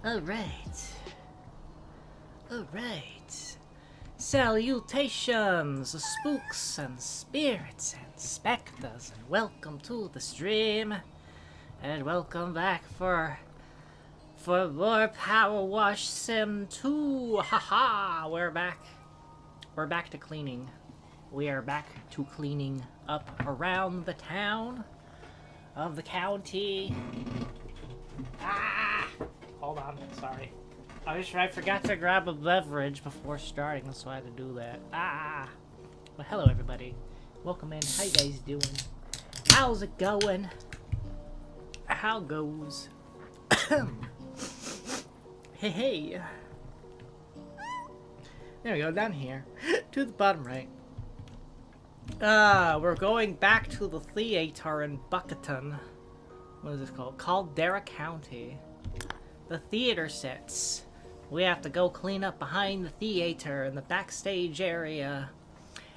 Alright. Alright. Salutations, spooks and spirits and specters, and welcome to the stream. And welcome back for more Powerwash Sim 2. Haha, we're back. We're back to cleaning. We are back to cleaning up around the town of the county. Ah! Hold on, sorry. I forgot to grab a beverage before starting, so I had to do that. Ah! Well, hello everybody. Welcome in. How you guys doing? How's it going? How goes? Hey, hey. There we go, down here. To the bottom right. We're going back to the theater in Bucketon. What is this called? Caldera County. The theater sets. We have to go clean up behind the theater in the backstage area.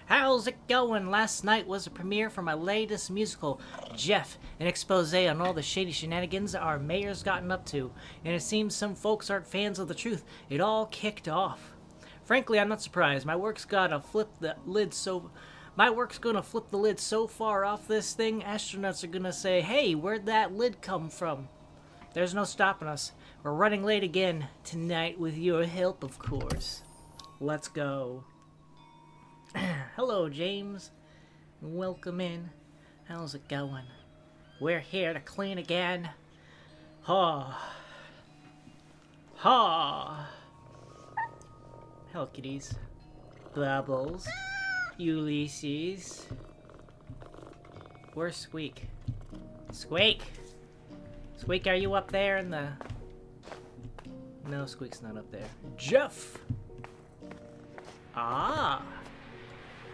How's it going? Last night was a premiere for my latest musical, Jeff, an expose on all the shady shenanigans our mayor's gotten up to, and it seems some folks aren't fans of the truth. It all kicked off. Frankly, I'm not surprised. My work's gonna flip the lid so far off this thing, astronauts are gonna say, "Hey, where'd that lid come from?" There's no stopping us. We're running late again tonight with your help, of course. Let's go. Hello, James. Welcome in. How's it going? We're here to clean again. Ha. Ha. Hello, kitties. Bubbles. Ulysses. Where's Squeak? Squeak! Squeak, are you up there in the... No, Squeak's not up there. Jeff! Ah!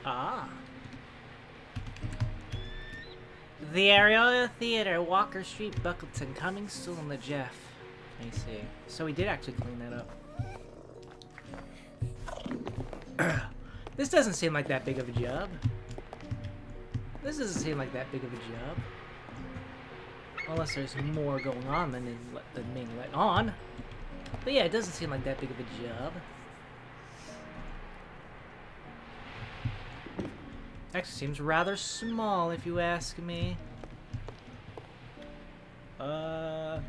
Ah. The Areola Theater, Walker Street, Buckleton, coming soon to Jeff. I see. So we did actually clean that up. This doesn't seem like that big of a job. This doesn't seem like that big of a job. Unless there's more going on than being let on. But yeah, it doesn't seem like that big of a job. Actually seems rather small if you ask me. There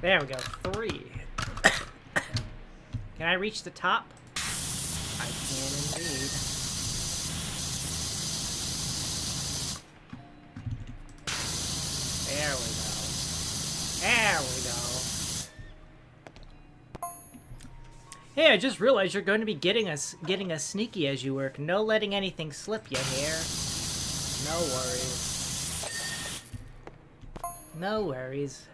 we go. 3. Can I reach the top? I can indeed. There we go. There we go. Hey, I just realized you're going to be getting us sneaky as you work. No letting anything slip you here. No worries. No worries.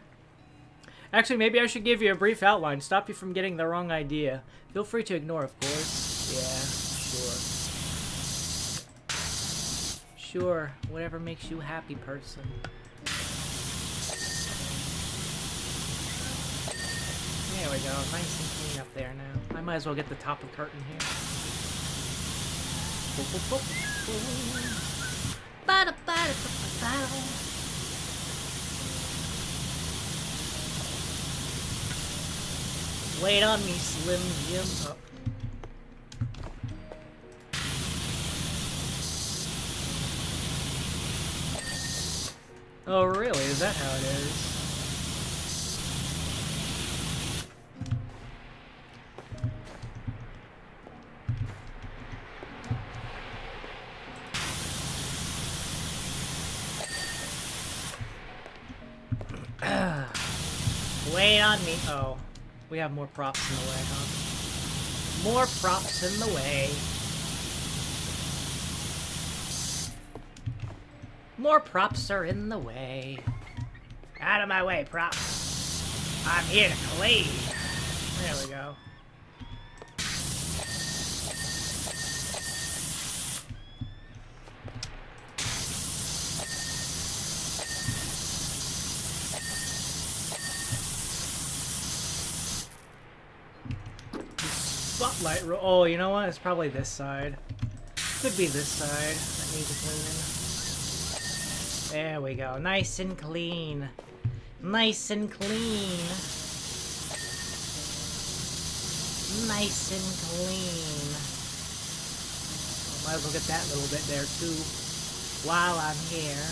Actually, maybe I should give you a brief outline. Stop you from getting the wrong idea. Feel free to ignore, of course. Yeah, sure. Sure, whatever makes you happy, person. There we go, nice and clean up there now. I might as well get the top of the curtain here. Wait on me, Slim Jim. Oh. Oh, really? Is that how it is? Wait on me. Oh. We have more props in the way, huh? More props in the way. More props are in the way. Out of my way, props. I'm here to clean. There we go. Spotlight roll. Oh, you know what? It's probably this side. Could be this side that needs a clean. There we go. Nice and clean. Nice and clean. Nice and clean. Might as well get that little bit there too while I'm here.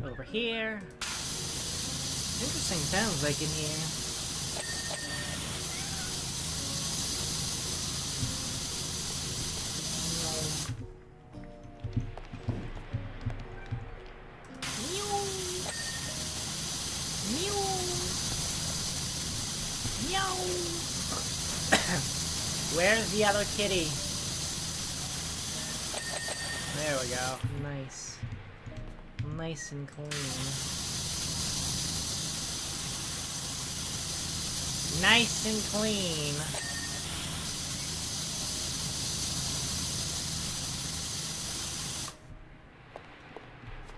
Over here. Interesting sounds like in here. Where's the other kitty? There we go. Nice. Nice and clean. Nice and clean.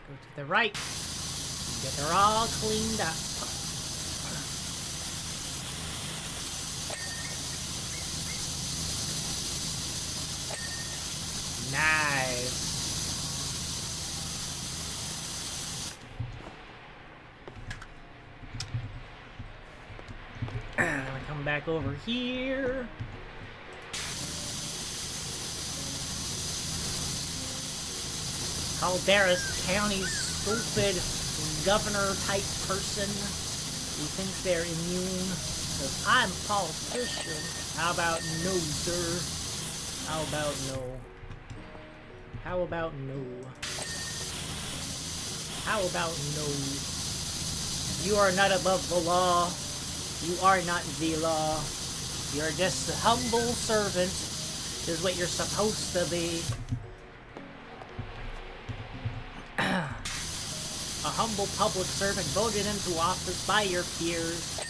Go to the right. Get her all cleaned up. Nice. I'm gonna come back over here. Caldera's County's stupid governor-type person who thinks they're immune. Because I'm a politician. How about no, sir? How about no? How about no? How about no? You are not above the law. You are not the law. You're just a humble servant, is what you're supposed to be. A humble public servant voted into office by your peers,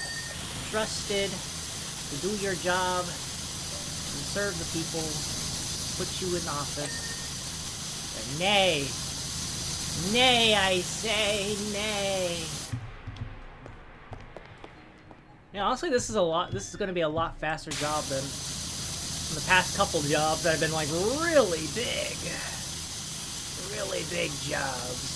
trusted to do your job, and serve the people, put you in office. But nay, nay, I say, nay. Yeah, honestly, this is going to be a lot faster job than the past couple jobs that have been like really big jobs.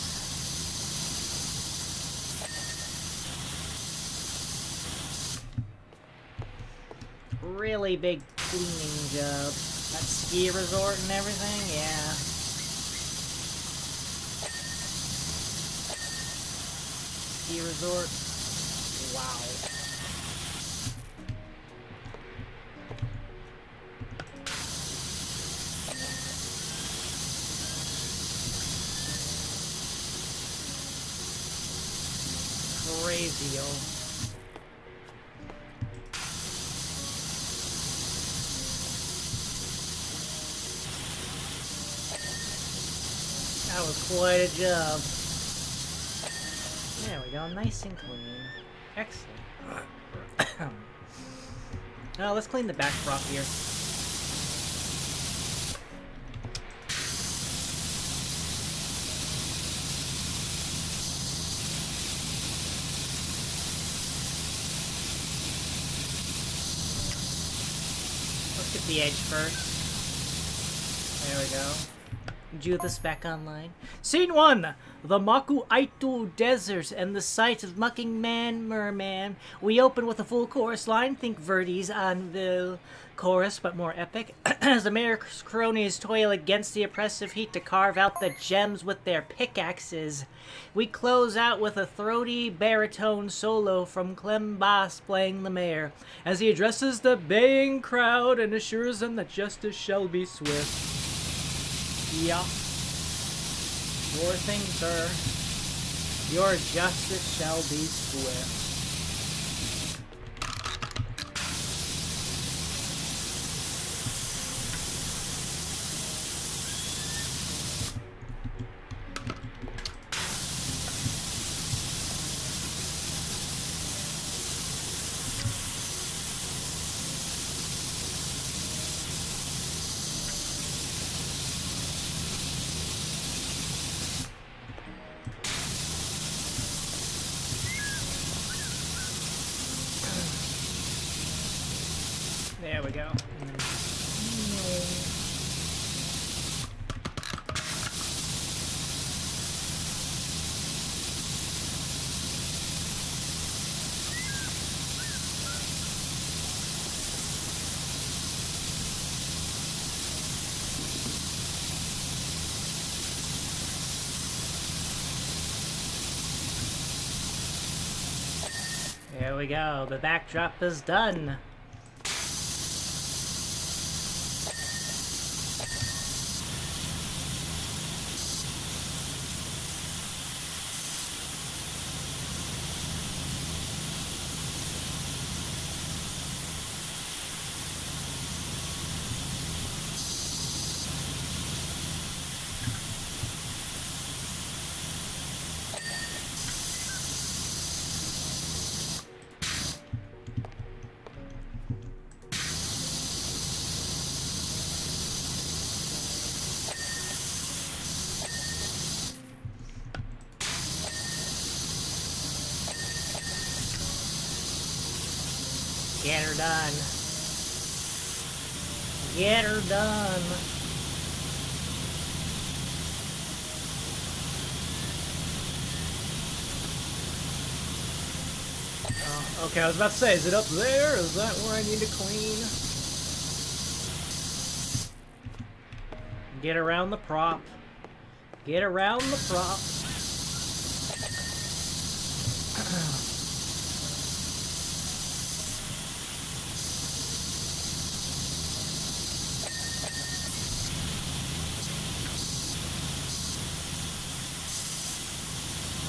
Really big cleaning job. That ski resort and everything, yeah. Ski resort. Wow. Crazy, yo. That was quite a job. There we go, nice and clean. Excellent. Now let's clean the back prop here. Let's get the edge first. There we go. View the spec online. Scene 1! The Muckinghaw Desert and the site of Muckinghaw Merman. We open with a full chorus line. Think Verdi's Anvil chorus, but more epic. As the mayor's cronies toil against the oppressive heat to carve out the gems with their pickaxes. We close out with a throaty baritone solo from Clem Bass playing the mayor, as he addresses the baying crowd and assures them that justice shall be swift. Yeah. Sure thing, sir. Your justice shall be swift. There we go. There we go. The backdrop is done. Get her done. Get her done. Oh, okay, I was about to say, is it up there? Is that where I need to clean? Get around the prop. Get around the prop.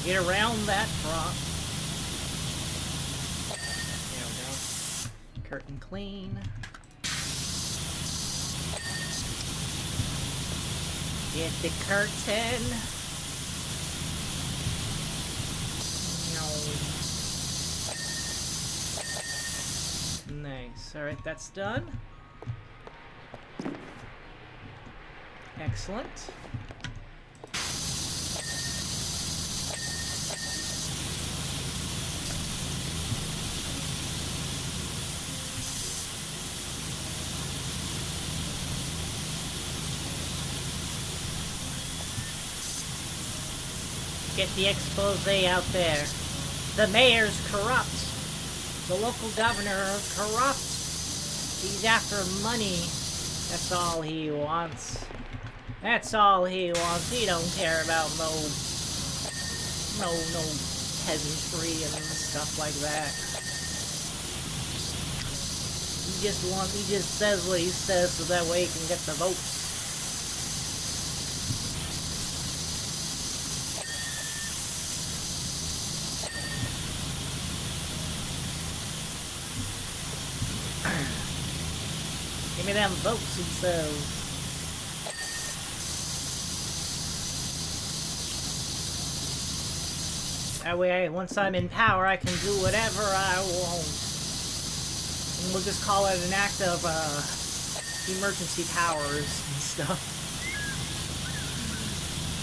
Get around that prop. There we go. Curtain clean. Get the curtain. No. Nice. Alright, that's done. Excellent. Get the expose out there. The mayor's corrupt. The local governor is corrupt. He's after money. That's all he wants. That's all he wants. He don't care about no peasantry and stuff like that. He just says what he says so that way he can get the votes. Give me them votes, he says. That way, once I'm in power, I can do whatever I want. And we'll just call it an act of, emergency powers and stuff.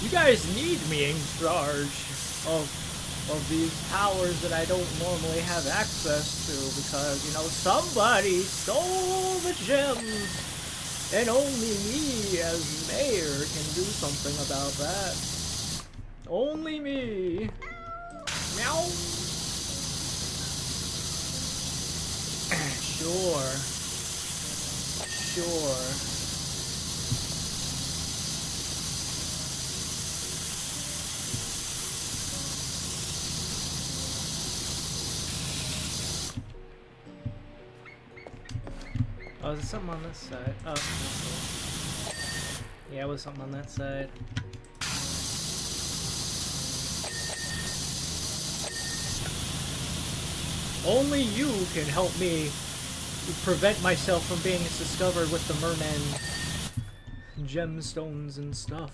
You guys need me in charge of these powers that I don't normally have access to because, you know, somebody stole the gems. And only me as mayor can do something about that. Only me. Meow. Sure. Sure. Oh, is there something on this side? Oh, yeah, it was something on that side. Only you can help me prevent myself from being discovered with the merman gemstones and stuff.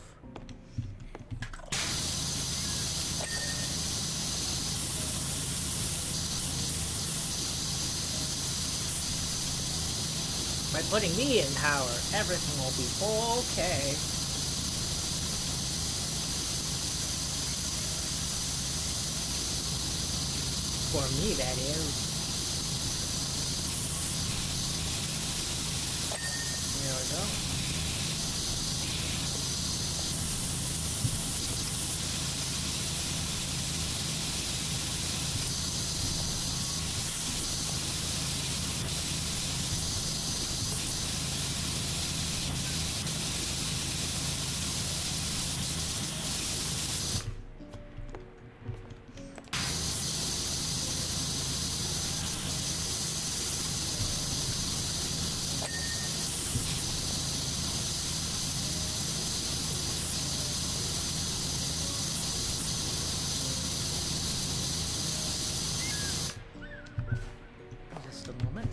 By putting me in power, everything will be okay. For me, that is. There we go.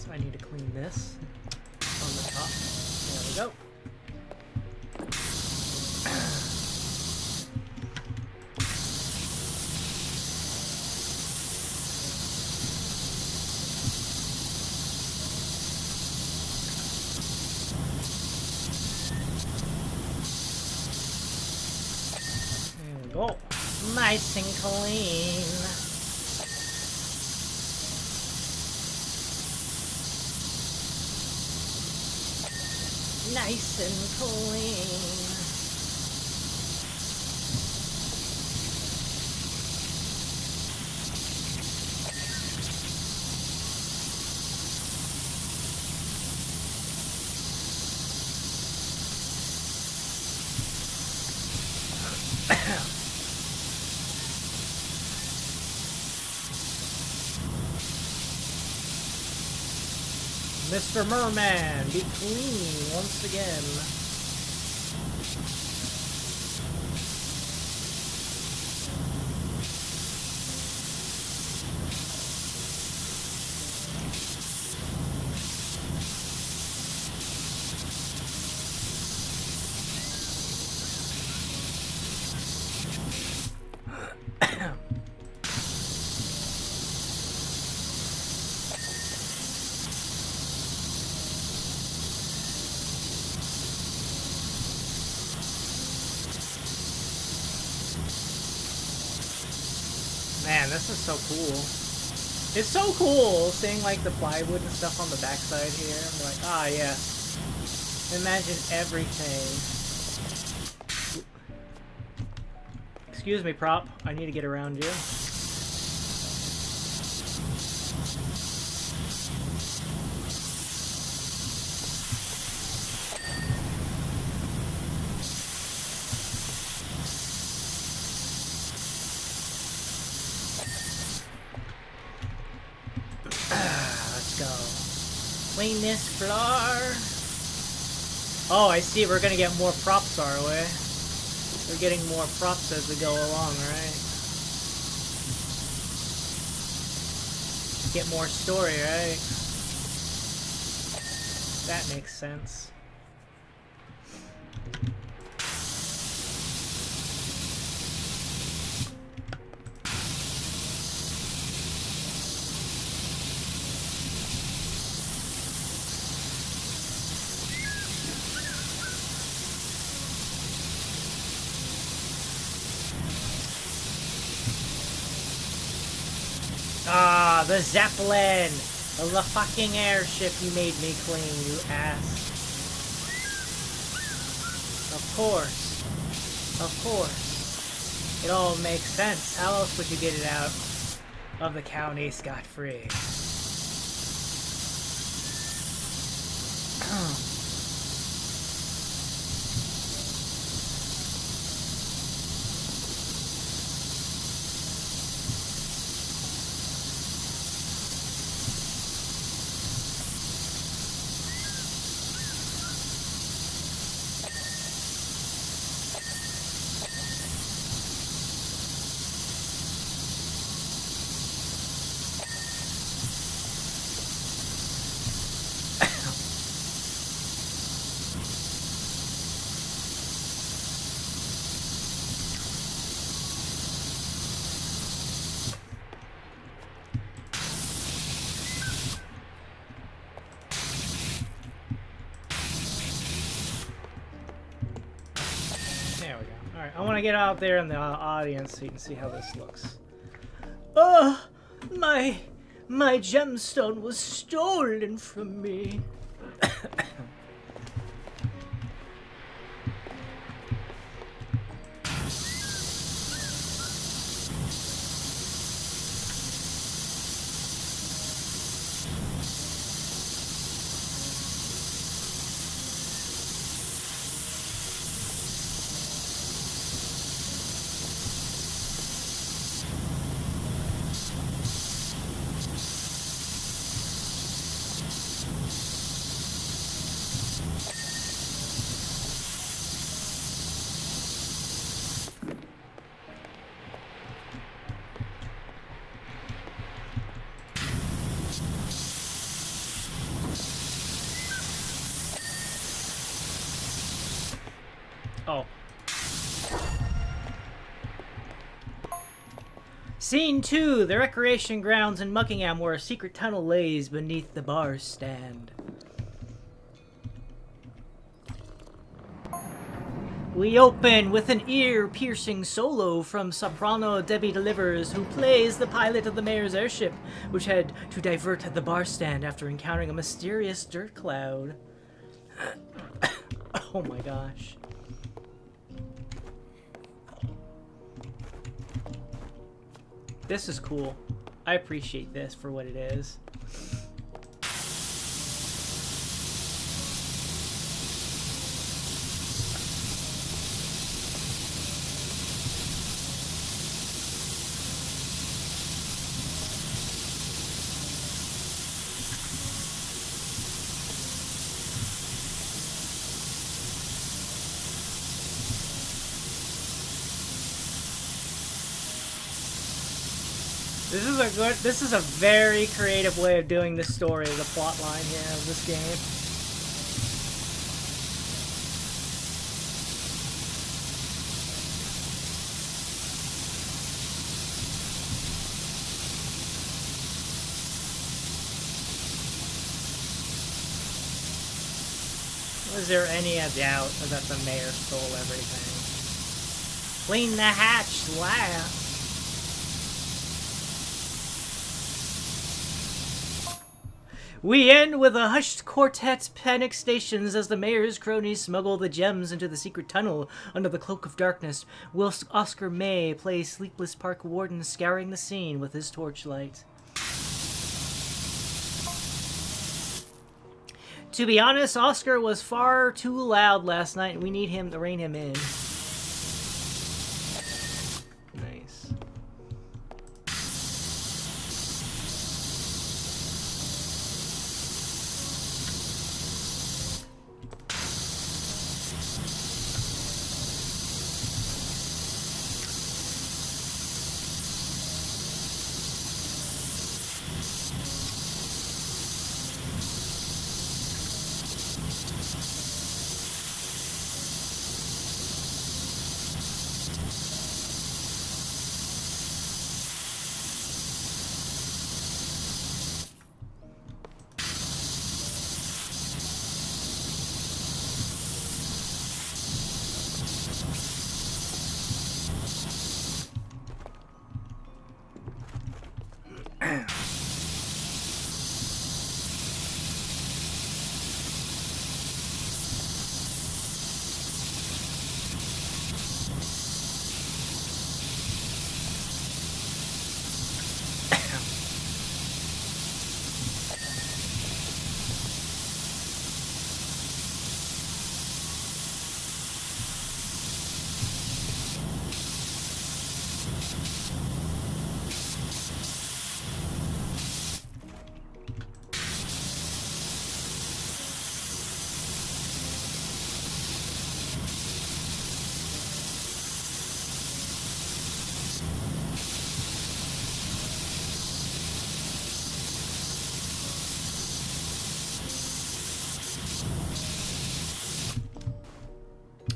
I need to clean this on the top. There we go. There we go. Nice and clean. Nice and clean. Mr. Merman, be clean once again. Man, this is so cool. It's so cool seeing like the plywood and stuff on the backside here. I'm like, ah, yes. Imagine everything. Excuse me, prop. I need to get around you. Clean this floor. Oh, I see. We're gonna get more props our way. We're getting more props as we go along, right? Get more story, right? That makes sense. Ah, the Zeppelin! The fucking airship you made me clean, you ass. Of course. Of course. It all makes sense. How else would you get it out of the county scot-free? I want to get out there in the audience so you can see how this looks. Oh, my gemstone was stolen from me. Oh. Scene 2. The recreation grounds in Muckinghaw, where a secret tunnel lays beneath the bar stand. We open with an ear-piercing solo from soprano Debbie Delivers, who plays the pilot of the mayor's airship, which had to divert at the bar stand after encountering a mysterious dirt cloud. Oh my gosh. This is cool. I appreciate this for what it is. This is a very creative way of doing this story, the plot line here of this game. Was there any doubt that the mayor stole everything? Clean the hatch, laugh. We end with a hushed quartet panic stations as the mayor's cronies smuggle the gems into the secret tunnel under the cloak of darkness, whilst Oscar May plays Sleepless Park Warden, scouring the scene with his torchlight. To be honest, Oscar was far too loud last night, and we need him to rein him in. Nice.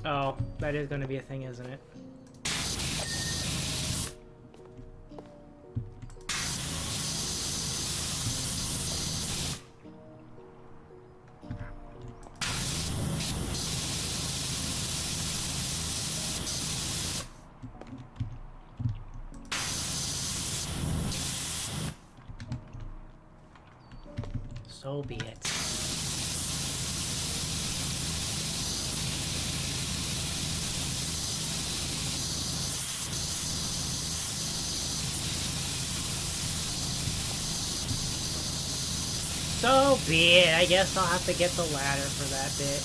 Oh, that is going to be a thing, isn't it? So be it. So be it. I guess I'll have to get the ladder for that bit.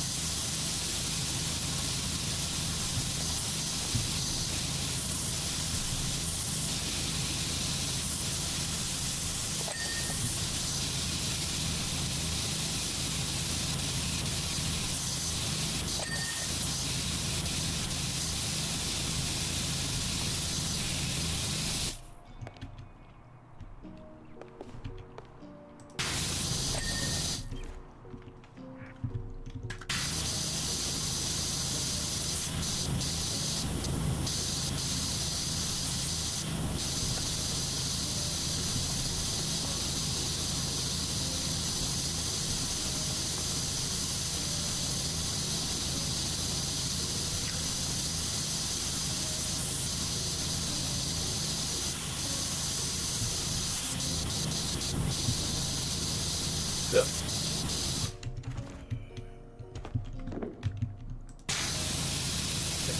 The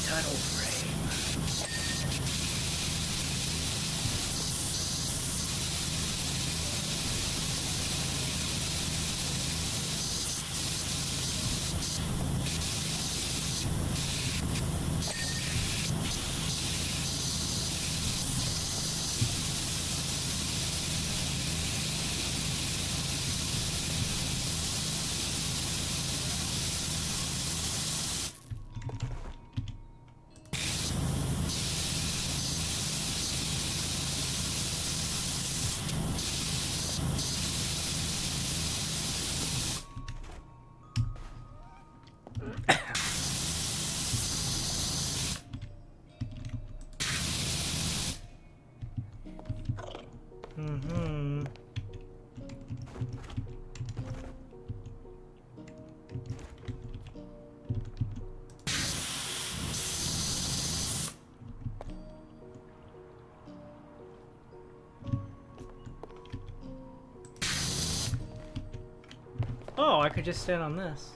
tunnel frame. Mm-hmm. Oh, I could just stand on this.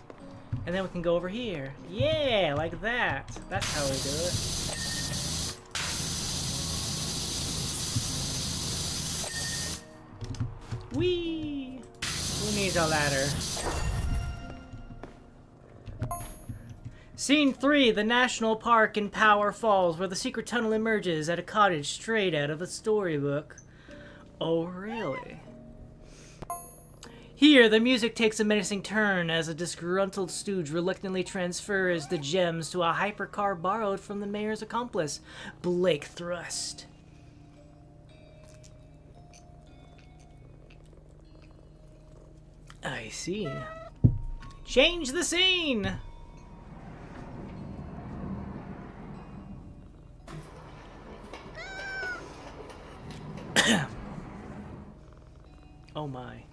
And then we can go over here. Yeah, like that. That's how we do it. Whee! Who needs a ladder? Scene 3, the National Park in Power Falls, where the secret tunnel emerges at a cottage straight out of a storybook. Oh, really? Here, the music takes a menacing turn as a disgruntled stooge reluctantly transfers the gems to a hypercar borrowed from the mayor's accomplice, Blake Thrust. I see. Change the scene! Oh my.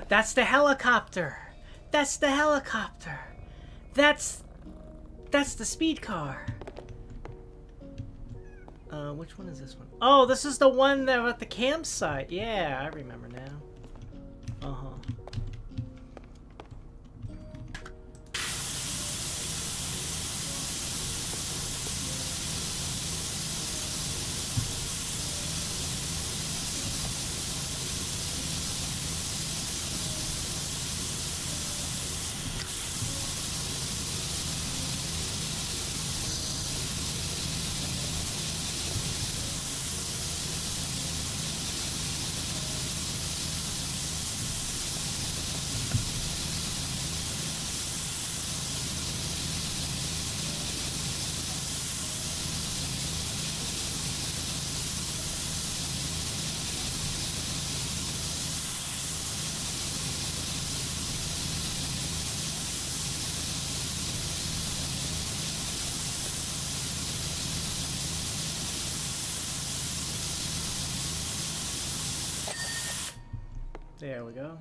That's the helicopter! That's the helicopter! That's the speed car. Which one is this one? Oh, this is the one that at the campsite. Yeah, I remember now. Uh-huh. There we go.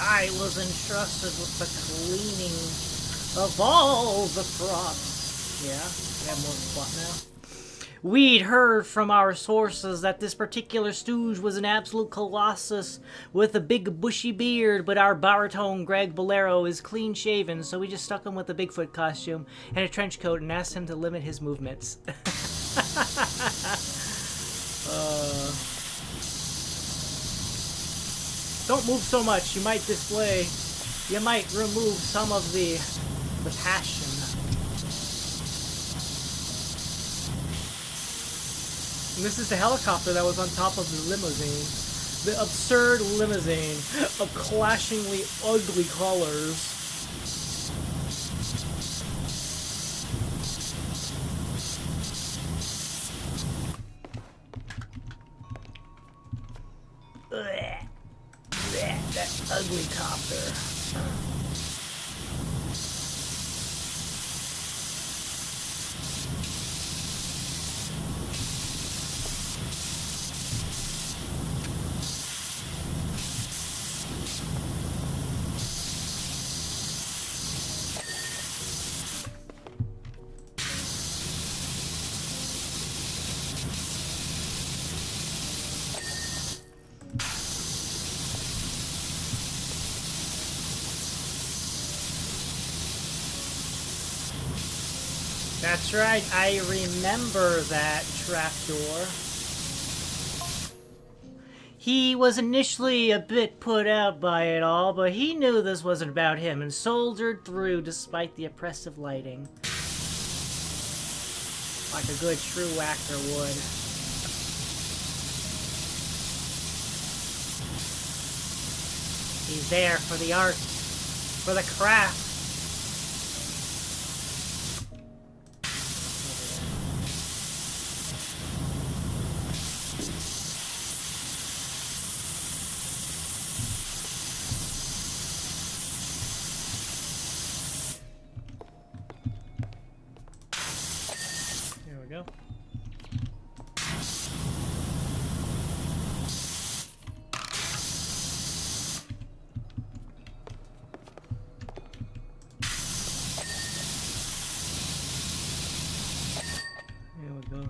I was entrusted with the cleaning of all the props. Yeah, we have more plot now. We'd heard from our sources that this particular stooge was an absolute colossus with a big bushy beard, but our baritone Greg Bolero is clean shaven, so we just stuck him with a Bigfoot costume and a trench coat and asked him to limit his movements. Don't move so much, you might remove some of the passion. And this is the helicopter that was on top of the limousine. The absurd limousine of clashingly ugly colors. lovely copter. That's right, I remember that trapdoor. He was initially a bit put out by it all, but he knew this wasn't about him and soldiered through despite the oppressive lighting. Like a good true actor would. He's there for the art, for the craft. Go. Here we go.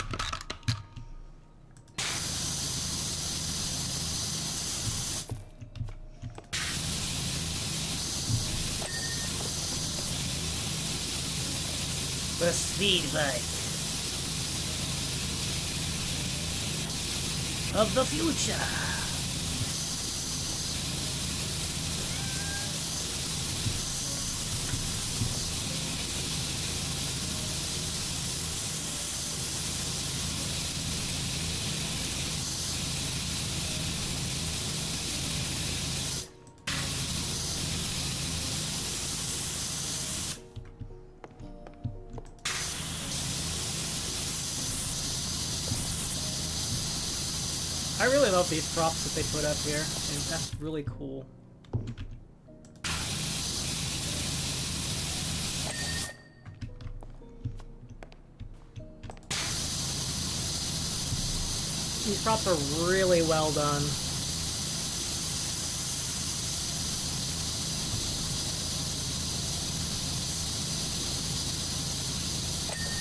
The speed bike of the future. I really love these props that they put up here, and that's really cool. These props are really well done.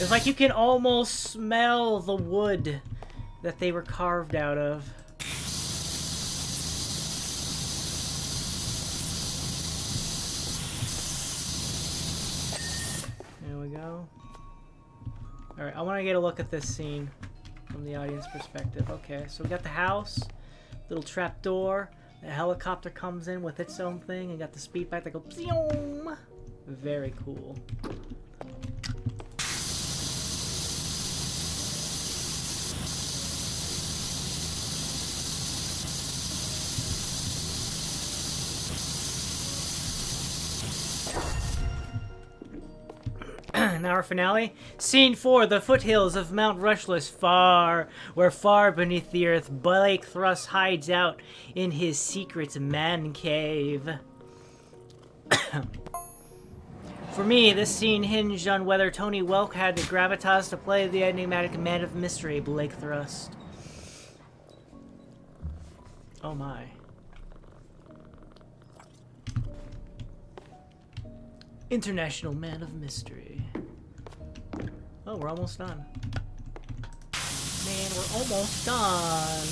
It's like you can almost smell the wood that they were carved out of. There we go. Alright, I want to get a look at this scene from the audience perspective. Okay, so we got the house, little trap door, the helicopter comes in with its own thing, and got the speed bike that goes zoom. Very cool. Now our finale. Scene 4, the foothills of Mount Rushless, where far beneath the earth, Blake Thrust hides out in his secret man cave. For me, this scene hinged on whether Tony Welk had the gravitas to play the enigmatic man of mystery, Blake Thrust. Oh my. International Man of Mystery. Oh, we're almost done. Man, we're almost done.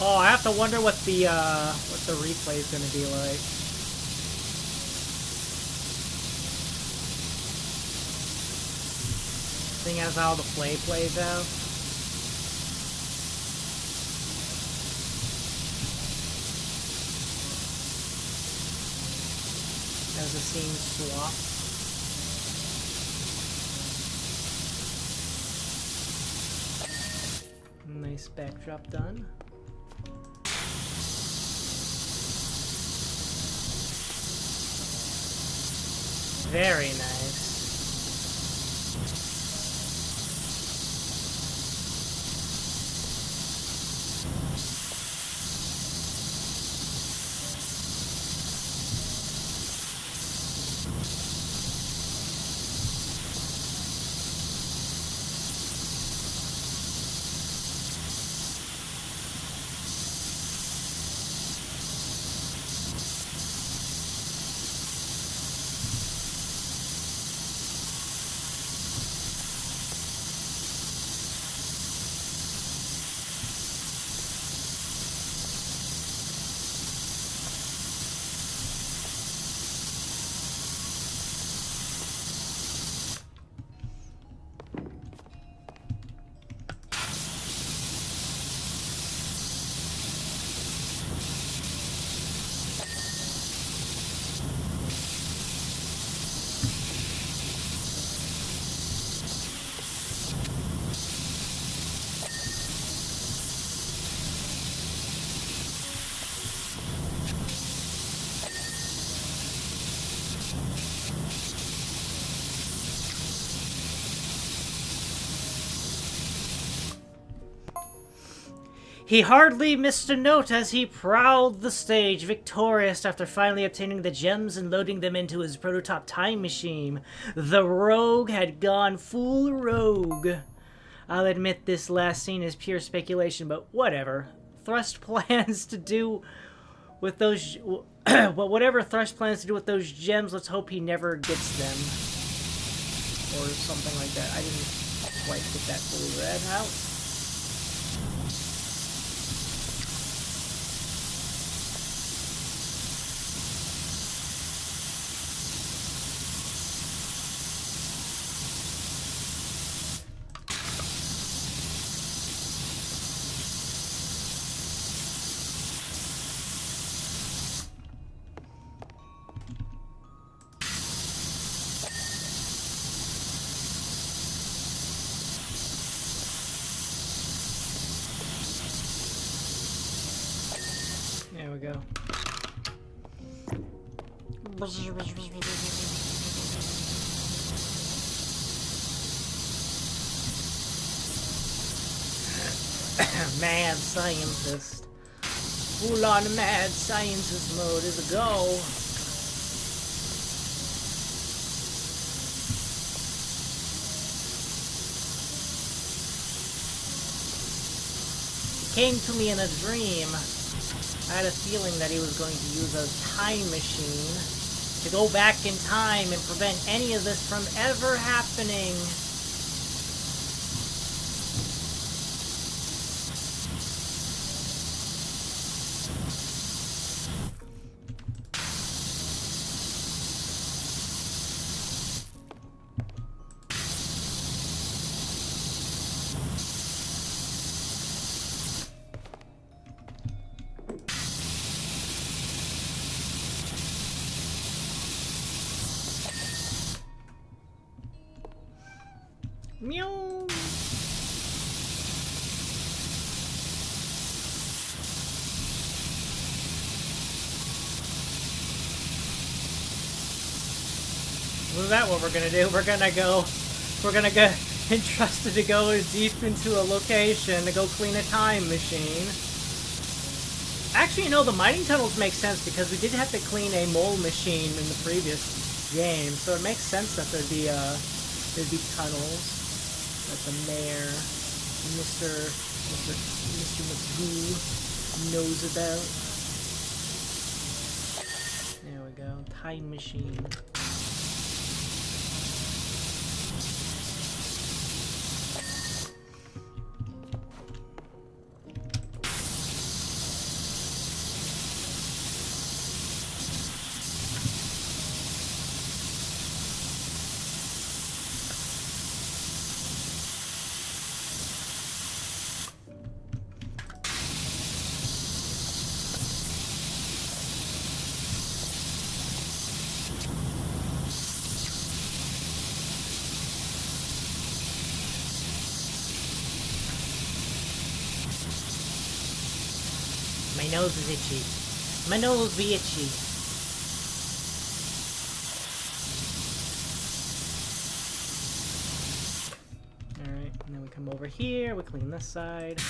Oh, I have to wonder what the replay is gonna be like. Seeing as how the play plays out. as the scene swap. Nice backdrop done. Very nice. He hardly missed a note as he prowled the stage, victorious after finally obtaining the gems and loading them into his prototype time machine. The rogue had gone full rogue. I'll admit this last scene is pure speculation, but whatever. Thrust plans to do with those... well, whatever Thrust plans to do with those gems, let's hope he never gets them. Or something like that. I didn't quite get that fully read out. There we go. Mad scientist. Full on mad scientist mode is a go. It came to me in a dream. I had a feeling that he was going to use a time machine to go back in time and prevent any of this from ever happening. Meow. Is that what we're gonna do? We're gonna get entrusted to go deep into a location to go clean a time machine. Actually, you know, the mining tunnels make sense because we did have to clean a mole machine in the previous game, so it makes sense that there'd be tunnels that the mayor, Mr. McGoo, knows about. There we go. Time machine. My nose is itchy. My nose be itchy. Alright, and then we come over here, we clean this side.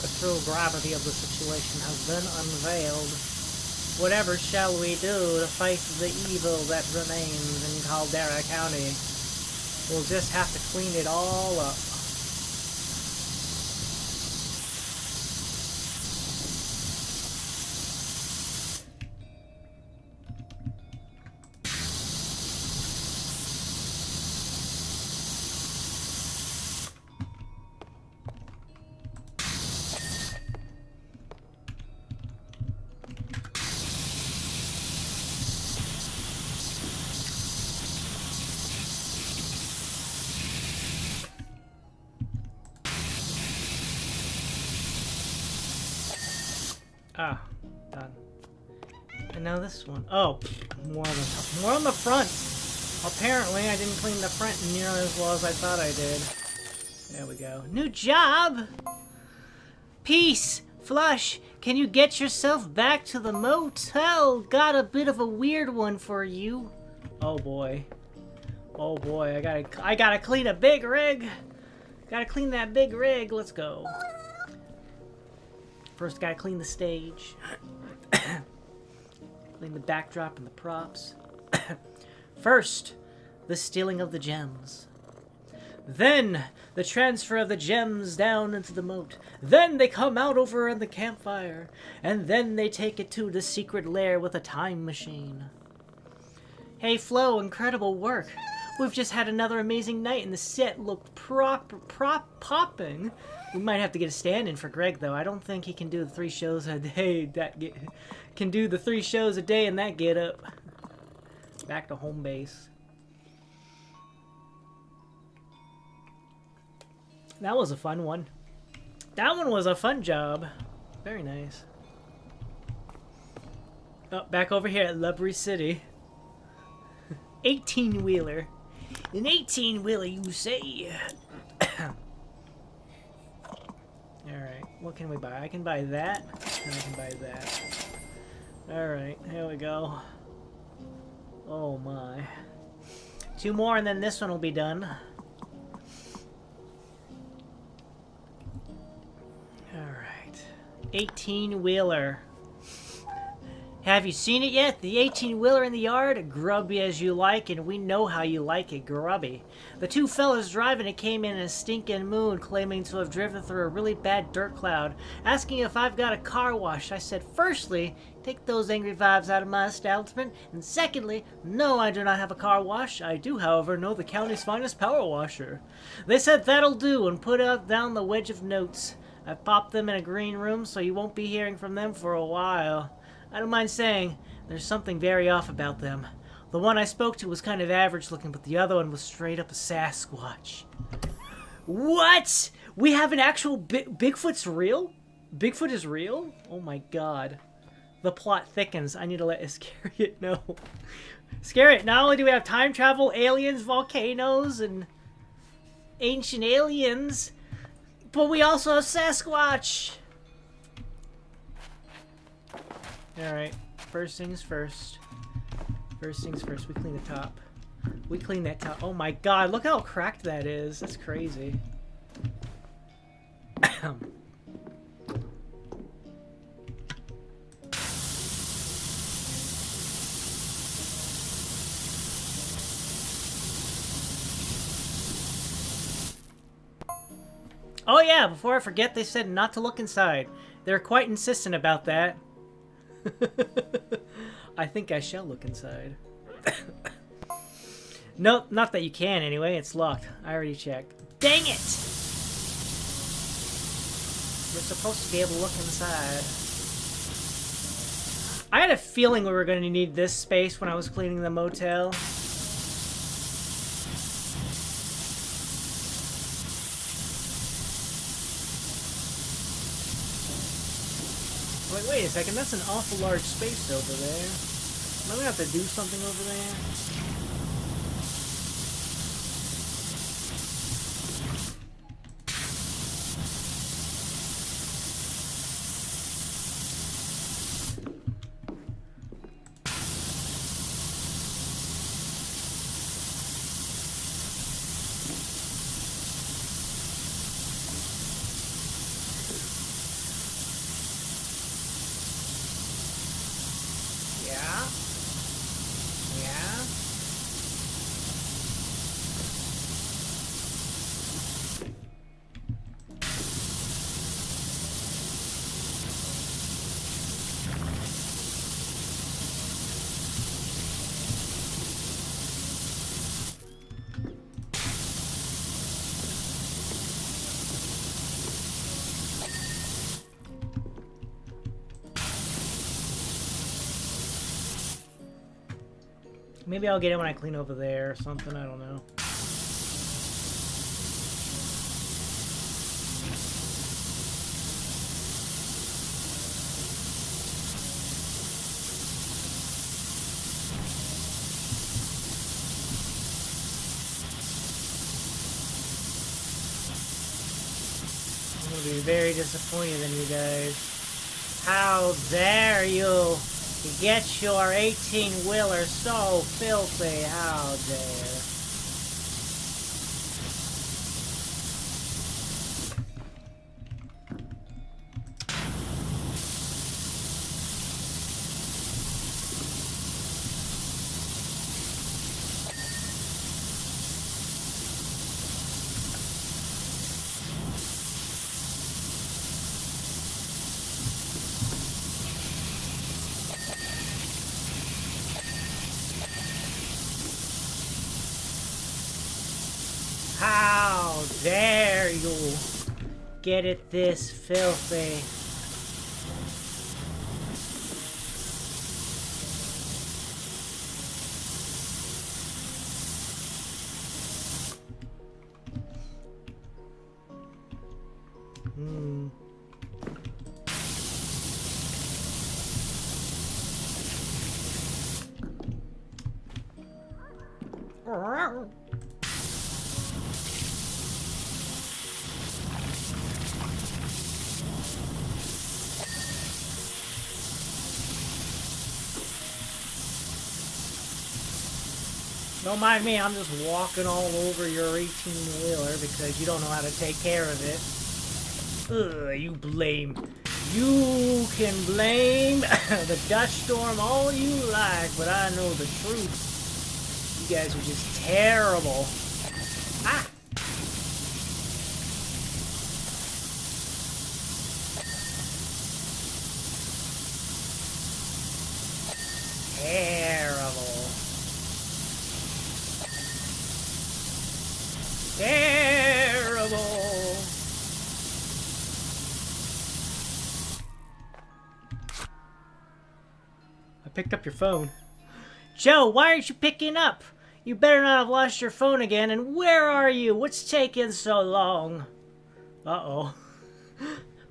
The true gravity of the situation has been unveiled. Whatever shall we do to fight the evil that remains in Caldera County? We'll just have to clean it all up. Ah, done. And now this one. Oh, more on the top. More on the front. Apparently, I didn't clean the front nearly as well as I thought I did. There we go. New job! Peace! Flush! Can you get yourself back to the motel? Got a bit of a weird one for you. Oh boy. Oh boy, I gotta clean a big rig. Gotta clean that big rig. Let's go. First, gotta clean the stage. Clean the backdrop and the props. First, the stealing of the gems. Then, the transfer of the gems down into the moat. Then they come out over in the campfire. And then they take it to the secret lair with a time machine. Hey Flo, incredible work. We've just had another amazing night and the set looked popping. We might have to get a stand-in for Greg, though. I don't think he can do the 3 shows a day can do the 3 shows a day in that get-up. Back to home base. That was a fun one. That one was a fun job. Very nice. Oh, back over here at Lubbery City. 18-wheeler. An 18-wheeler, you say? Alright, what can we buy? I can buy that, and I can buy that. Alright, here we go. Oh my. 2 more and then this one will be done. Alright. 18-wheeler. Have you seen it yet? The 18-wheeler in the yard? Grubby as you like, and we know how you like it, grubby. The 2 fellas driving it came in a stinking mood, claiming to have driven through a really bad dirt cloud, asking if I've got a car wash. I said, firstly, take those angry vibes out of my establishment, and secondly, no, I do not have a car wash. I do, however, know the county's finest power washer. They said that'll do, and put out down the wedge of notes. I've popped them in a green room, so you won't be hearing from them for a while. I don't mind saying, there's something very off about them. The one I spoke to was kind of average looking, but the other one was straight up a Sasquatch. What? We have an actual Bigfoot's real? Bigfoot is real? Oh my god. The plot thickens. I need to let Iscariot know. Iscariot, not only do we have time travel, aliens, volcanoes, and ancient aliens, but we also have Sasquatch! Alright, first things first. First things first, we clean the top. We clean that top. Oh my god, look how cracked that is. That's crazy. Oh yeah, before I forget, they said not to look inside. They're quite insistent about that. I think I shall look inside. Nope, not that you can anyway. It's locked. I already checked. Dang it! You're supposed to be able to look inside. I had a feeling we were going to need this space when I was cleaning the motel. Wait a second, that's an awful large space over there. Am I gonna have to do something over there? Maybe I'll get it when I clean over there or something, I don't know. I'm gonna be very disappointed in you guys. How dare you get your 18-wheeler so filthy, how dare. How dare you get it this filthy? Don't mind me, I'm just walking all over your 18-wheeler because you don't know how to take care of it. Ugh, you can blame the dust storm all you like, but I know the truth. You guys are just terrible. Ah! Terrible. Terrible. I picked up your phone. Joe, why aren't you picking up? You better not have lost your phone again, and where are you? What's taking so long? Uh-oh.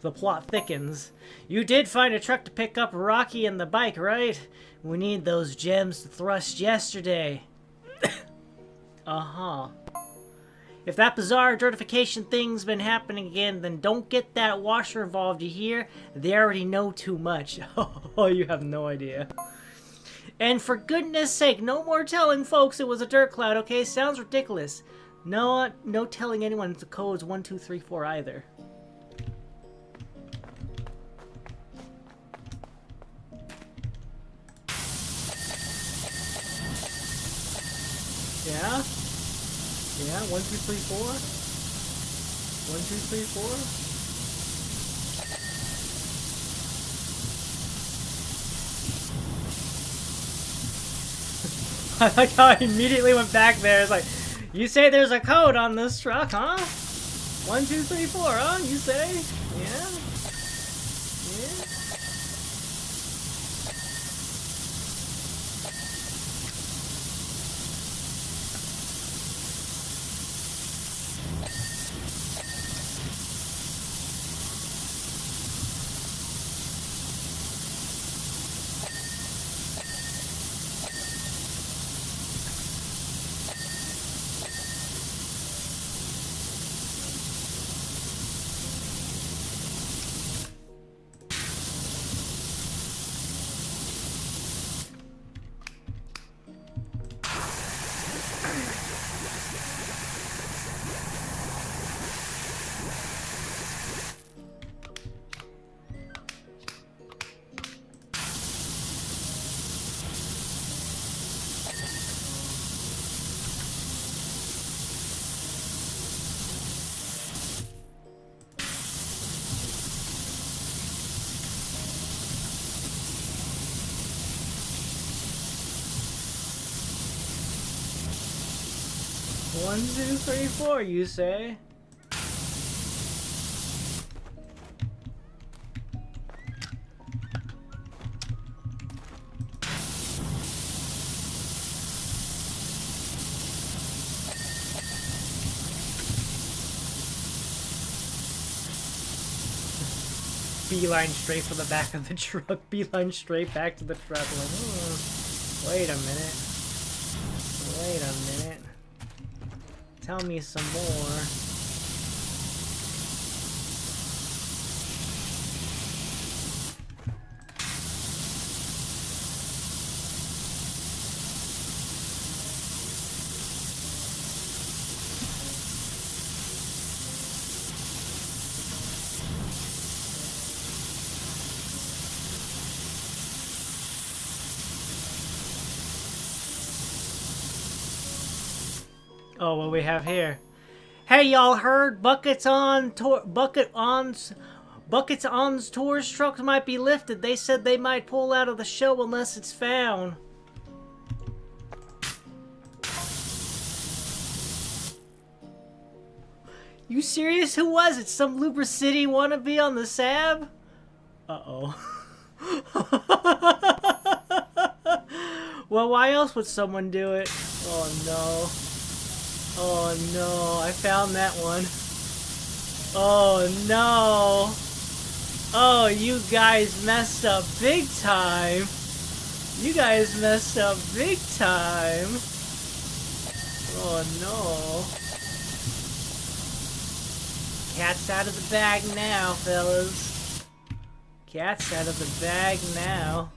The plot thickens. You did find a truck to pick up Rocky and the bike, right? We need those gems to thrust yesterday. Uh-huh. If that bizarre certification thing's been happening again, then don't get that washer involved, you hear? They already know too much. Oh, you have no idea. And for goodness sake, no more telling folks it was a dirt cloud, okay? Sounds ridiculous. No telling anyone the code's 1, 2, 3, 4 either. Yeah? Yeah, 1, 2, 3, 4. 1, 2, 3, 4. I like how I immediately went back there. It's like, you say there's a code on this truck, huh? 1, 2, 3, 4, huh? You say? Yeah? Yeah? One, two, three, four, you say? Beeline straight for the back of the truck. Beeline straight back to the truck. Like, wait a minute. Wait a minute. Tell me some more. Oh, what we have here? Hey, y'all heard Buckets On's tourist trucks might be lifted. They said they might pull out of the show unless it's found. You serious? Who was it? Some Lubra City wannabe on the Sab? Uh-oh. Well, why else would someone do it? Oh, no. Oh, no. I found that one. Oh, no. Oh, you guys messed up big time. You guys messed up big time. Oh, no. Cat's out of the bag now, fellas. Cat's out of the bag now.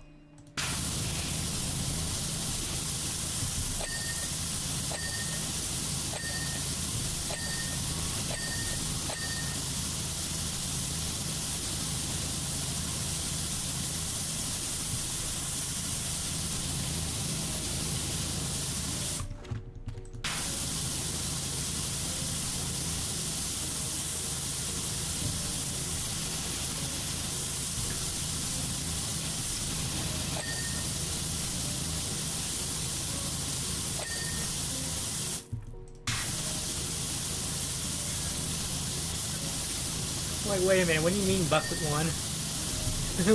Wait a minute, what do you mean bucket one?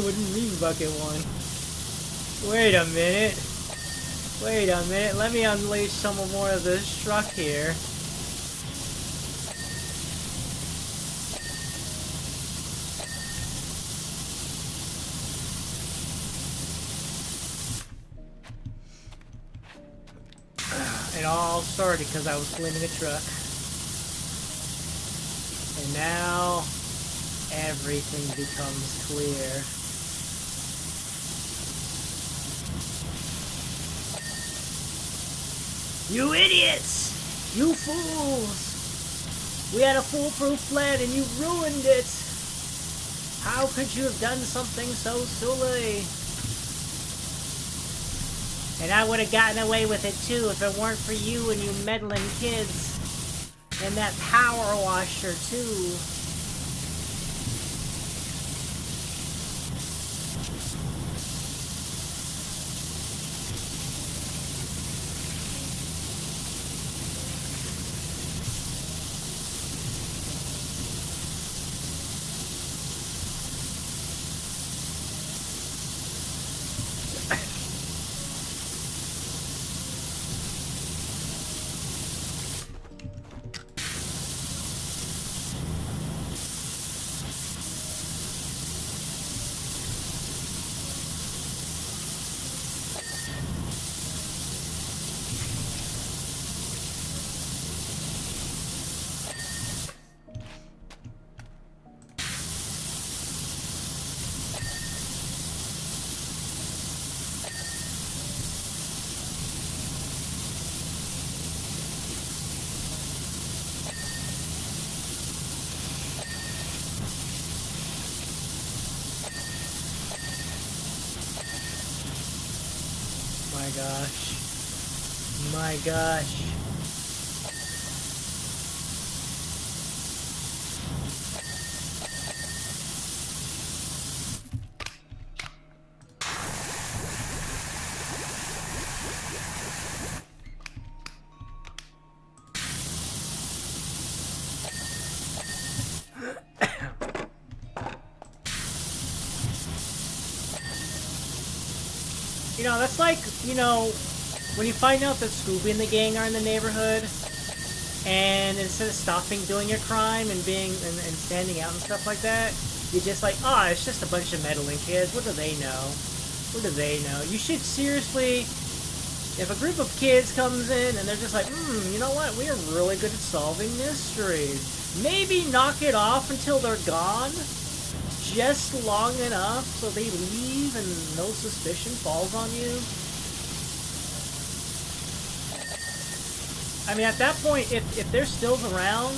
What do you mean bucket one? Wait a minute. Wait a minute, let me unleash some more of this truck here. It all started because I was cleaning a truck. And now everything becomes clear. You idiots! You fools! We had a foolproof plan and you ruined it! How could you have done something so silly? And I would have gotten away with it too if it weren't for you and you meddling kids. And that power washer, too. My gosh. My gosh. You know, that's like, you know, when you find out that Scooby and the gang are in the neighborhood, and instead of stopping doing your crime and being and standing out and stuff like that, you're just like, oh, it's just a bunch of meddling kids. What do they know? What do they know? You should seriously, if a group of kids comes in and they're just like, you know what? We are really good at solving mysteries. Maybe knock it off until they're gone. Just long enough so they leave and no suspicion falls on you. I mean, at that point, if they're still around,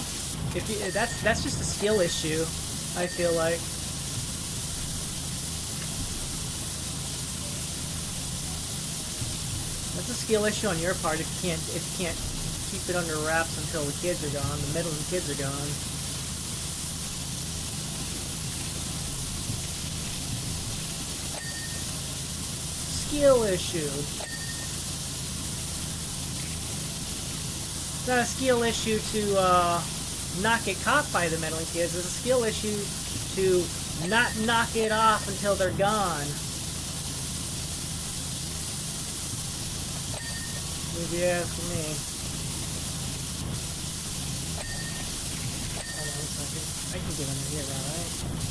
that's just a skill issue, I feel like. That's a skill issue on your part if you can't keep it under wraps until the kids are gone, the meddling kids are gone. Skill issue. It's not a skill issue to not get caught by the meddling kids. It's a skill issue to not knock it off until they're gone. If you ask me. Hold on a second. I can get under here, alright?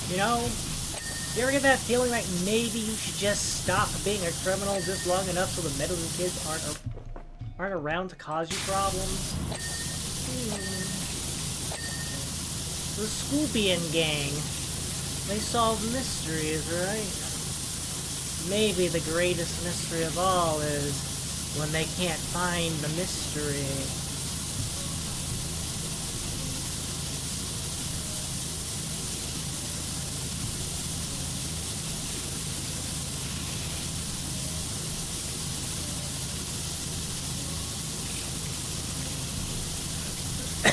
You know, you ever get that feeling like maybe you should just stop being a criminal just long enough so the meddling kids aren't around to cause you problems? The Scoobian gang. They solve mysteries, right? Maybe the greatest mystery of all is when they can't find the mystery.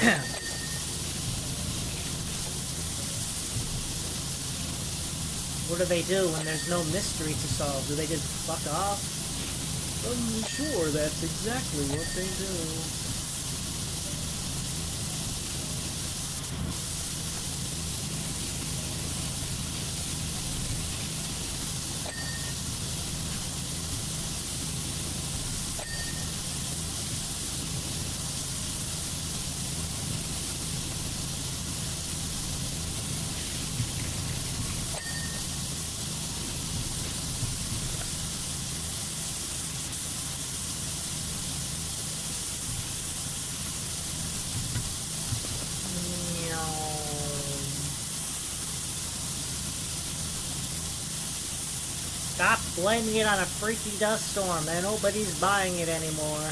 What do they do when there's no mystery to solve? Do they just fuck off? I'm sure that's exactly what they do. Stop blaming it on a freaky dust storm, man. Nobody's buying it anymore.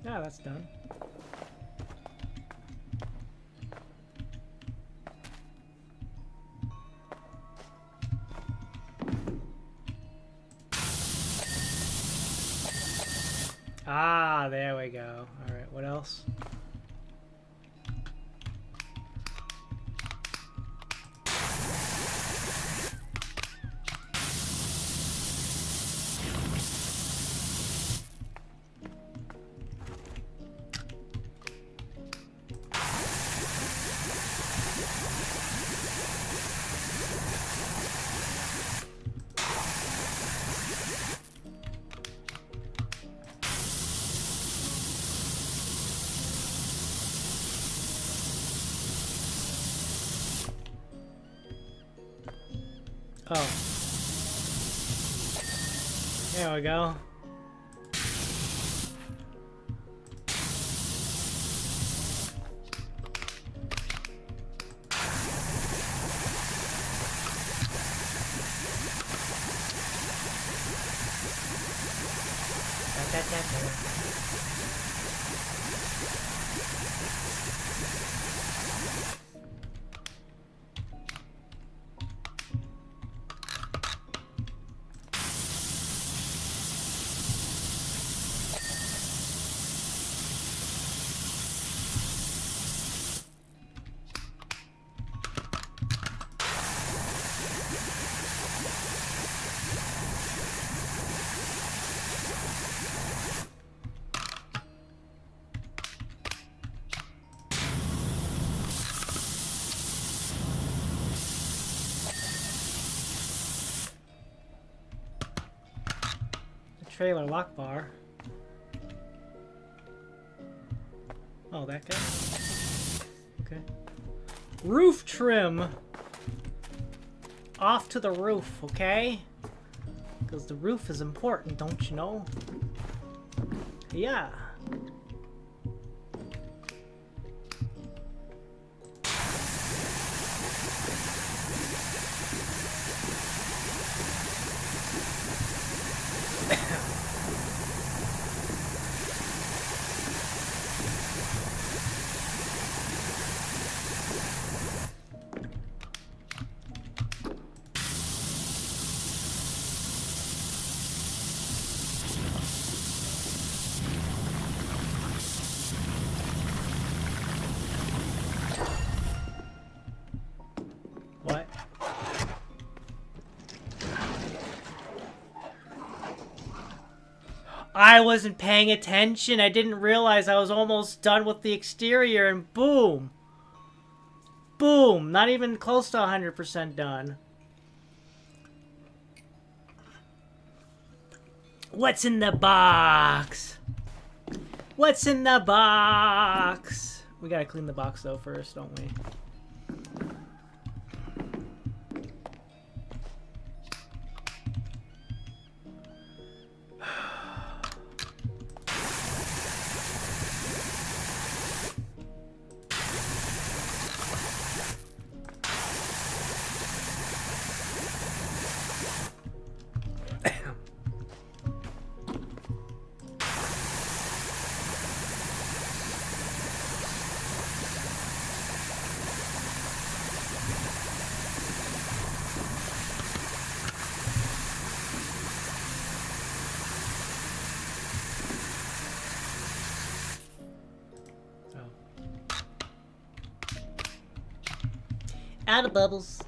Yeah, that's done. Ah, there we go. All right, what else? Oh. There we go. trailer lock bar. Oh, that guy? Okay. Roof trim! Off to the roof, okay? Because the roof is important, don't you know? Yeah. What? I wasn't paying attention. I didn't realize I was almost done with the exterior and boom. Boom. Not even close to 100% done. What's in the box? What's in the box? We gotta clean the box though first, don't we? Out of bubbles.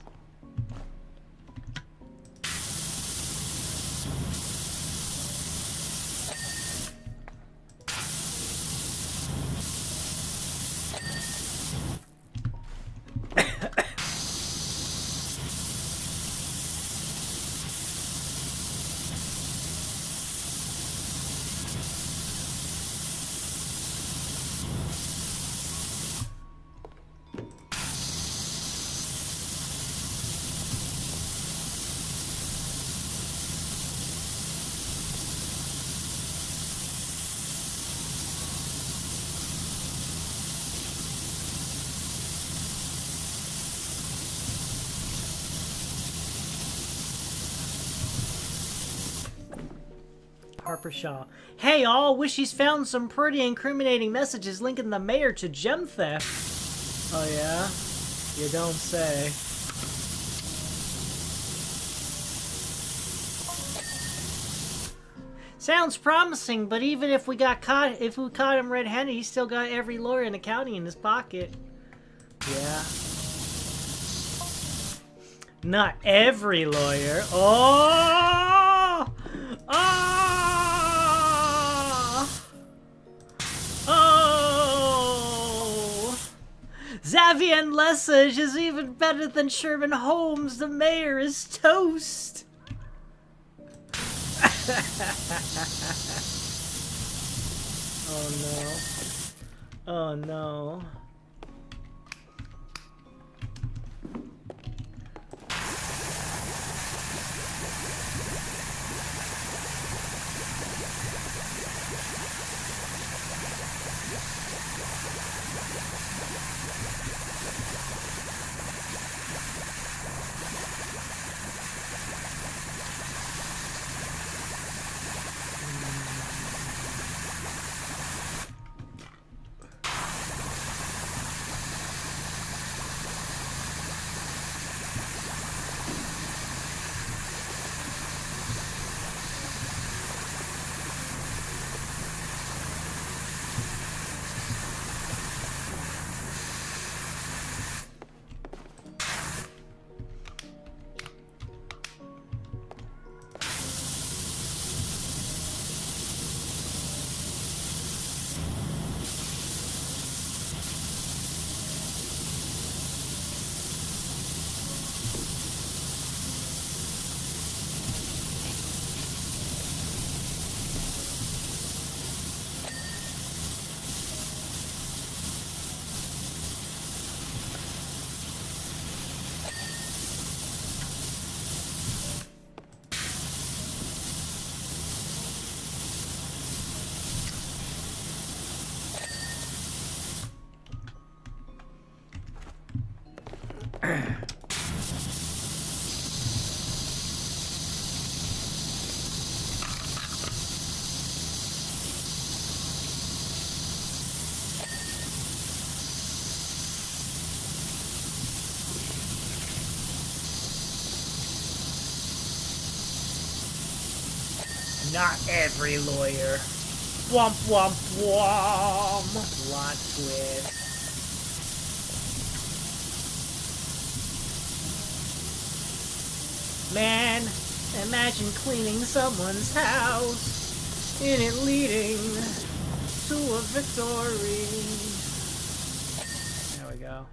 Harper Shaw. Hey all, wish he's found some pretty incriminating messages linking the mayor to gem theft. Oh yeah? You don't say. Sounds promising, but even if we caught him red-handed, he's still got every lawyer in the county in his pocket. Yeah. Not every lawyer. Oh! Oh! Oh! Xavier Lesage is even better than Sherman Holmes. The mayor is toast. Oh no. Oh no. Not every lawyer. Womp womp womp. Plot twist. Man, imagine cleaning someone's house and it leading to a victory. There we go.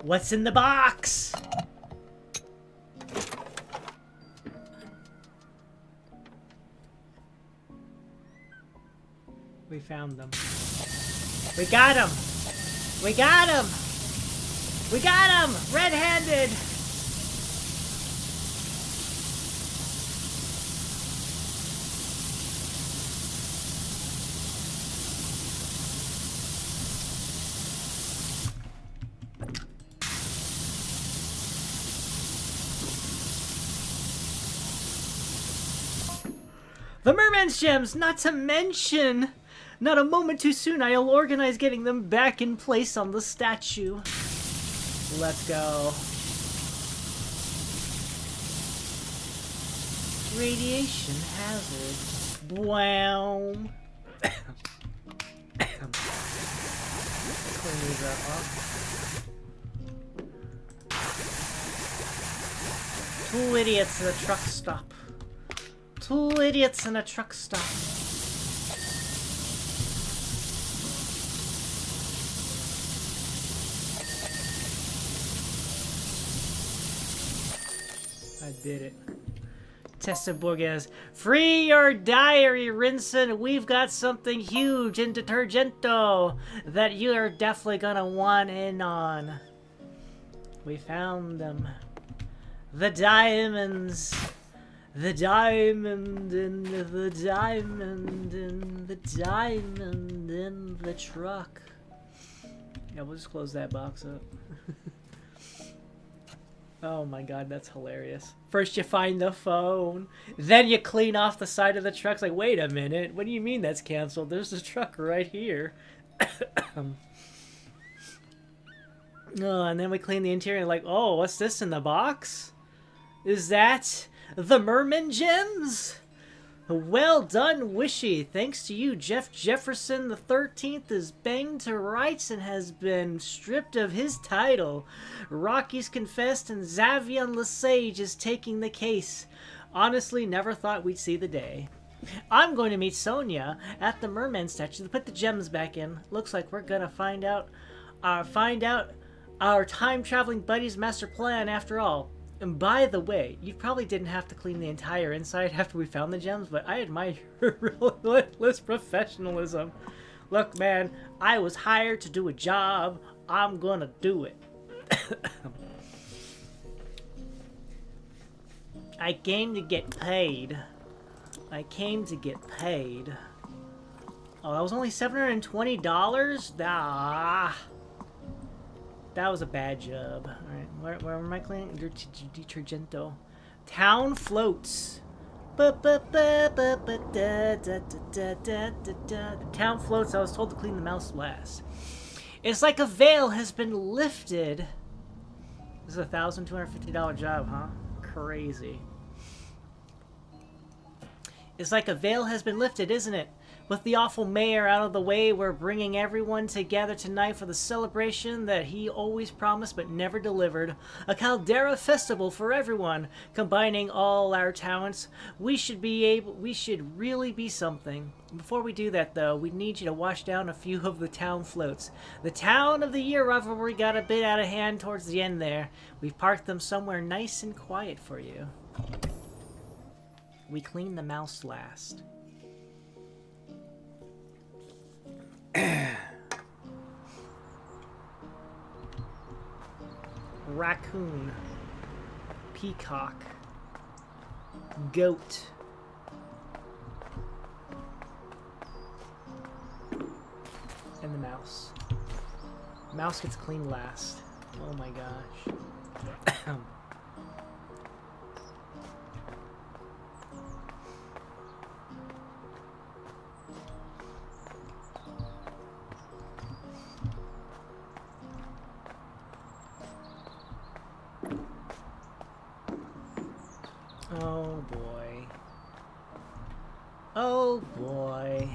What's in the box? We found them. We got him! We got him! We got him! Red-handed! The merman's gems, not to mention, not a moment too soon, I'll organize getting them back in place on the statue. Let's go. Radiation hazard. Wow. Clean these up, huh? Two idiots at a truck stop. Two idiots in a truck stop. I did it. Tessa Borges. Free your diary, Rinson. We've got something huge in Detergento that you're definitely gonna want in on. We found them. The diamonds. The diamond in the diamond in the diamond in the truck. Yeah, we'll just close that box up. Oh my god, that's hilarious. First you find the phone, then you clean off the side of the truck. It's like, wait a minute, what do you mean that's canceled? There's the truck right here. Oh, and then we clean the interior and like, oh, what's this in the box? Is that the merman gems? Well done, Wishy. Thanks to you, Jeff Jefferson the 13th is banged to rights and has been stripped of his title. Rocky's confessed and Xavion Lesage is taking the case. Honestly, never thought we'd see the day. I'm going to meet Sonia at the merman statue to put the gems back in. Looks like we're gonna find out our time-traveling buddy's master plan after all. And by the way, you probably didn't have to clean the entire inside after we found the gems, but I admire your relentless professionalism. Look, man, I was hired to do a job. I'm gonna do it. I came to get paid. I came to get paid. Oh, that was only $720? Ah. That was a bad job. Alright, where am I cleaning? Detergento. Town floats. The town floats. I was told to clean the mouse last. It's like a veil has been lifted. This is a $1,250 job, huh? Crazy. It's like a veil has been lifted, isn't it? With the awful mayor out of the way, we're bringing everyone together tonight for the celebration that he always promised but never delivered. A caldera festival for everyone, combining all our talents. We should really be something. Before we do that, though, we need you to wash down a few of the town floats. The Town of the Year rivalry got a bit out of hand towards the end there. We've parked them somewhere nice and quiet for you. We clean the mouse last. Raccoon, peacock, goat, and the mouse. Mouse gets cleaned last. Oh my gosh. Oh boy. Oh boy.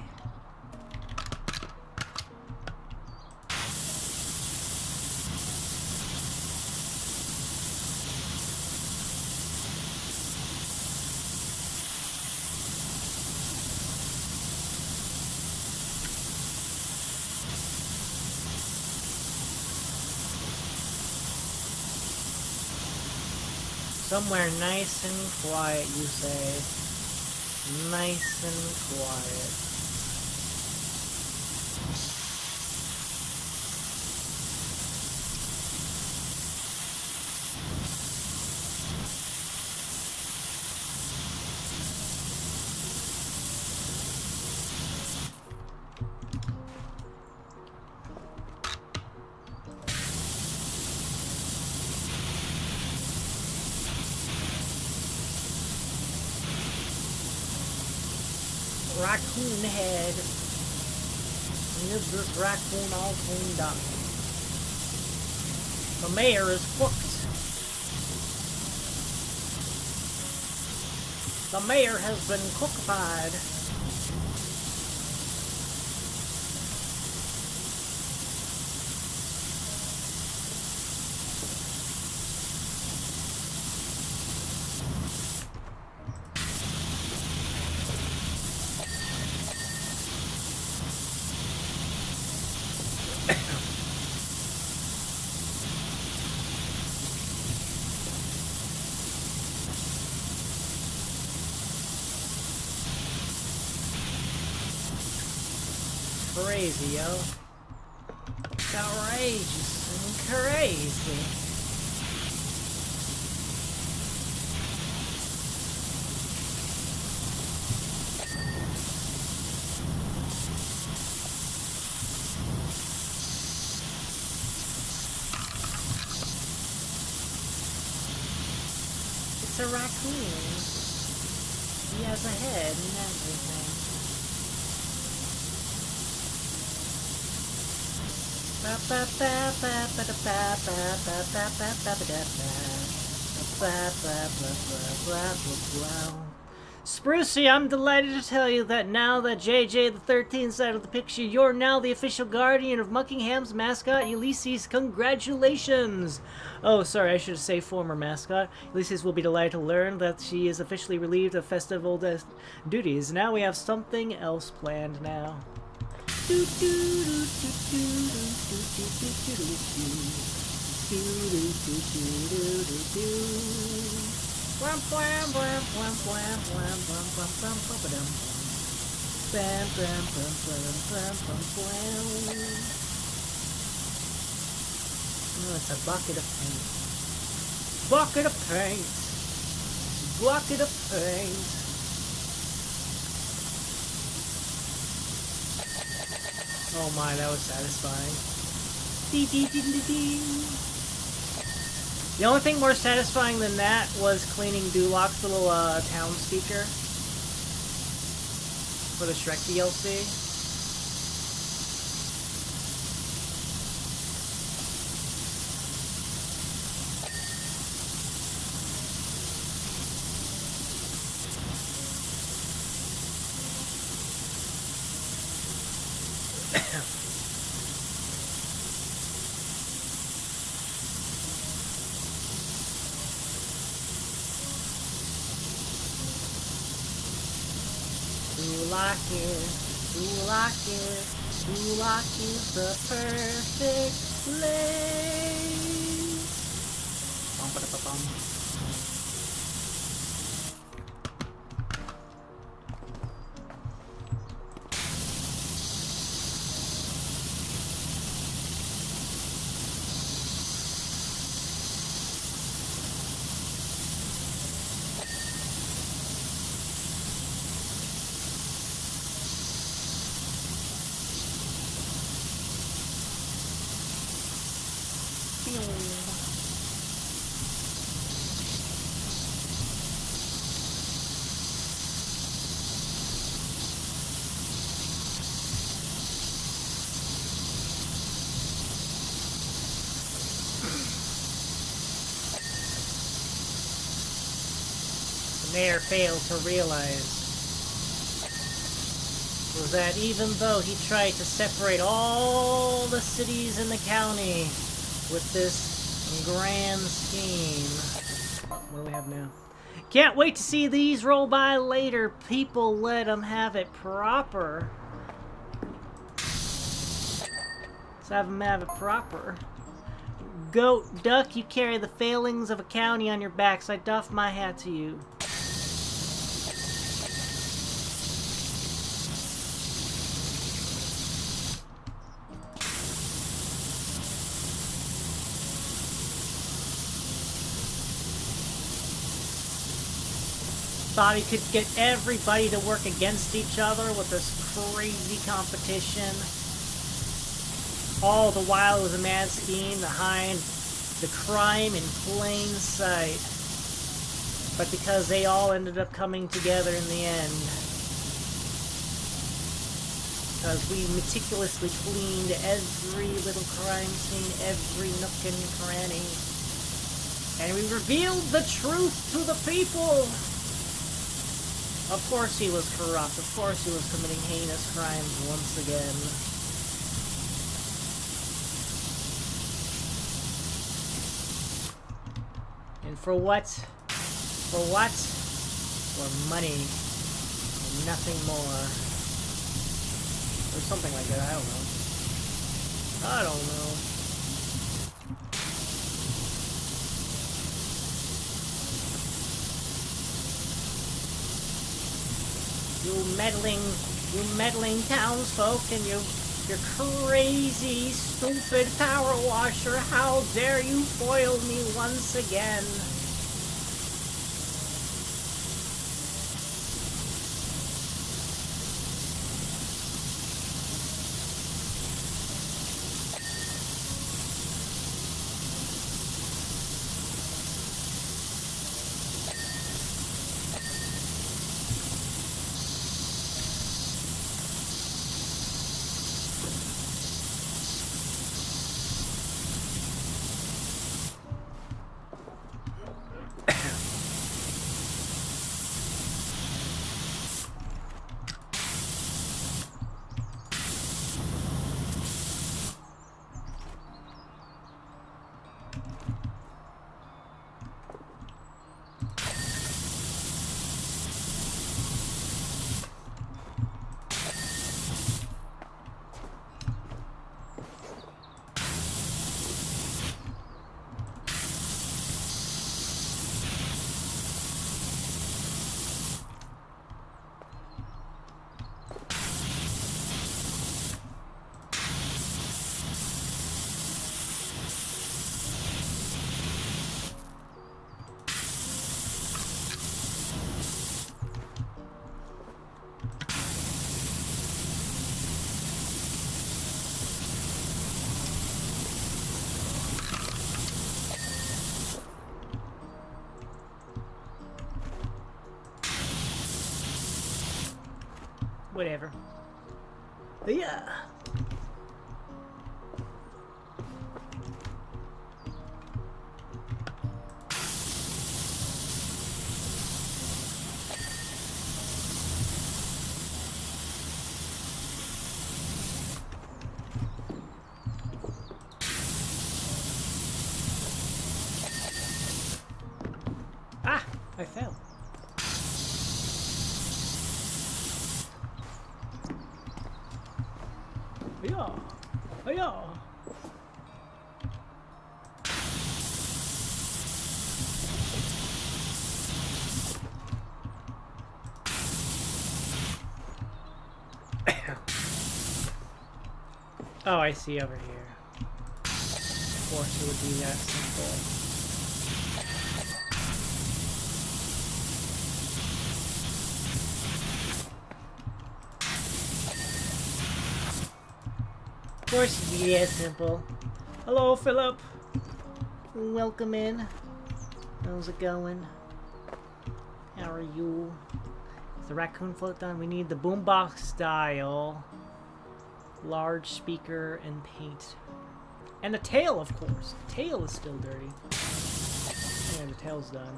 Somewhere nice and quiet, you say. Nice and quiet. Raccoon head. Here's this raccoon all cleaned up. The mayor is cooked. The mayor has been cookified. Crazy, yo. Outrageous and crazy. It's a raccoon. He has a head and everything. Sprucey, I'm delighted to tell you that now that JJ the 13th out of the picture, you're now the official guardian of Muckingham's mascot, Ulysses. Congratulations! Oh, sorry, I should say former mascot. Ulysses will be delighted to learn that she is officially relieved of festival duties. Now we have something else planned now. Oh, it's a bucket of paint. Bucket of paint. Bucket of paint. Oh my, that was satisfying. Dee dee dee dee dee. The only thing more satisfying than that was cleaning Duloch's little town speaker for the Shrek DLC. Duloch is the perfect place. Bum-ba-da-ba-bum. Mayor failed to realize was that even though he tried to separate all the cities in the county with this grand scheme. What do we have now? Can't wait to see these roll by later. People let them have it proper. Let's have them have it proper. Goat, duck, you carry the failings of a county on your backs. I doff my hat to you. Thought he could get everybody to work against each other with this crazy competition. All the while it was a mad scheme behind the crime in plain sight. But because they all ended up coming together in the end. Because we meticulously cleaned every little crime scene, every nook and cranny. And we revealed the truth to the people! Of course he was corrupt. Of course he was committing heinous crimes once again. And for what? For what? For money. And nothing more. Or something like that. I don't know. I don't know. You meddling townsfolk and your crazy, stupid power washer, how dare you foil me once again? Whatever. Yeah. Ah, I fell. Yeah. Yeah. Oh, I see over here. Of course it would be that simple. Of course it'd be that simple. Hello, Philip. Welcome in. How's it going? How are you? Is the raccoon float done? We need the boombox style. Large speaker and paint. And the tail, of course. The tail is still dirty. Yeah, the tail's done.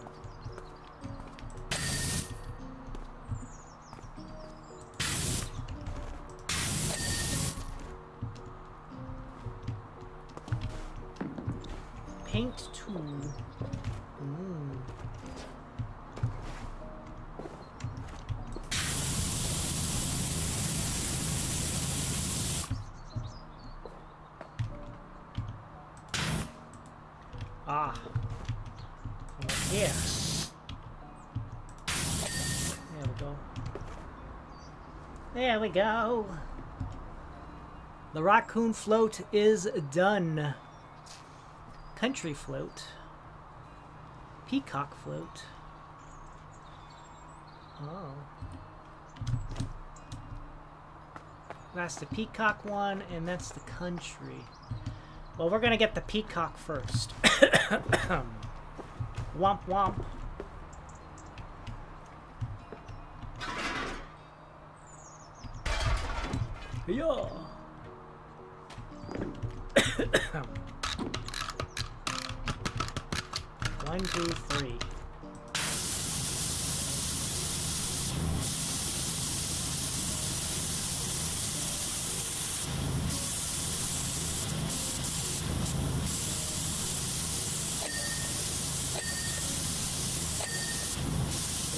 paint tool. Mm. Ah. Yeah. There we go. There we go. The raccoon float is done. Country float. Peacock float. Oh. That's the peacock one, and that's the country. Well, we're gonna get the peacock first. Womp womp. Yeah. 1, 2, 3.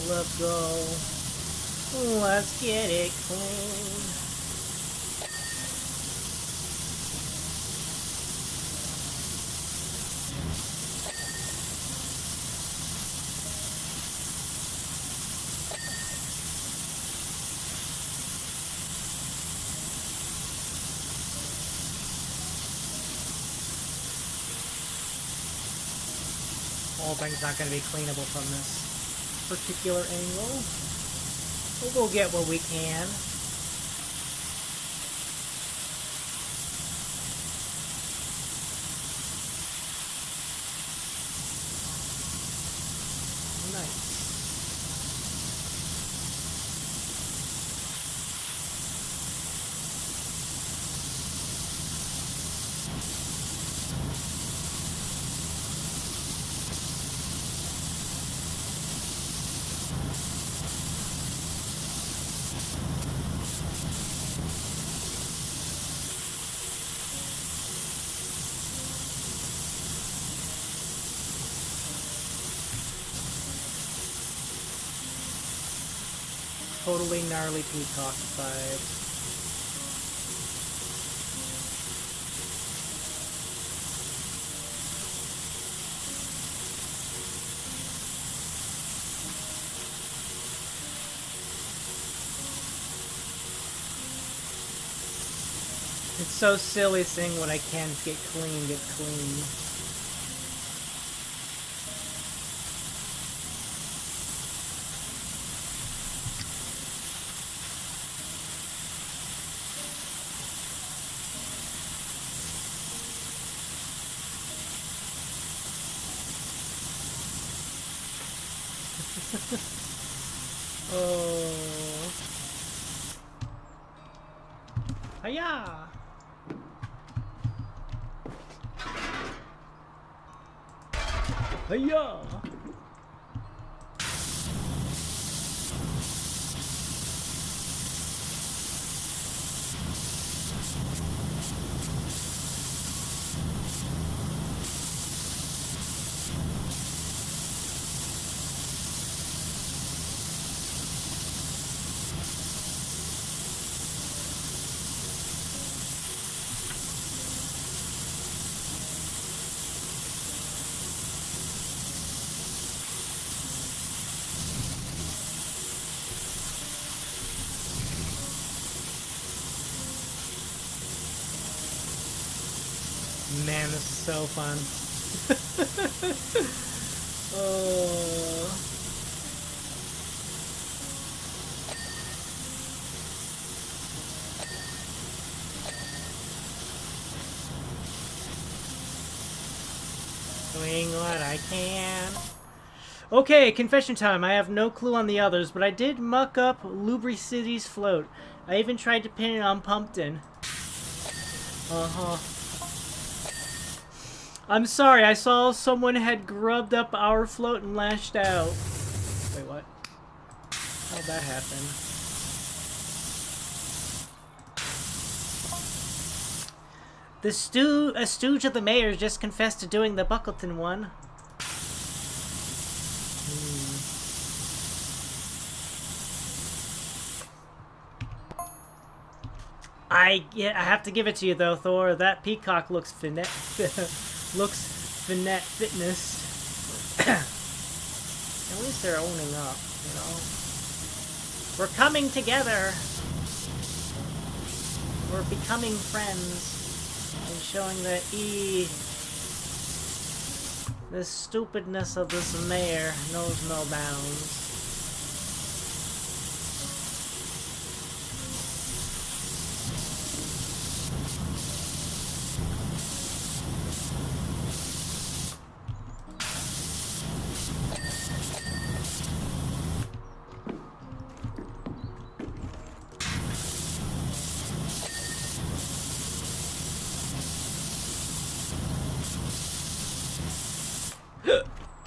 Let's go. Let's get it clean. Whole thing's not going to be cleanable from this particular angle. But we'll get what we can. Nice. Totally gnarly peacock vibes. It's so silly seeing what I can get clean. Oh. Hiya! Hiya! Man, this is so fun. Oh. Doing what I can. Okay, confession time. I have no clue on the others, but I did muck up Lubricity's float. I even tried to pin it on Pumpkin. Uh-huh. I'm sorry, I saw someone had grubbed up our float and lashed out. Wait, what? How'd that happen? A stooge of the mayor's just confessed to doing the Buckleton one. I have to give it to you though, Thor. That peacock looks fitness. At least they're owning up, you know. We're coming together. We're becoming friends. And showing that the stupidness of this mayor knows no bounds.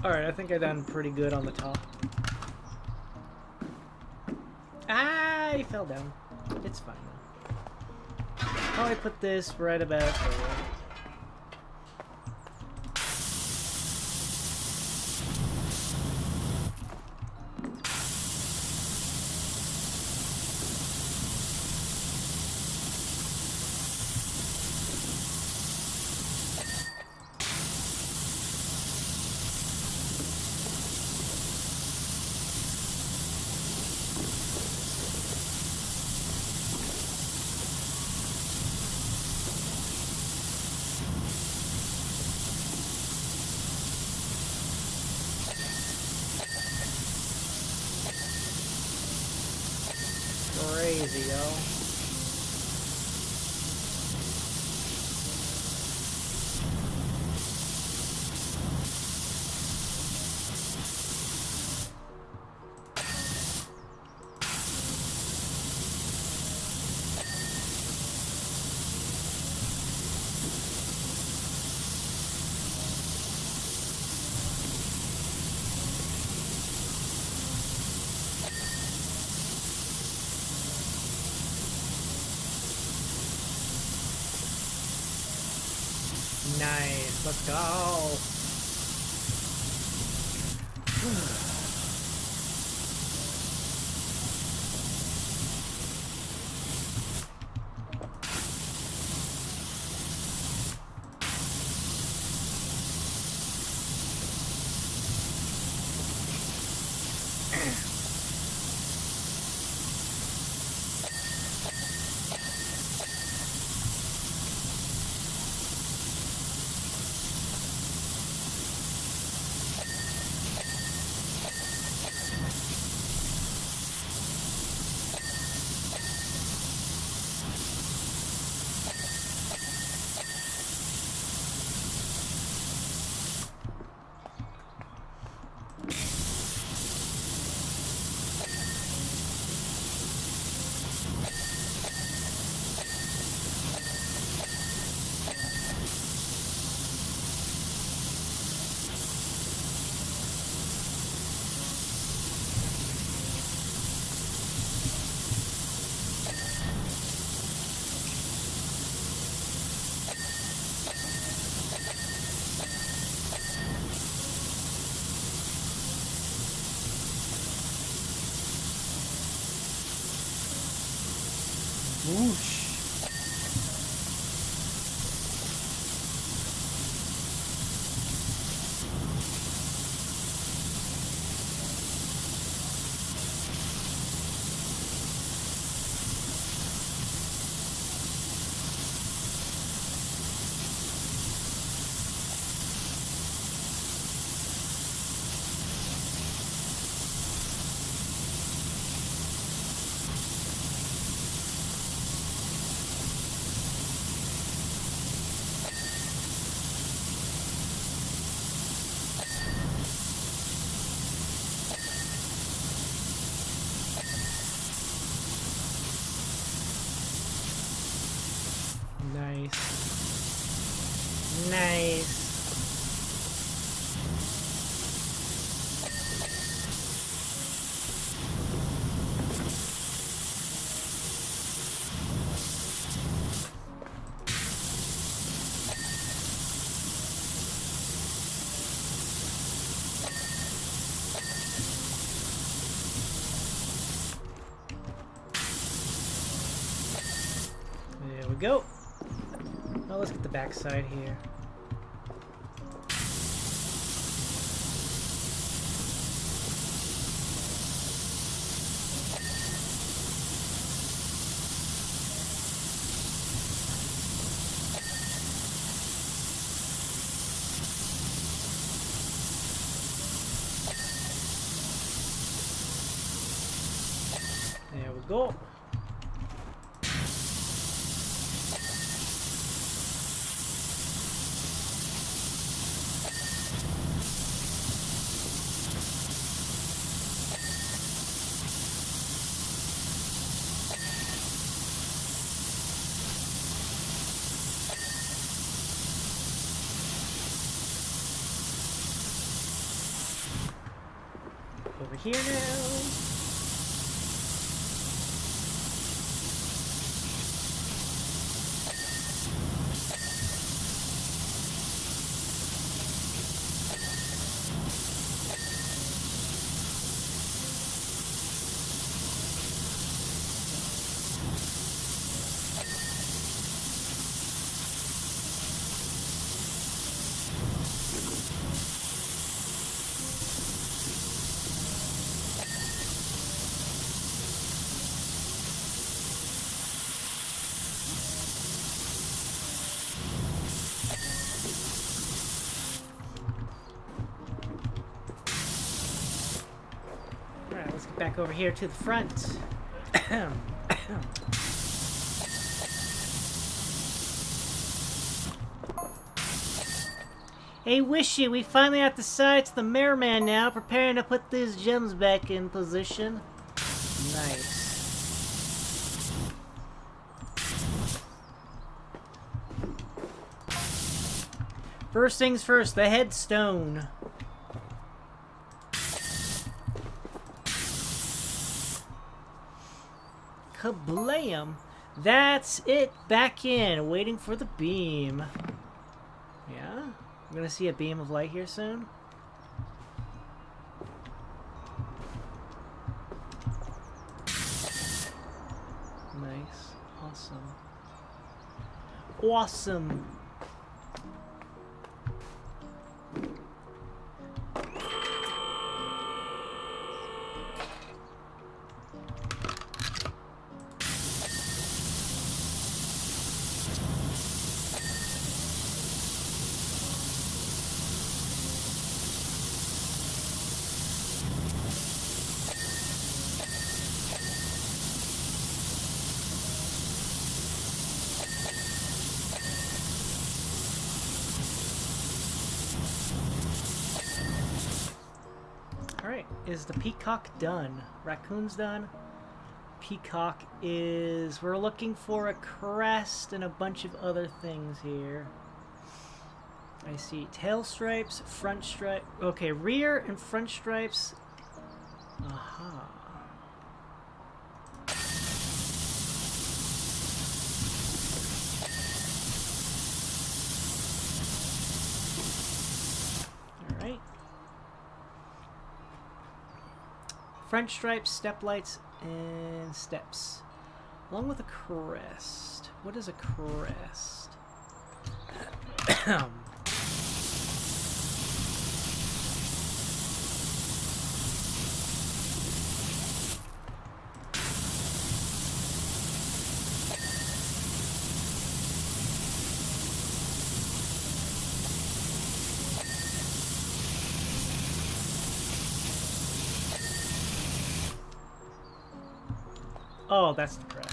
Alright, I think I done pretty good on the top. Ah, he fell down. It's fine though. Probably put this right about there. Crazy, yo. Nice, let's go. Whoosh. go. Now let's get the backside here. There we go. Over here now. Alright, let's get back over here to the front. Hey Wishy, we finally at the sides of the Merman now, preparing to put these gems back in position. Nice. First things first, the headstone. Kablam! That's it, back in, waiting for the beam. Yeah? We're gonna see a beam of light here soon. Nice. Awesome. Awesome! Alright, is the peacock done? Raccoon's done. Peacock is... We're looking for a crest and a bunch of other things here. I see tail stripes, front stripe... Okay, rear and front stripes. Aha. Alright. Front stripes, step lights, and steps. Along with a crest. What is a crest? Oh, that's the crest.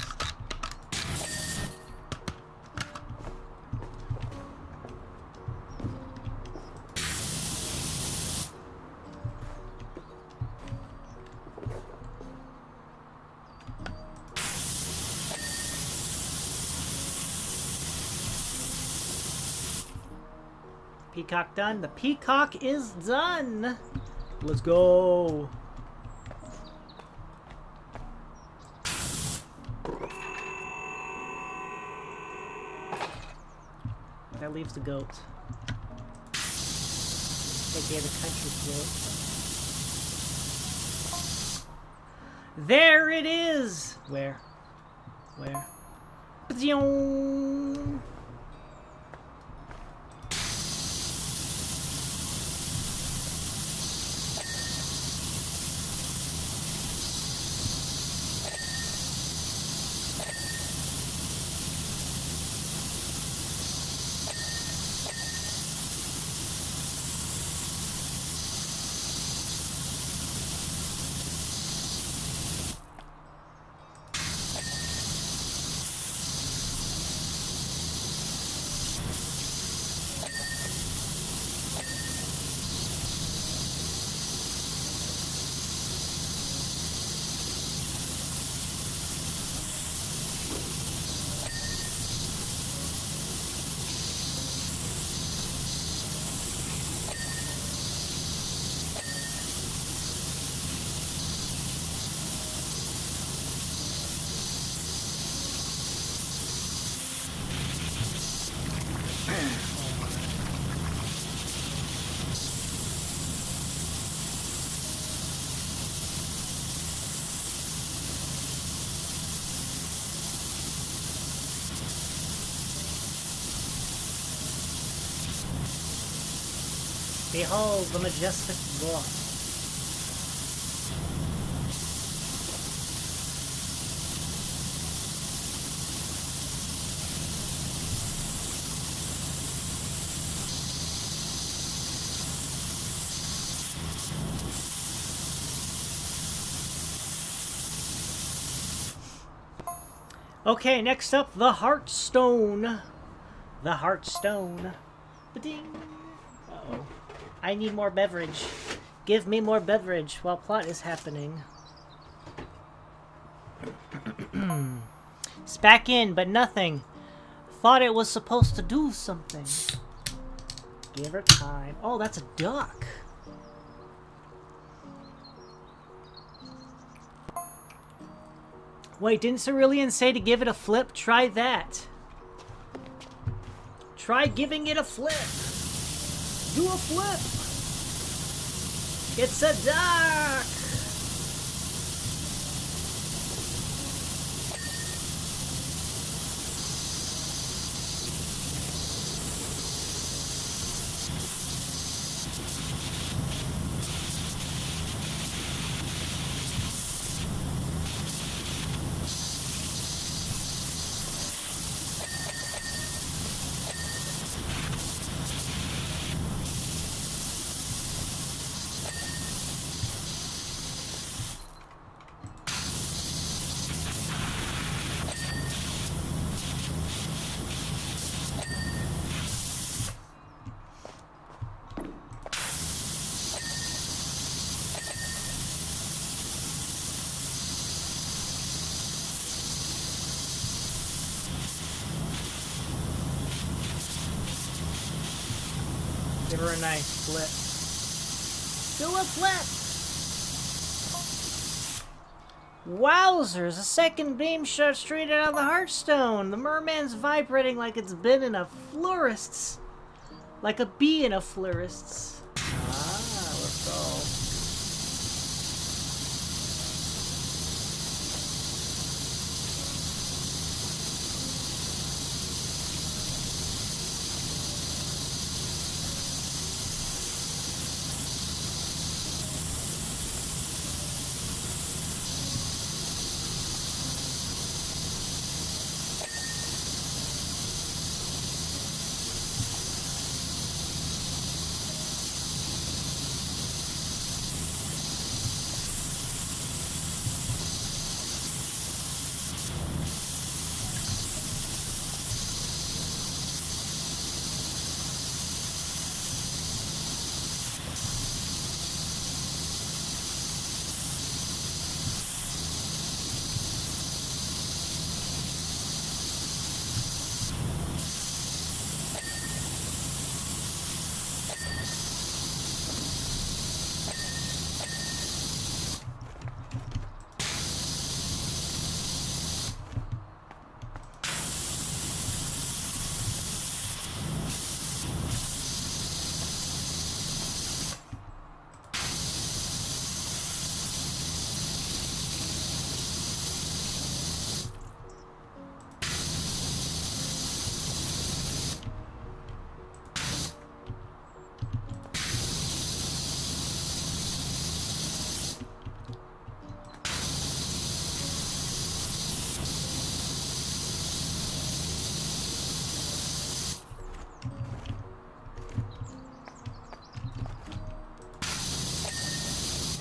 Peacock done. The peacock is done. Let's go. That leaves the goat. AKA the country goat. There it is! Where? Where? Zoom. Behold the majestic book. Okay, next up, the Heartstone. The Heartstone. Ba-ding. Uh-oh. I need more beverage. Give me more beverage while plot is happening. It's back in, but nothing. Thought it was supposed to do something. Give her time. Oh, that's a duck. Wait, didn't Cerulean say to give it a flip? Try that. Try giving it a flip. Do a flip. It's a duck. Give her a nice flip. Do a flip! Wowzers! A second beam shot straight out of the Heartstone! The merman's vibrating like it's been in a florist's. Like a bee in a florist's. Ah, let's go.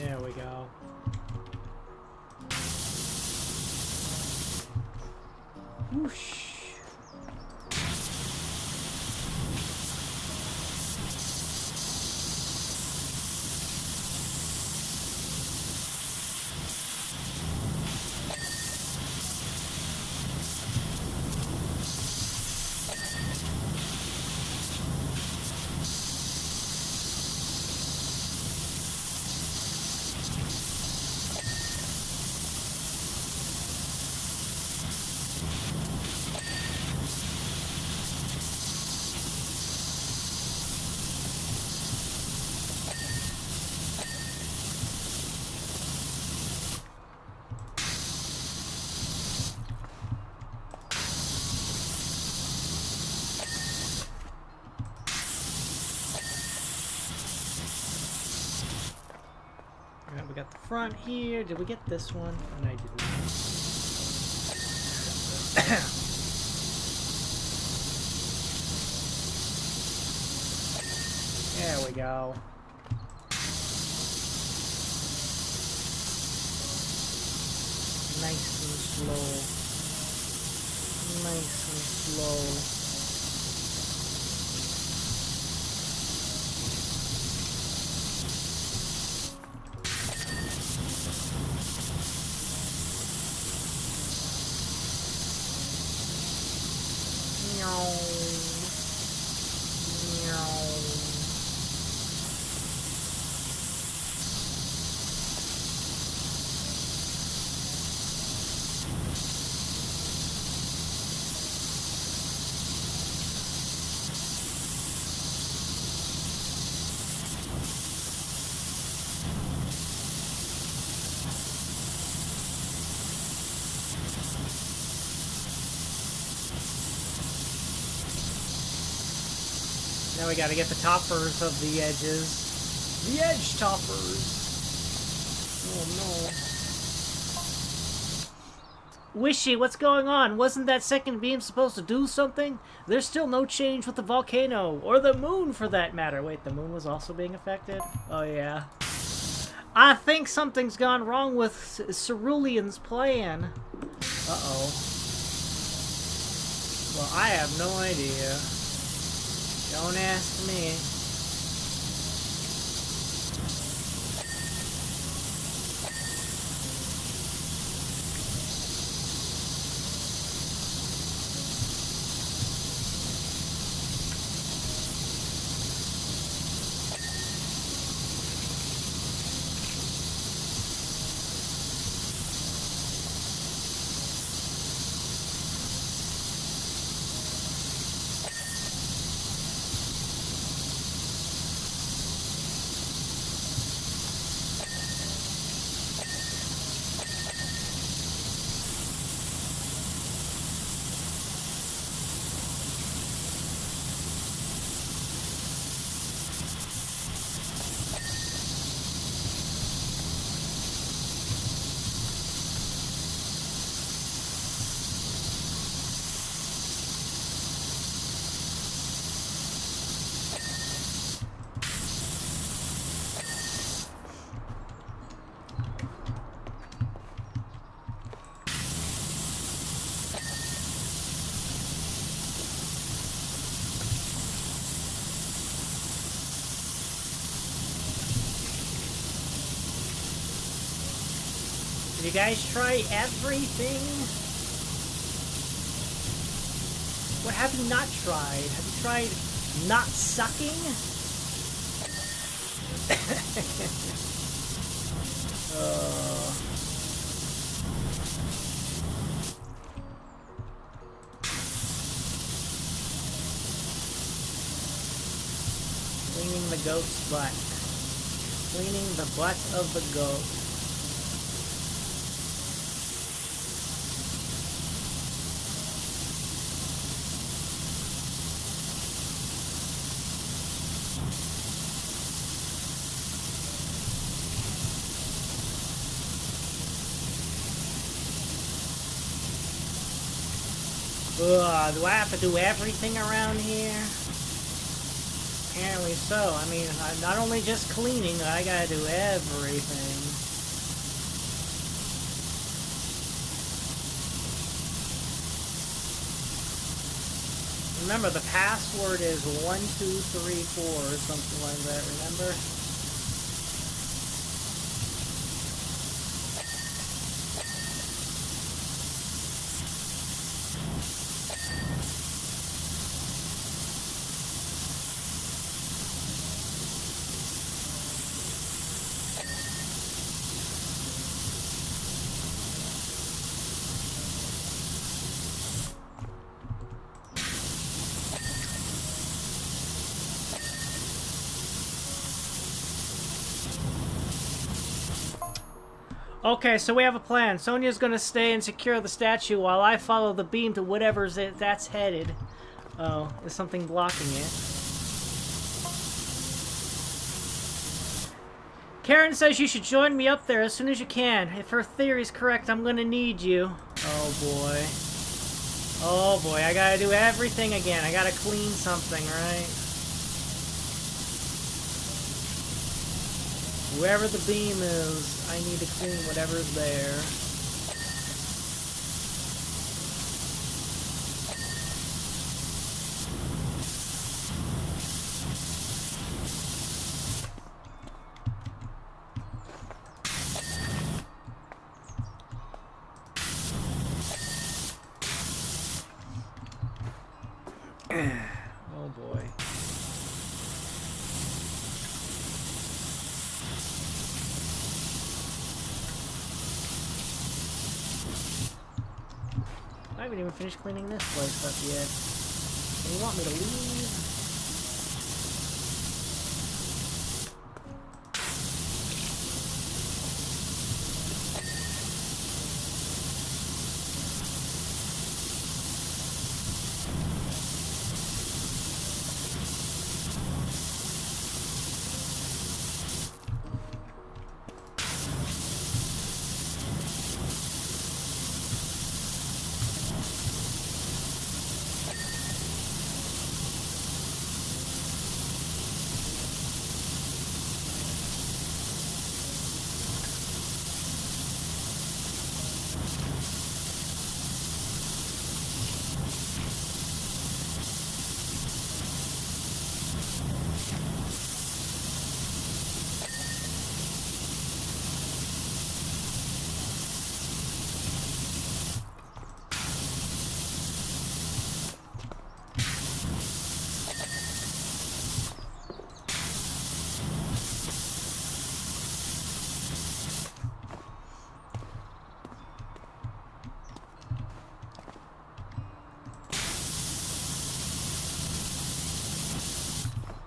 There we go. Whoosh. Alright, we got the front here. Did we get this one? No, I didn't. There we go. Nice and slow. Nice and slow. Now we gotta get the toppers of the edges. The edge toppers! Oh no. Wishy, what's going on? Wasn't that second beam supposed to do something? There's still no change with the volcano, or the moon for that matter. Wait, the moon was also being affected? Oh yeah. I think something's gone wrong with Cerulean's plan. Uh-oh. Well, I have no idea. Don't ask me. You guys try everything? What have you not tried? Have you tried not sucking? Cleaning the goat's butt. Cleaning the butt of the goat. Ugh, do I have to do everything around here? Apparently so. I mean, not only just cleaning, I gotta do everything. Remember, the password is 1234 or something like that, remember? Okay, so we have a plan. Sonia's gonna stay and secure the statue while I follow the beam to whatever's that's headed. Oh, is something blocking it? Karen says you should join me up there as soon as you can. If her theory's correct, I'm gonna need you. Oh boy. Oh boy, I gotta do everything again. I gotta clean something, right? Wherever the beam is, I need to clean whatever's there. Oh boy. I haven't even finished cleaning this place up yet. And you want me to leave?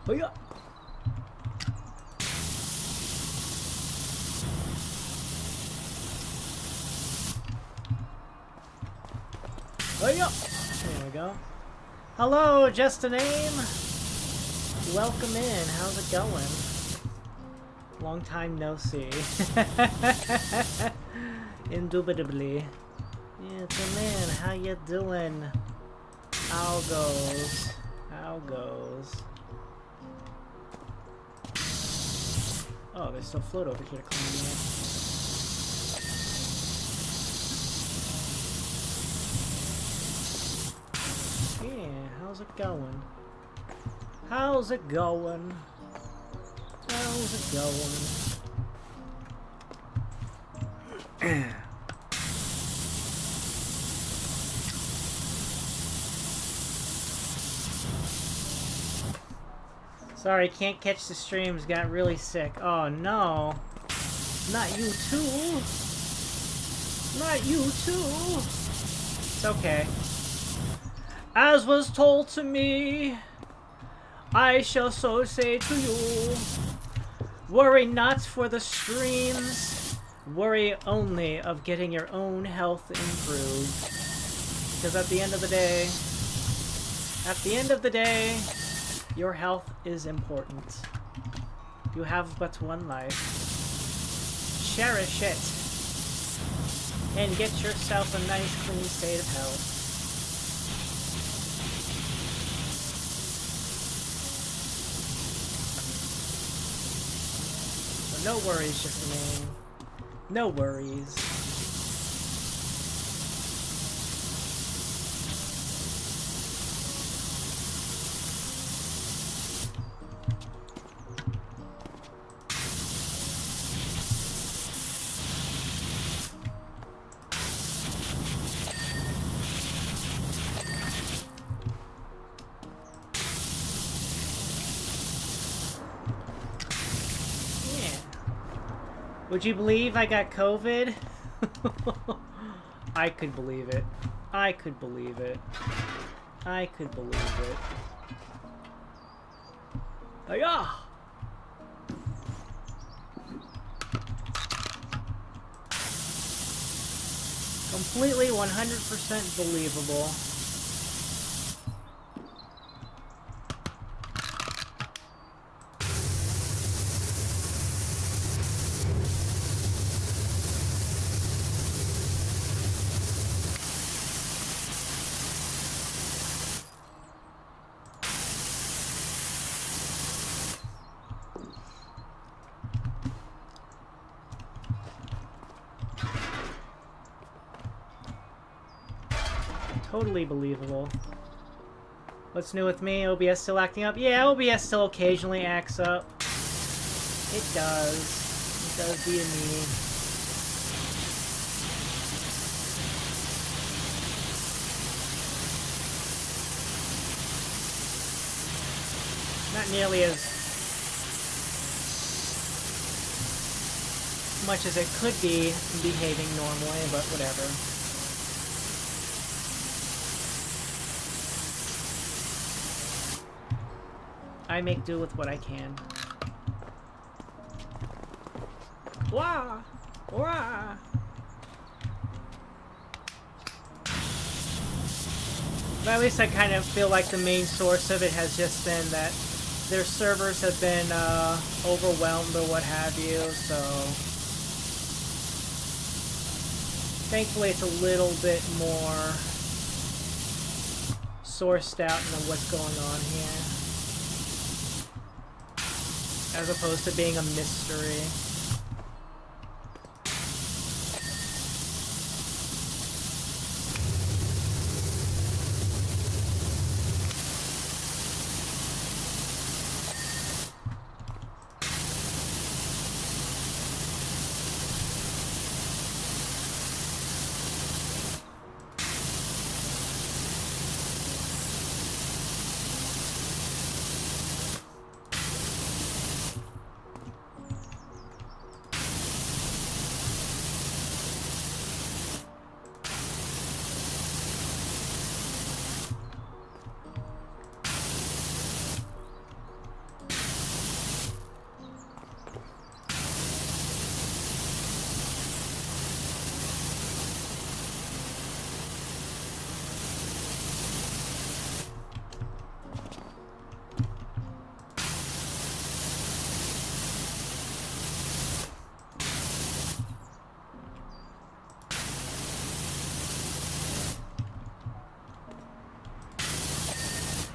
Oh yeah. Oh yeah. There we go. Hello, just a name. Welcome in. How's it going? Long time no see. Indubitably. Yeah, it's a man. How you doing? How goes? How goes? Oh, there's still float over here cleaning it. Yeah, how's it going? How's it going? How's it going? Sorry, can't catch the streams. Got really sick. Oh no. Not you too. Not you too. It's okay. As was told to me, I shall so say to you. Worry not for the streams. Worry only of getting your own health improved. Because at the end of the day, your health is important. You have but one life. Cherish it. And get yourself a nice clean state of health. No worries, Justine. No worries. Would you believe I got COVID? I could believe it. I could believe it. I could believe it. Hiya! Completely 100% believable. Totally believable. What's new with me? OBS still acting up? Yeah, OBS still occasionally acts up. It does. It does be me. Not nearly as much as it could be behaving normally, but whatever. I make do with what I can. Wah! Wah! But at least I kind of feel like the main source of it has just been that their servers have been overwhelmed or what have you, so... Thankfully it's a little bit more sourced out into what's going on here. As opposed to being a mystery.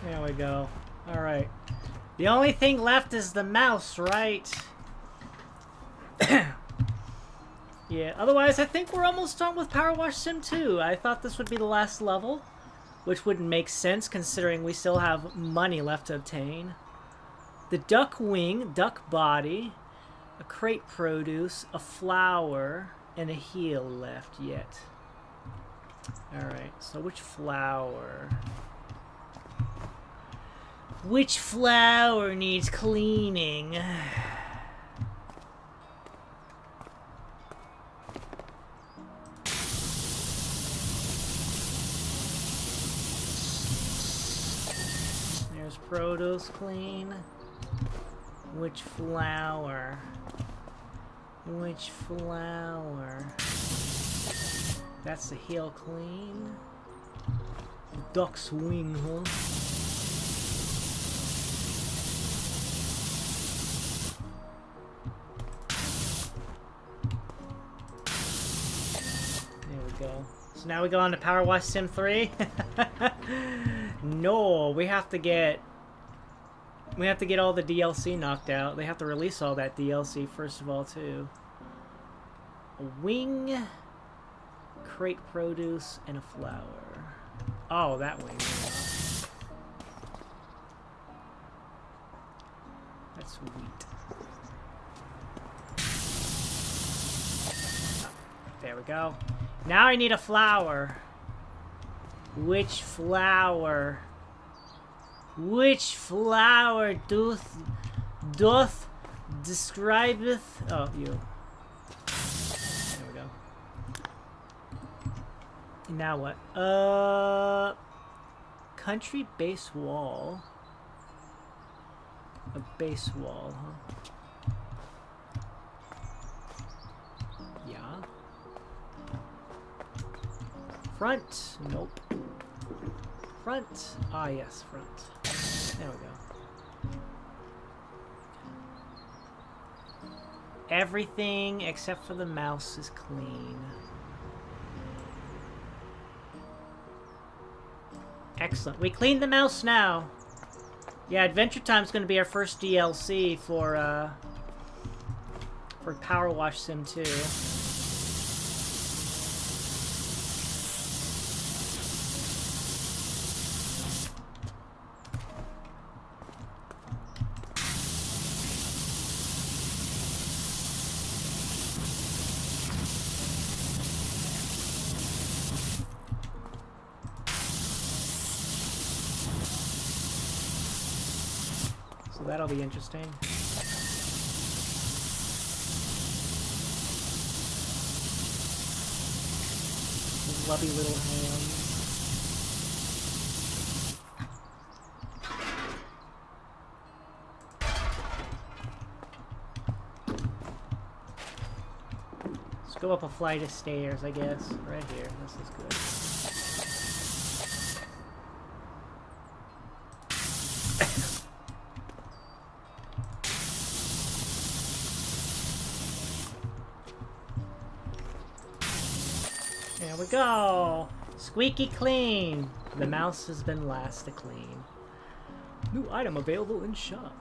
There we go. Alright. The only thing left is the mouse, right? Yeah, otherwise I think we're almost done with Powerwash Sim 2. I thought this would be the last level, which wouldn't make sense considering we still have money left to obtain. The duck wing, duck body, a crate produce, a flower, and a heel left yet. Alright, so which flower? Which flower needs cleaning? There's produce clean. Which flower? Which flower? That's the heel clean. Duck's wing, huh? So now we go on to Powerwash Sim 3. No, we have to get We have to get all the DLC knocked out. They have to release all that DLC first of all, too. A wing, crate produce, and a flower. Oh, that wing. That's sweet. There we go. Now I need a flower. Which flower? Which flower doth describeth? Oh, you. There we go. Now what? Country base wall. A base wall, huh? Yeah. Front. Nope. Front. Ah, yes, front. There we go. Everything except for the mouse is clean. Excellent. We cleaned the mouse now. Yeah, Adventure Time's going to be our first DLC for Powerwash Sim 2. That'll be interesting. Lovely little hands. Let's go up a flight of stairs, I guess. Right here. This is good. There we go! Squeaky clean! The mouse has been last to clean. New item available in shop.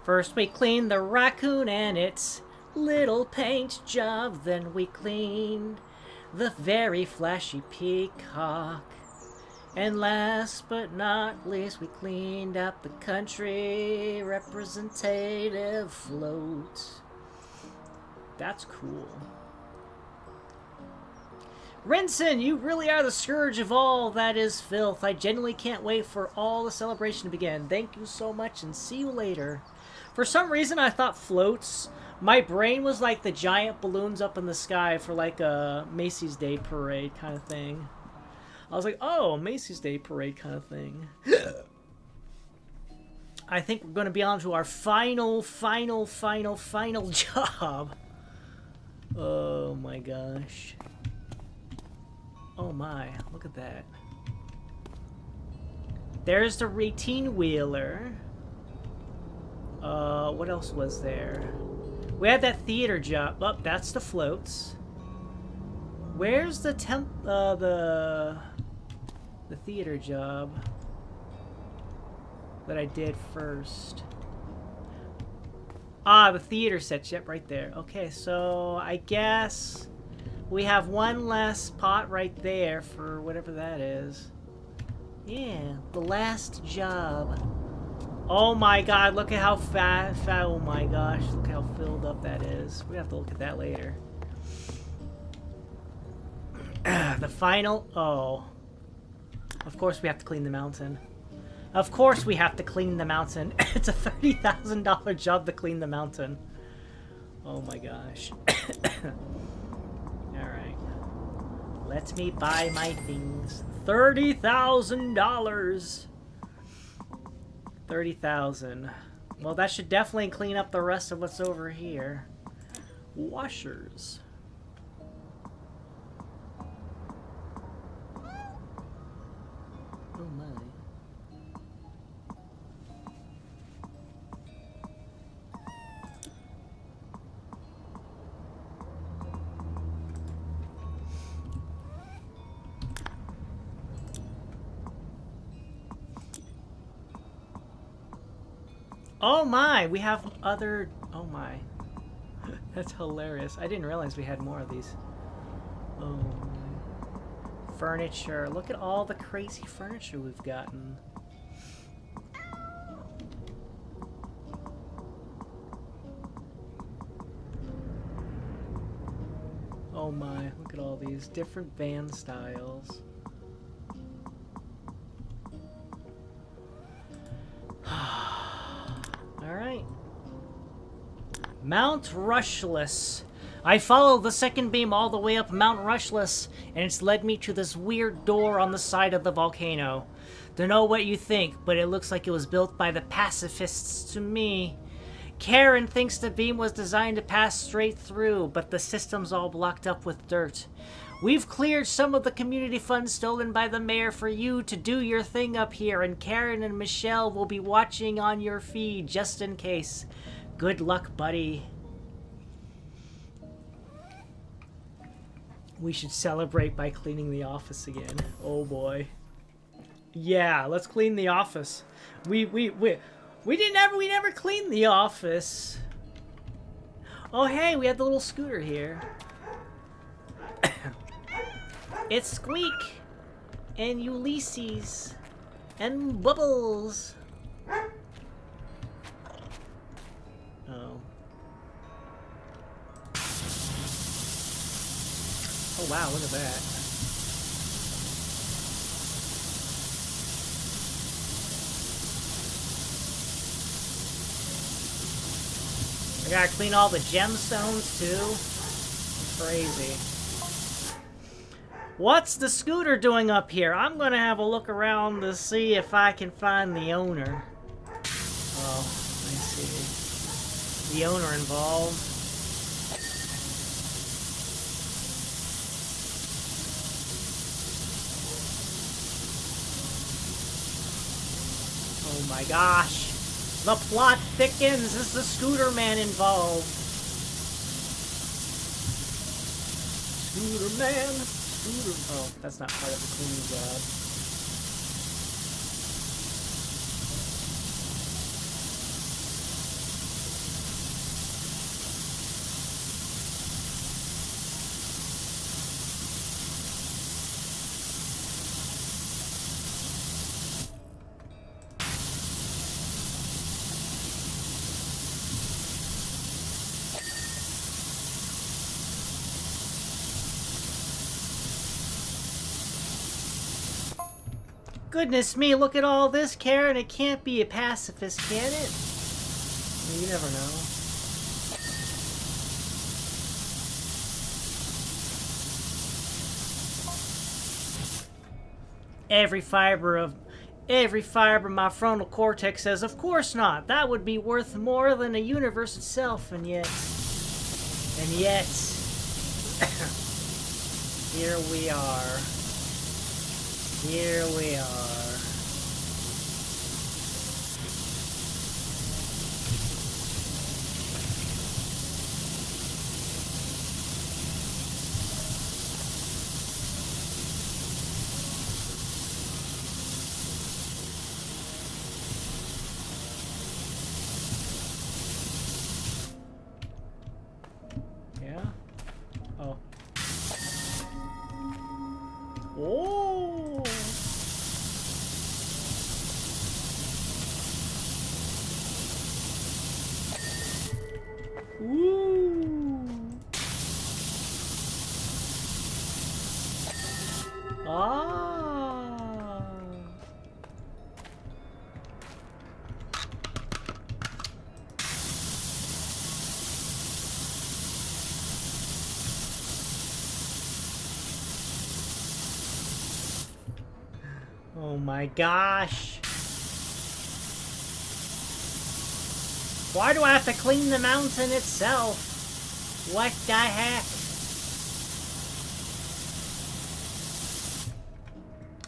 First we cleaned the raccoon and its little paint job. Then we cleaned the very flashy peacock. And last but not least, we cleaned up the country representative float. That's cool. Rinson, you really are the scourge of all that is filth. I genuinely can't wait for all the celebration to begin. Thank you so much and see you later. For some reason, I thought floats. My brain was like the giant balloons up in the sky for like a Macy's Day Parade kind of thing. I was like, oh, Macy's Day Parade kind of thing. I think we're going to be on to our final job. Oh my gosh. Oh my, look at that. There's the routine wheeler. What else was there? We had that theater job. Oh, that's the floats. Where's the the theater job that I did first? Ah, the theater set. Yep, right there. Okay, so I guess we have one last pot right there for whatever that is. Yeah, the last job. Oh my god, look at how fat, oh my gosh, look how filled up that is. We have to look at that later. The final, oh. Of course we have to clean the mountain. Of course we have to clean the mountain. It's a $30,000 job to clean the mountain. Oh my gosh. Alright. Let me buy my things. $30,000! 30,000. Well, that should definitely clean up the rest of what's over here. Washers. Oh my. Oh my, we have other... Oh my. That's hilarious. I didn't realize we had more of these. Oh. Furniture. Look at all the crazy furniture we've gotten. Oh my, look at all these different van styles. Alright. Mount Rushless. I followed the second beam all the way up Mount Rushless, and it's led me to this weird door on the side of the volcano. Don't know what you think, but it looks like it was built by the pacifists to me. Karen thinks the beam was designed to pass straight through, but the system's all blocked up with dirt. We've cleared some of the community funds stolen by the mayor for you to do your thing up here, and Karen and Michelle will be watching on your feed just in case. Good luck, buddy. We should celebrate by cleaning the office again. Oh boy. Yeah, let's clean the office. We never cleaned the office. Oh hey, we have the little scooter here. It's Squeak and Ulysses and Bubbles. Oh. Oh wow, look at that. I gotta clean all the gemstones too. Crazy. What's the scooter doing up here? I'm gonna have a look around to see if I can find the owner. Oh, I see. The owner involved. Oh my gosh. The plot thickens. Is the scooter man involved? Scooter man. Scooter. Oh, that's not part of the cleaning job. Goodness me, look at all this, Karen. It can't be a pacifist, can it? You never know. Every fiber of my frontal cortex says, of course not. That would be worth more than the universe itself, and yet, here we are. Here we are. Yeah? Oh. Oh! Ooh. Ah. Oh my gosh. Why do I have to clean the mountain itself? What the heck?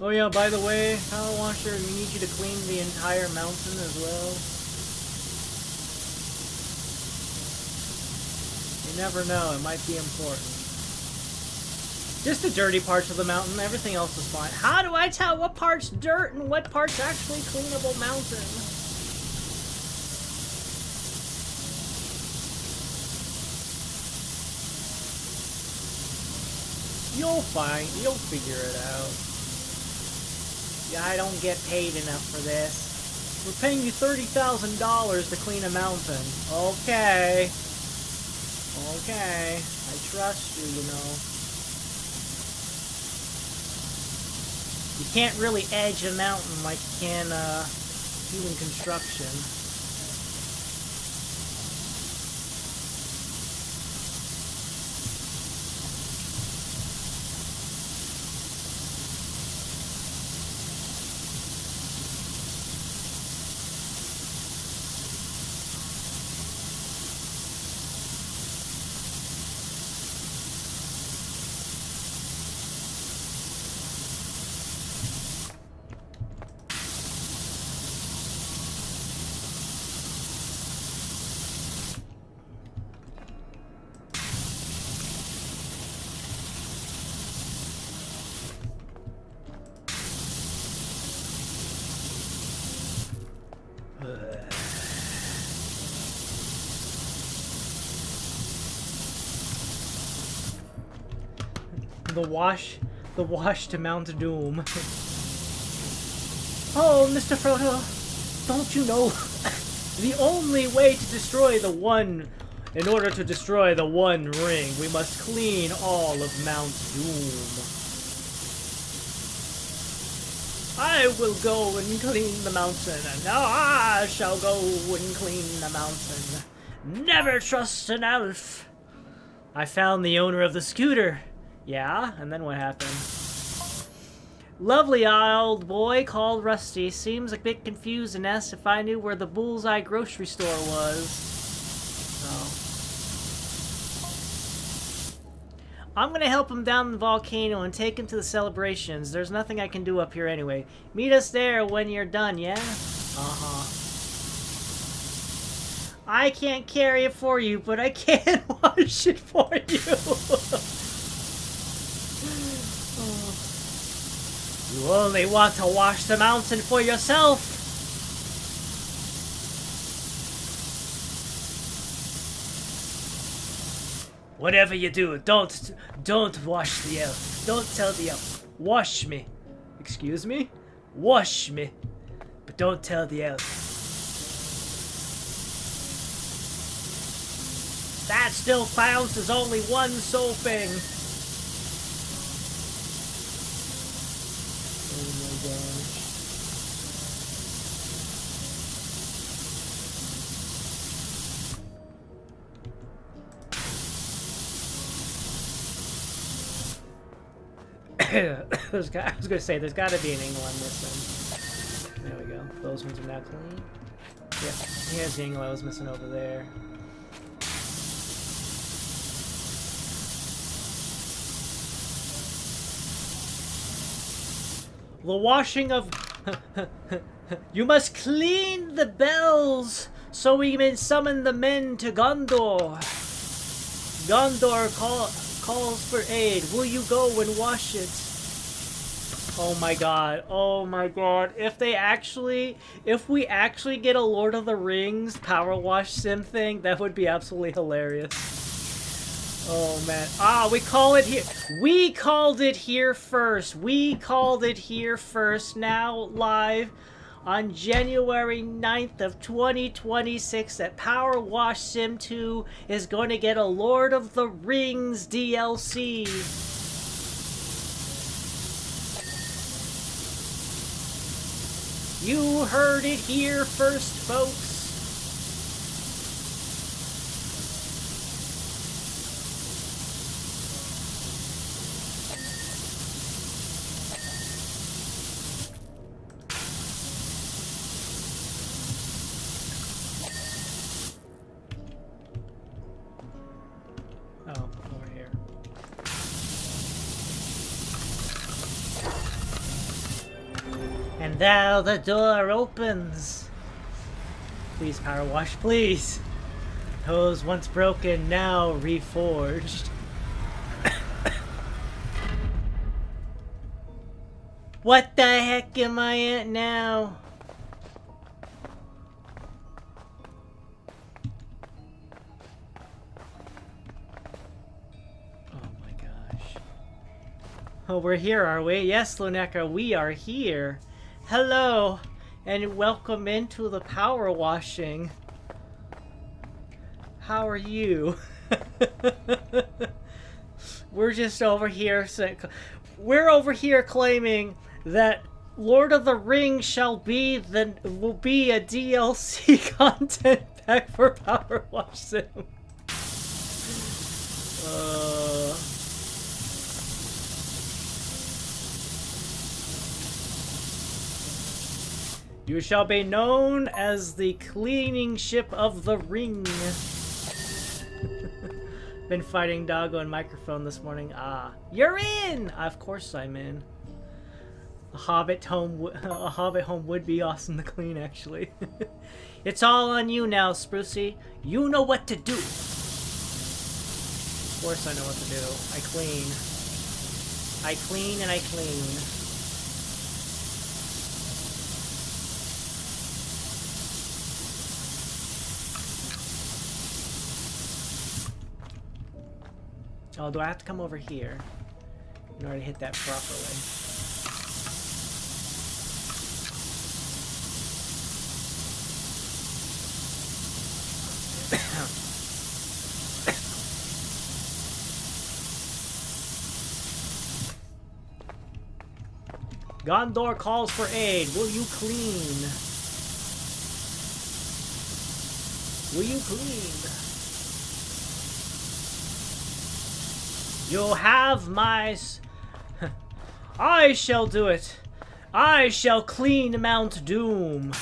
Oh yeah, by the way, Power Washer, we need you to clean the entire mountain as well. You never know, it might be important. Just the dirty parts of the mountain, everything else is fine. How do I tell what part's dirt and what part's actually cleanable mountain? You'll figure it out. Yeah, I don't get paid enough for this. We're paying you $30,000 to clean a mountain. Okay. Okay. I trust you, you know. You can't really edge a mountain like you can, human construction. The wash to Mount Doom. Oh, Mr. Frodo, don't you know the only way to destroy the one, in order to destroy the One Ring, we must clean all of Mount Doom. I will go and clean the mountain, and now I shall go and clean the mountain. Never trust an elf. I found the owner of the scooter. Yeah, and then what happened? Lovely old boy called Rusty seems a bit confused and asked if I knew where the Bullseye grocery store was. I'm gonna help him down the volcano and take him to the celebrations. There's nothing I can do up here anyway. Meet us there when you're done, yeah? Uh-huh. I can't carry it for you, but I can wash it for you. You only want to wash the mountain for yourself. Whatever you do, don't wash the elf. Don't tell the elf. Wash me. Excuse me? Wash me. But don't tell the elf. That still counts as only one soaping. I was gonna say, there's gotta be an angle on this one. There we go. Those ones are now clean. Yep, here's the angle I was missing over there. The washing of... You must clean the bells so we may summon the men to Gondor. Gondor calls for aid. Will you go and wash it? Oh my god. Oh my god. If we actually get a Lord of the Rings Powerwash Sim thing, that would be absolutely hilarious. Oh man. Ah, we call it here. We called it here first. We called it here first. Now live on January 9th of 2026 that Powerwash Sim 2 is going to get a Lord of the Rings DLC. You heard it here first, folks. And now the door opens. Please, Powerwash, please. Hose once broken, now reforged. What the heck am I at now? Oh my gosh. Oh, we're here, are we? Yes, Luneka, we are here. Hello, and welcome into the power washing. How are you? We're just over here. We're over here claiming that Lord of the Rings will be a DLC content pack for Powerwash Sim. You shall be known as the cleaning ship of the ring. Been fighting Doggo and microphone this morning. Ah, you're in. Of course I'm in. A hobbit home would be awesome to clean, actually. It's all on you now, Sprucey. You know what to do. Of course I know what to do. I clean. I clean and I clean. Oh, do I have to come over here in order to hit that properly? Gondor calls for aid. Will you clean? Will you clean? You have my... I shall do it. I shall clean Mount Doom.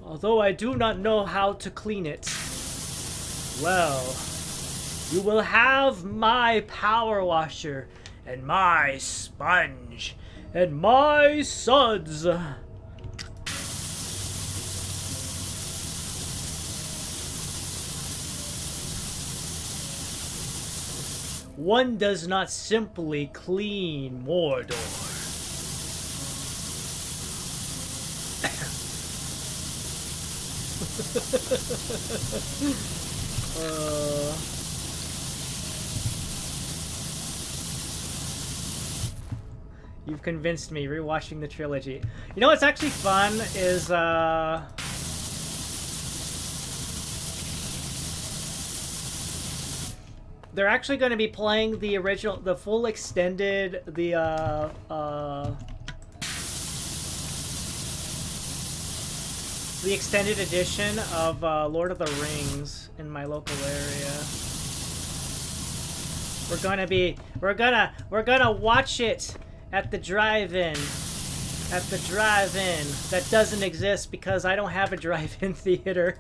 Although I do not know how to clean it. Well, you will have my power washer and my sponge and my suds. One does not simply clean Mordor. You've convinced me, rewatching the trilogy. You know what's actually fun is, they're actually going to be playing the original, the full extended, the extended edition of Lord of the Rings in my local area. We're gonna watch it at the drive-in. At the drive-in that doesn't exist because I don't have a drive-in theater.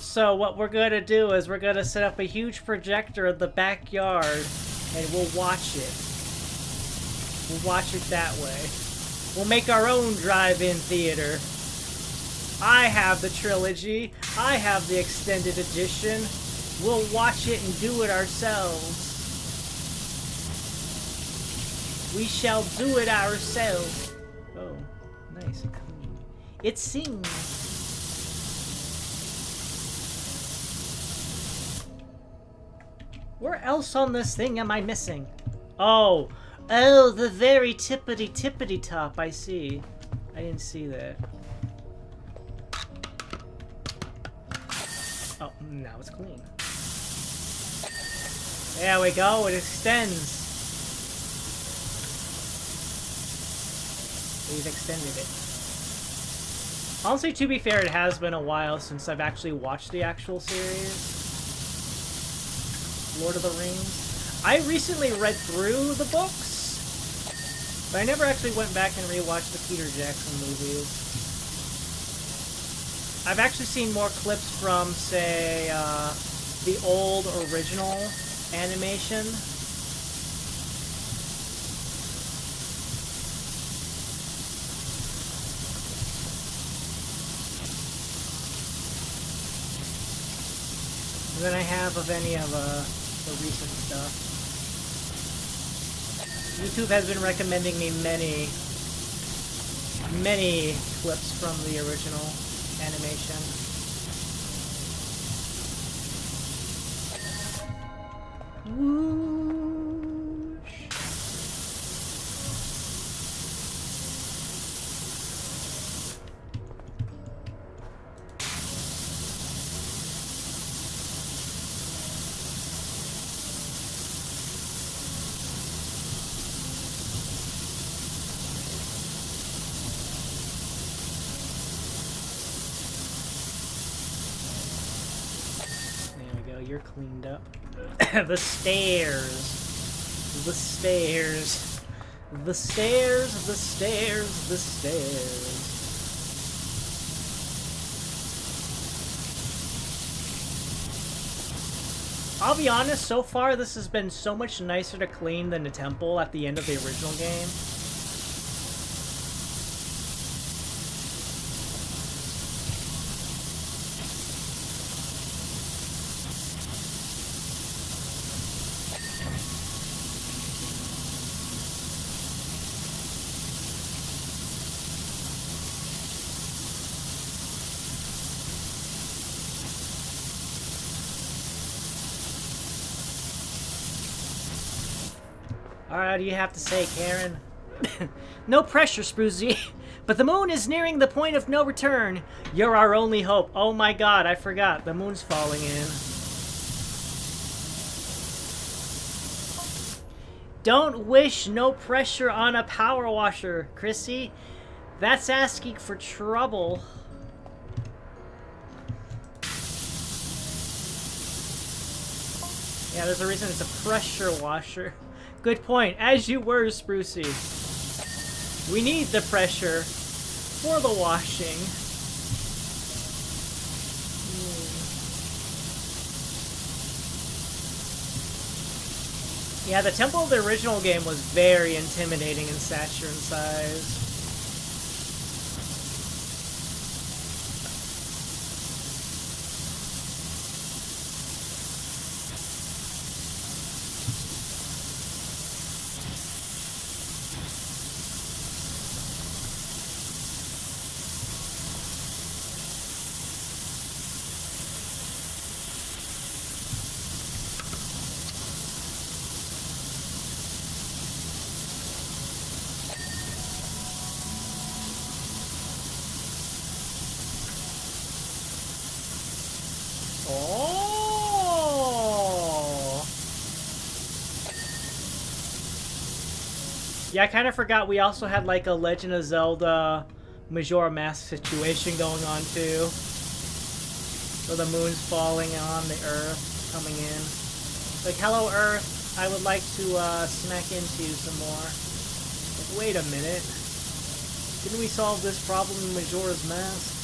So what we're gonna do is we're gonna set up a huge projector in the backyard and we'll watch it. We'll watch it that way. We'll make our own drive-in theater. I have the trilogy. I have the extended edition. We'll watch it and do it ourselves. We shall do it ourselves. Oh, nice and clean. It sings. Where else on this thing am I missing? Oh, the very tippity top, I see. I didn't see that. Oh, now it's clean. There we go, it extends. We've extended it. Honestly, to be fair, it has been a while since I've actually watched the actual series. Lord of the Rings. I recently read through the books, but I never actually went back and rewatched the Peter Jackson movies. I've actually seen more clips from, say, the old original animation. Than I have of any of the recent stuff. YouTube has been recommending me many clips from the original animation. You're cleaned up. The stairs. The stairs. The stairs. The stairs. The stairs. I'll be honest, so far this has been so much nicer to clean than the temple at the end of the original game. Alright, what do you have to say, Karen? No pressure, Spruzy. But the moon is nearing the point of no return. You're our only hope. Oh my god, I forgot. The moon's falling in. Don't wish no pressure on a power washer, Chrissy. That's asking for trouble. Yeah, there's a reason it's a pressure washer. Good point. As you were, Sprucey. We need the pressure for the washing. Yeah, the temple of the original game was very intimidating in stature and size. Yeah, I kind of forgot we also had like a Legend of Zelda Majora Mask situation going on too. Where the moon's falling on the Earth, coming in. Like, hello Earth, I would like to smack into you some more. Like, wait a minute. Didn't we solve this problem in Majora's Mask?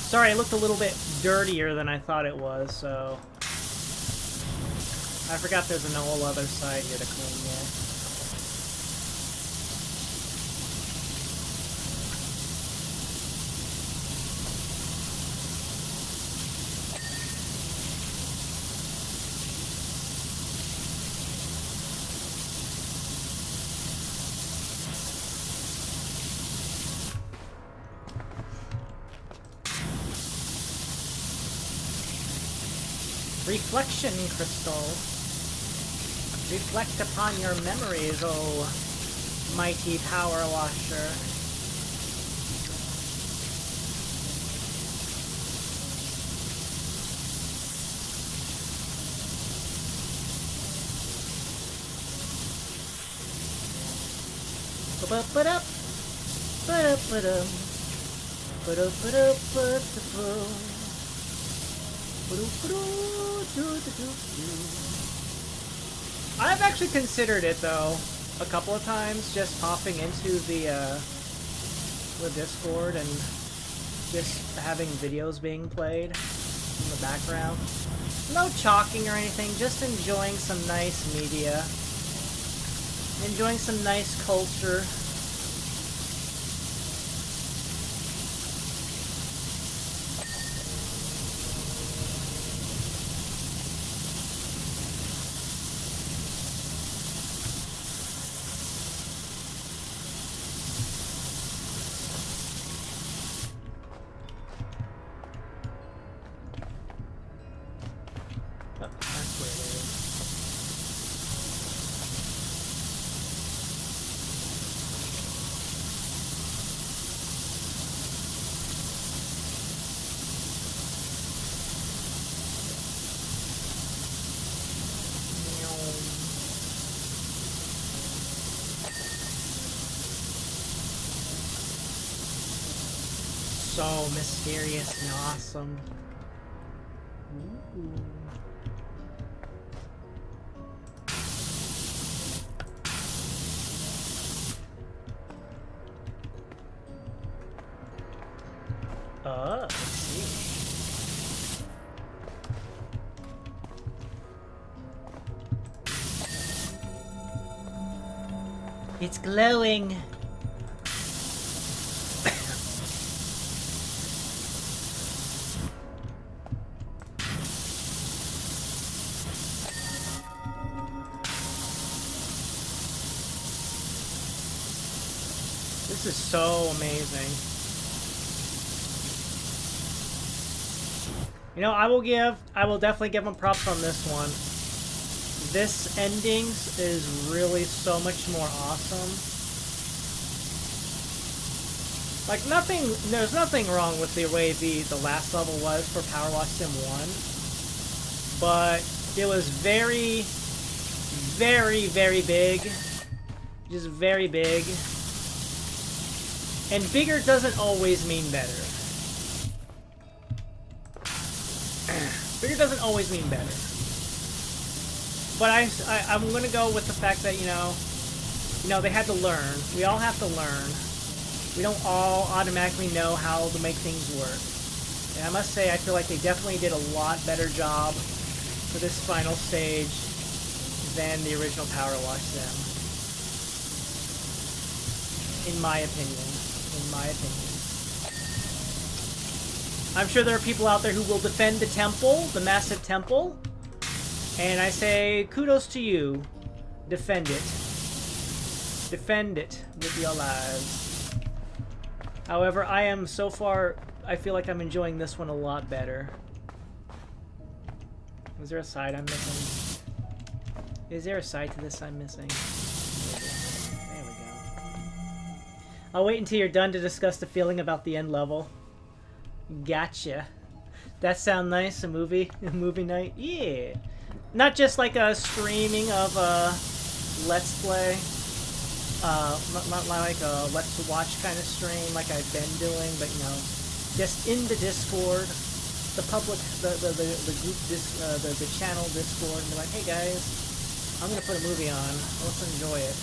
Sorry, it looked a little bit dirtier than I thought it was, so... I forgot there's a whole other side here to clean yet. Reflection crystal. Reflect upon your memories, oh mighty power washer. Ba-ba-ba-da, ba-da-ba-dum, ba-da-ba-da-ba-da-ba. I've actually considered it though, a couple of times, just popping into the Discord and just having videos being played in the background. No talking or anything, just enjoying some nice media. Enjoying some nice culture. So mysterious and awesome. Ooh. Let's see. It's glowing. This is so amazing. You know, I will definitely give them props on this one. This endings is really so much more awesome. Like there's nothing wrong with the way the last level was for Powerwash Sim 1. But it was very, very, very big. Just very big. And bigger doesn't always mean better. Bigger doesn't always mean better. But I'm gonna go with the fact that, you know, they had to learn. We all have to learn. We don't all automatically know how to make things work. And I must say, I feel like they definitely did a lot better job for this final stage than the original Powerwash Sim. In my opinion. In my opinion. I'm sure there are people out there who will defend the temple, the massive temple. And I say, kudos to you. Defend it. Defend it with your lives. However, I am so far, I feel like I'm enjoying this one a lot better. Is there a side I'm missing? Is there a side to this I'm missing? There we go. I'll wait until you're done to discuss the feeling about the end level. Gotcha. That sound nice? A movie night? Yeah. Not just like a streaming of a Let's Play. Not like a Let's Watch kind of stream like I've been doing, but you know, just in the Discord, the public, the group, the channel Discord, and be like, hey guys, I'm gonna put a movie on. Let's enjoy it.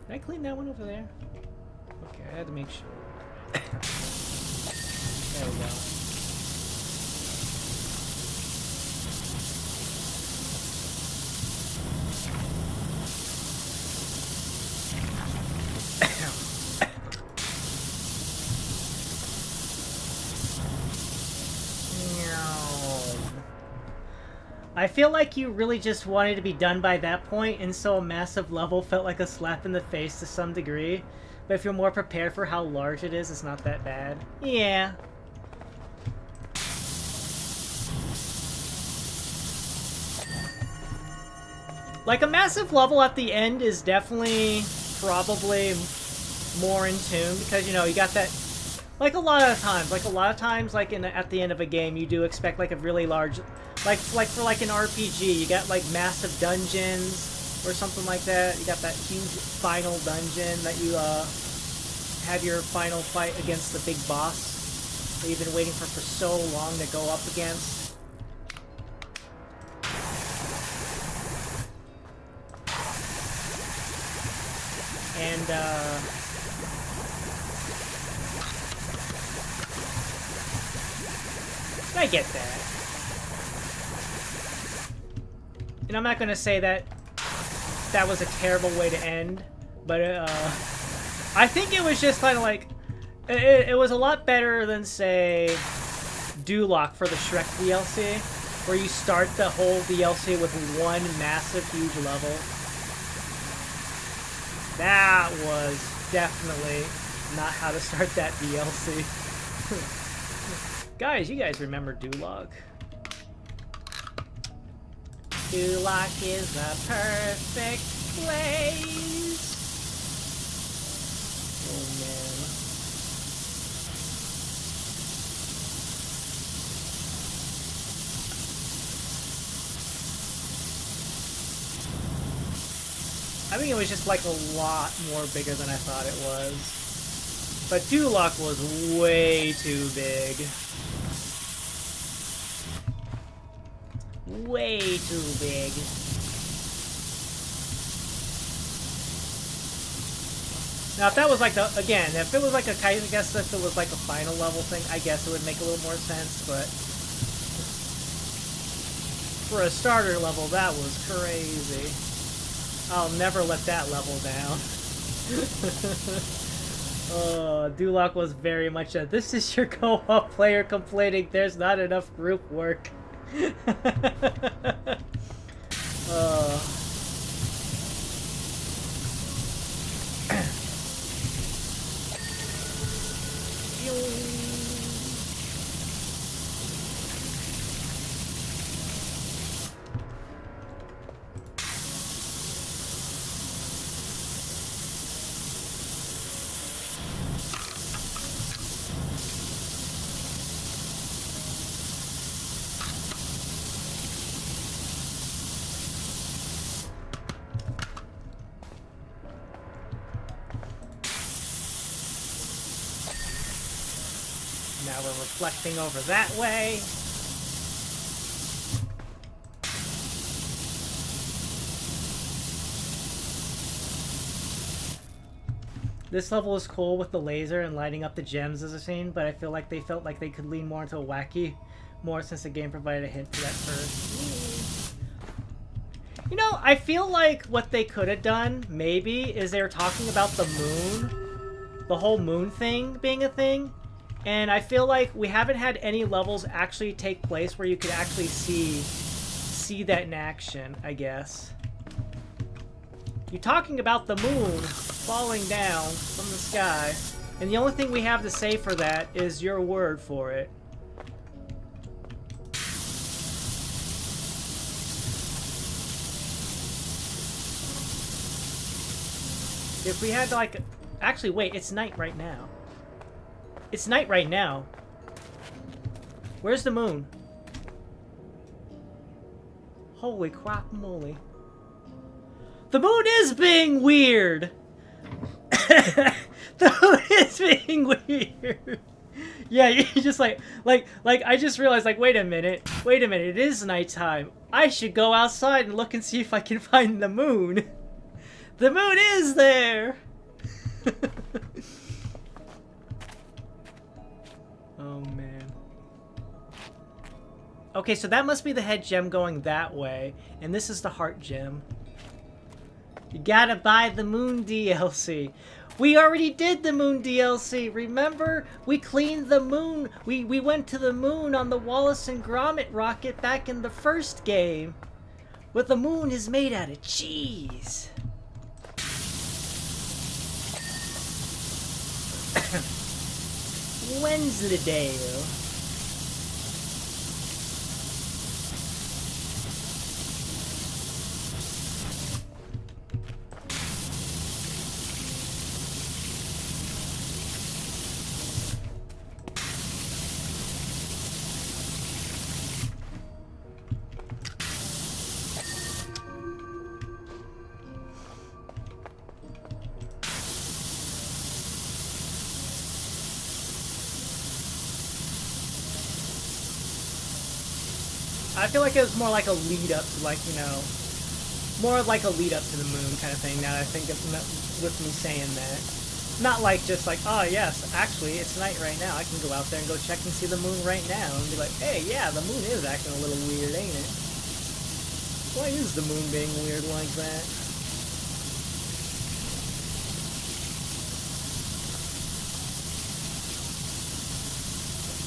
Did I clean that one over there? Okay, I had to make sure. There we go. I feel like you really just wanted to be done by that point, and so a massive level felt like a slap in the face to some degree. But if you're more prepared for how large it is, it's not that bad. Yeah. Like, a massive level at the end is definitely probably more in tune, because, you know, you got that... Like a lot of times, at the end of a game, you do expect like a really large, like for like an RPG, you got like massive dungeons or something like that. You got that huge final dungeon that you have your final fight against the big boss that you've been waiting for so long to go up against. And, I get that. And I'm not gonna say that that was a terrible way to end, but, I think it was just kind of like, it was a lot better than, say, Duloc for the Shrek DLC, where you start the whole DLC with one massive, huge level. That was definitely not how to start that DLC. Guys, you guys remember Duloc? Duloc is a perfect place. Oh man. I think it was just like a lot more bigger than I thought it was. But Duloc was way too big. Way too big. Now if that was like the, again, if it was like a, I guess if it was like a final level thing, I guess it would make a little more sense, but for a starter level, that was crazy. I'll never let that level down. Duloc was very much a, this is your co-op player complaining there's not enough group work. Now we're reflecting over that way. This level is cool with the laser and lighting up the gems as a scene, but I feel like they felt like they could lean more into a wacky more since the game provided a hint for that first. You know, I feel like what they could have done, maybe, is they were talking about the moon. The whole moon thing being a thing. And I feel like we haven't had any levels actually take place where you could actually see that in action, I guess. You're talking about the moon falling down from the sky, and the only thing we have to say for that is your word for it. If we had like... Actually, wait, it's night right now. It's night right now. Where's the moon? Holy crap moly. The moon is being weird! The moon is being weird! Yeah, you just like, I just realized, like, wait a minute, it is nighttime. I should go outside and look and see if I can find the moon. The moon is there! Oh, man. Okay, so that must be the head gem going that way, and this is the heart gem. You gotta buy the moon DLC. We already did the moon DLC, remember? We cleaned the moon. We went to the moon on the Wallace and Gromit rocket back in the first game. But the moon is made out of cheese. Wensleydale. I feel like it was more like a lead up to, like, you know, More like a lead up to the moon kind of thing, now that I think of with me saying that. Not like just like, oh yes, actually it's night right now, I can go out there and go check and see the moon right now and be like, hey, yeah, the moon is acting a little weird, ain't it? Why is the moon being weird like that?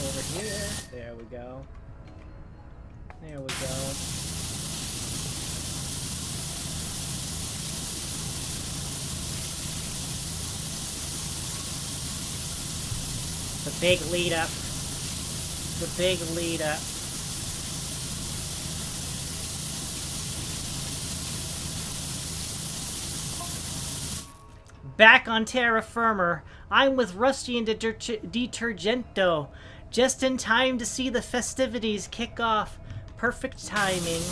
Over here. There we go. There we go. The big lead up. The big lead up. Back on terra firma. I'm with Rusty and Detergento. Just in time to see the festivities kick off. Perfect timing.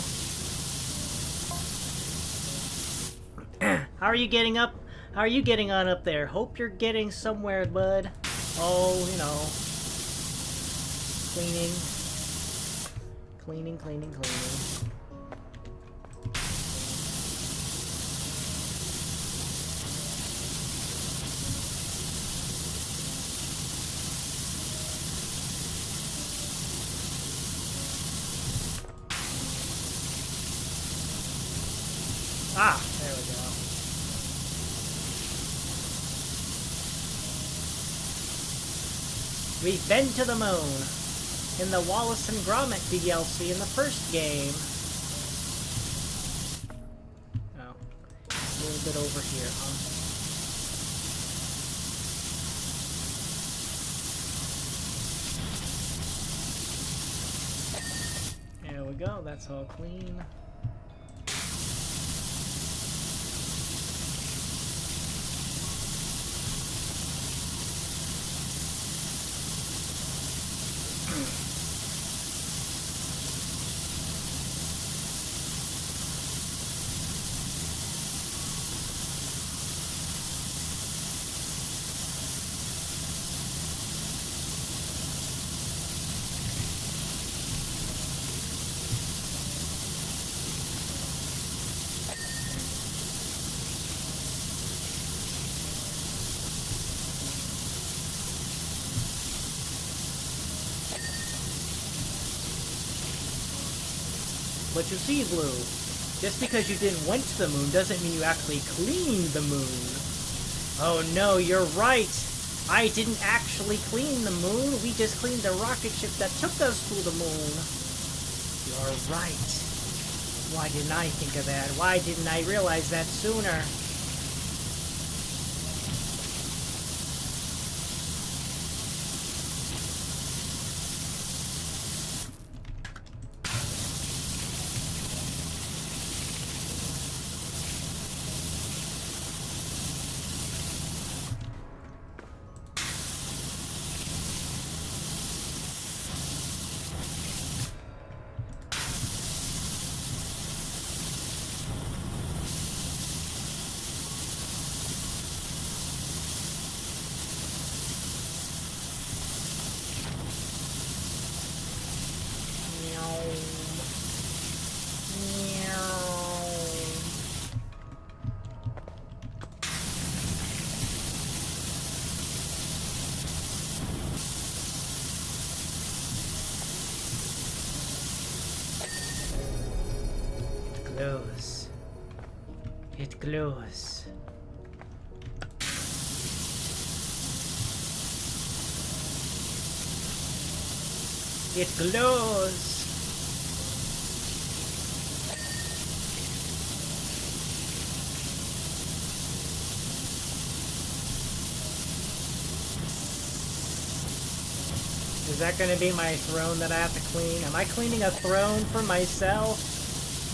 How are you getting up? How are you getting on up there? Hope you're getting somewhere, bud. Oh, you know. Cleaning. Cleaning, cleaning, cleaning. Ah, there we go. We've been to the moon in the Wallace and Gromit DLC in the first game. Oh, a little bit over here, huh? There we go, that's all clean. But you see, Blue, just because you didn't went to the moon doesn't mean you actually cleaned the moon. Oh no, you're right. I didn't actually clean the moon. We just cleaned the rocket ship that took us to the moon. You're right. Why didn't I think of that? Why didn't I realize that sooner? It glows. It glows. Is that going to be my throne that I have to clean? Am I cleaning a throne for myself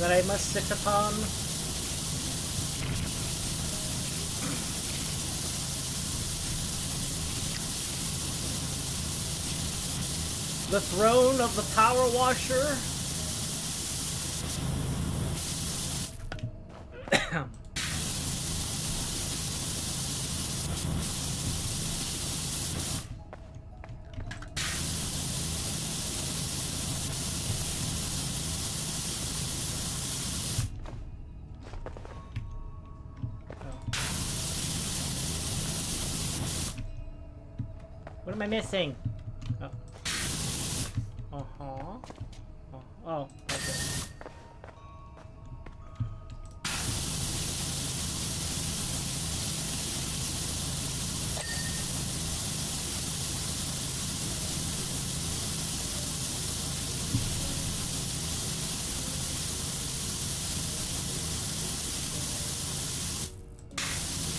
that I must sit upon? The throne of the power washer? What am I missing? Oh. Uh-huh. Oh, okay.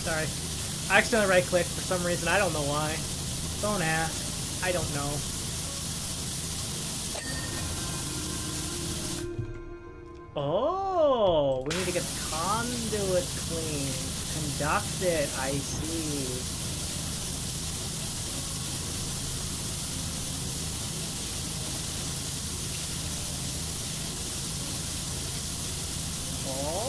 Sorry. I accidentally right-clicked for some reason. I don't know why. Don't ask. I don't know. Oh, we need to get the conduit cleaned. Conduct it, I see. Oh.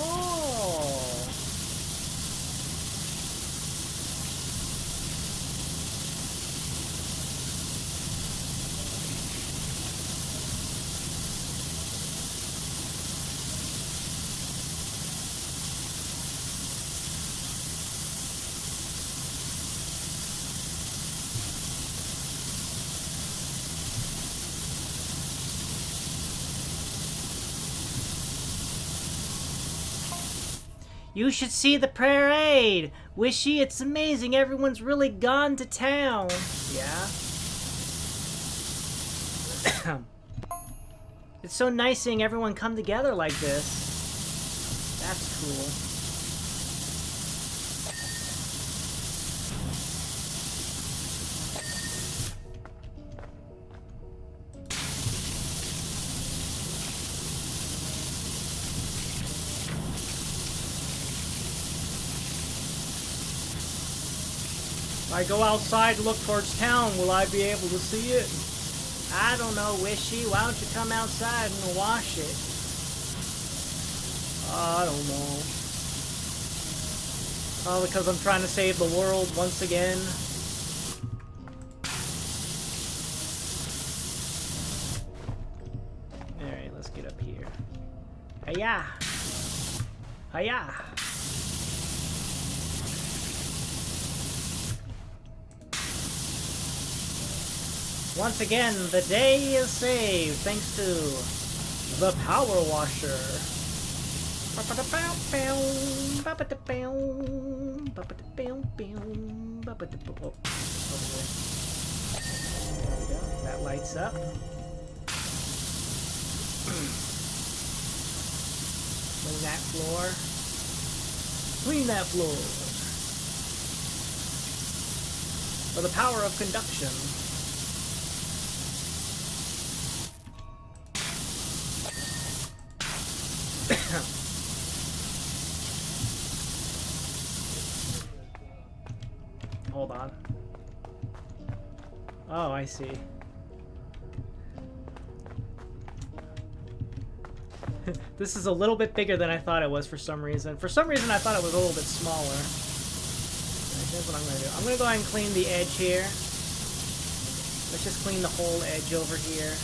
You should see the parade! Wishy, it's amazing. Everyone's really gone to town. Yeah? It's so nice seeing everyone come together like this. That's cool. If I go outside and look towards town, will I be able to see it? I don't know, Wishy. Why don't you come outside and wash it? I don't know. Oh, because I'm trying to save the world once again. Alright, let's get up here. Hiya! Hiya! Once again, the day is saved thanks to the Power Washer. That lights up. Clean that floor. Clean that floor. For the power of conduction. Hold on. Oh, I see. This is a little bit bigger than I thought it was for some reason. For some reason, I thought it was a little bit smaller. Right, here's what I'm going to do. I'm going to go ahead and clean the edge here. Let's just clean the whole edge over here.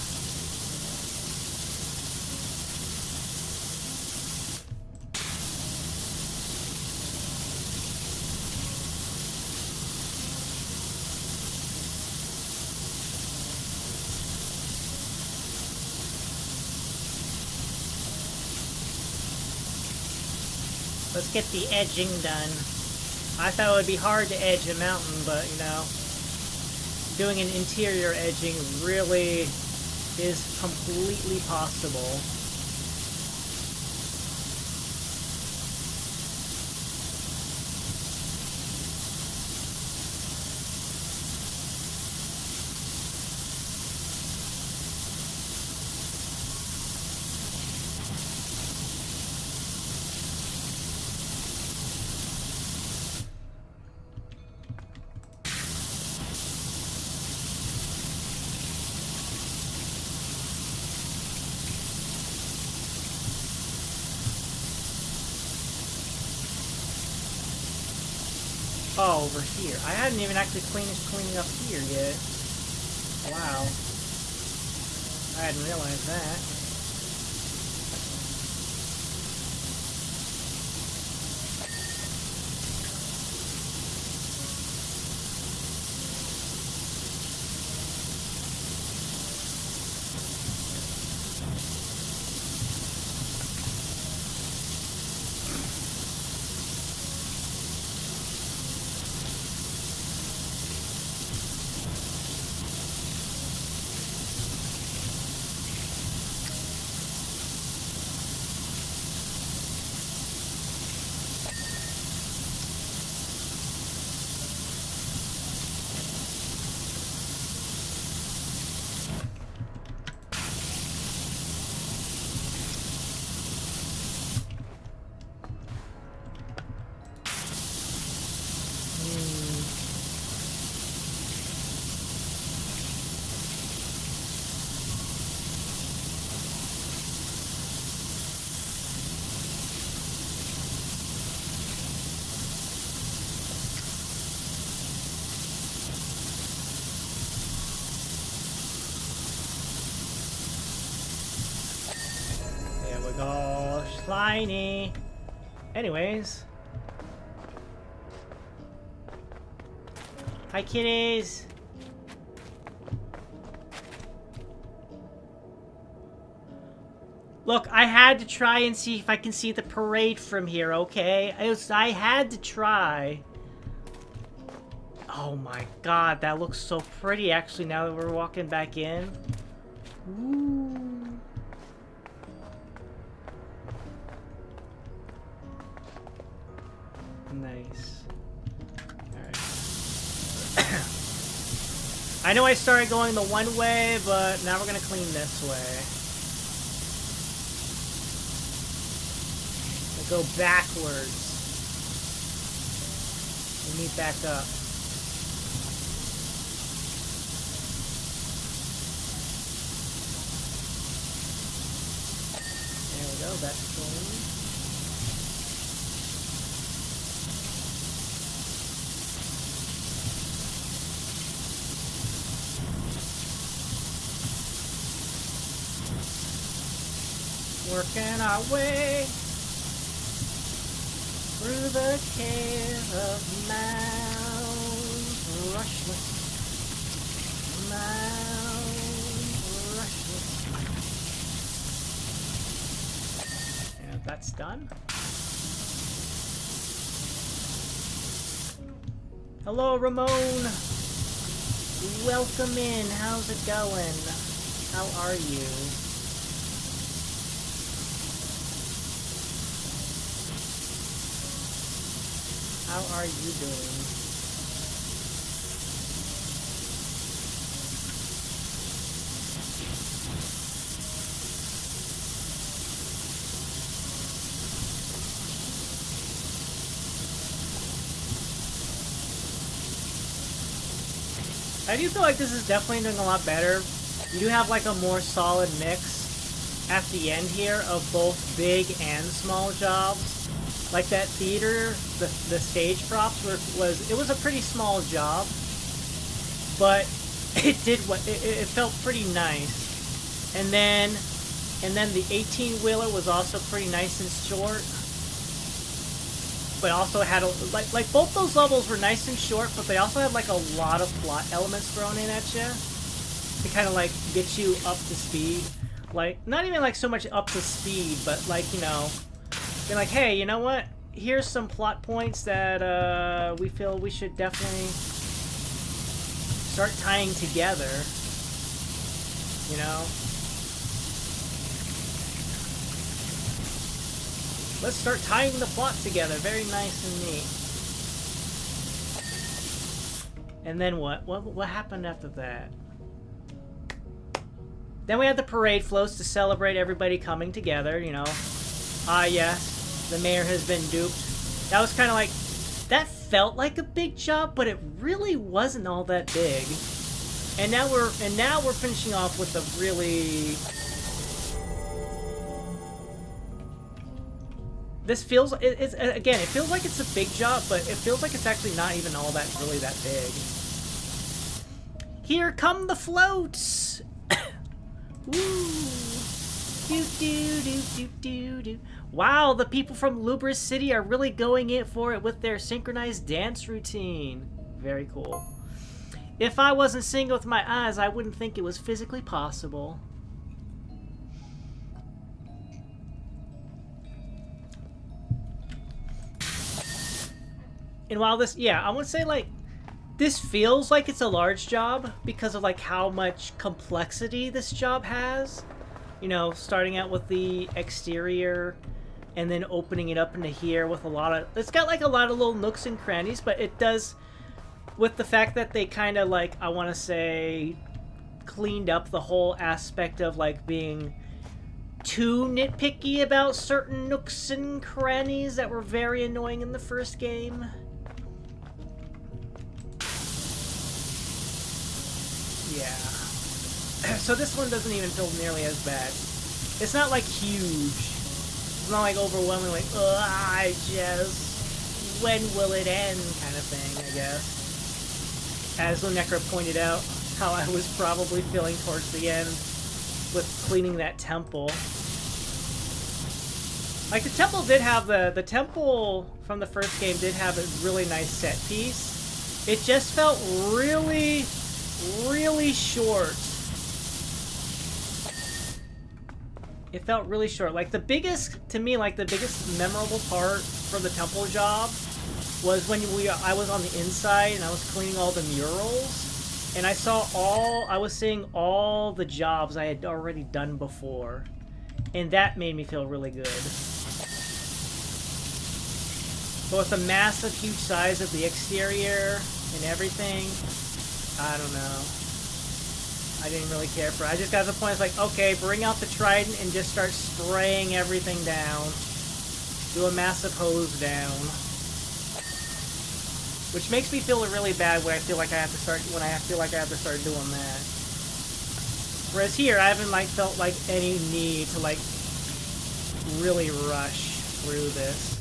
Let's get the edging done. I thought it would be hard to edge a mountain, but, you know, doing an interior edging really is completely possible. Oh, over here. I hadn't even actually finished cleaning up here yet. Wow. I hadn't realized that. gosh, slimy. Anyways. Hi, kitties. Look, I had to try and see if I can see the parade from here, okay? I had to try. Oh my god, that looks so pretty actually now that we're walking back in. Ooh. Nice. Alright. I know I started going the one way, but now we're gonna clean this way. We'll go backwards. And meet back up. There we go, that's clean. Working our way through the cave of Mount Rushless. Mount Rushless. And that's done. Hello, Ramon. Welcome in. How's it going? How are you? How are you doing? I do feel like this is definitely doing a lot better. You do have like a more solid mix at the end here of both big and small jobs. Like that theater, the stage props was a pretty small job, but it did what it felt pretty nice. And then the 18-wheeler was also pretty nice and short, but also had a like both those levels were nice and short, but they also had like a lot of plot elements thrown in at you to kind of like get you up to speed. Like not even like so much up to speed, but like, you know, being like, hey, you know what? Here's some plot points that we feel we should definitely start tying together. You know? Let's start tying the plot together. Very nice and neat. And then what? What happened after that? Then we had the parade floats to celebrate everybody coming together, you know. Ah, yes. The mayor has been duped. That was kind of like... That felt like a big job, but it really wasn't all that big. And now we're finishing off with a really... This feels... Again, it feels like it's a big job, but it feels like it's actually not even all that really that big. Here come the floats! Woo! Do do do do do do. Wow, the people from Lubris City are really going in for it with their synchronized dance routine. Very cool. If I wasn't seeing it with my eyes, I wouldn't think it was physically possible. And while this, yeah, I would say like, this feels like it's a large job because of like how much complexity this job has. You know, starting out with the exterior and then opening it up into here with a lot of... It's got like a lot of little nooks and crannies, but it does... With the fact that they kind of like, I want to say, cleaned up the whole aspect of like being too nitpicky about certain nooks and crannies that were very annoying in the first game. Yeah. So this one doesn't even feel nearly as bad. It's not like huge. It's not like overwhelming, like, ugh, I just... When will it end? Kind of thing, I guess. As Lunecra pointed out, how I was probably feeling towards the end with cleaning that temple. Like, the temple did have the temple from the first game did have a really nice set piece. It just felt really, really short. It felt really short. Like, the biggest, to me, like, the biggest memorable part for the temple job was when I was on the inside and I was cleaning all the murals, and I was seeing all the jobs I had already done before, and that made me feel really good. But with the massive, huge size of the exterior and everything, I don't know. I didn't really care for it. I just got to the point, it's like, okay, bring out the trident and just start spraying everything down. Do a massive hose down. Which makes me feel really bad when I feel like I have to start doing that. Whereas here, I haven't like felt like any need to like really rush through this.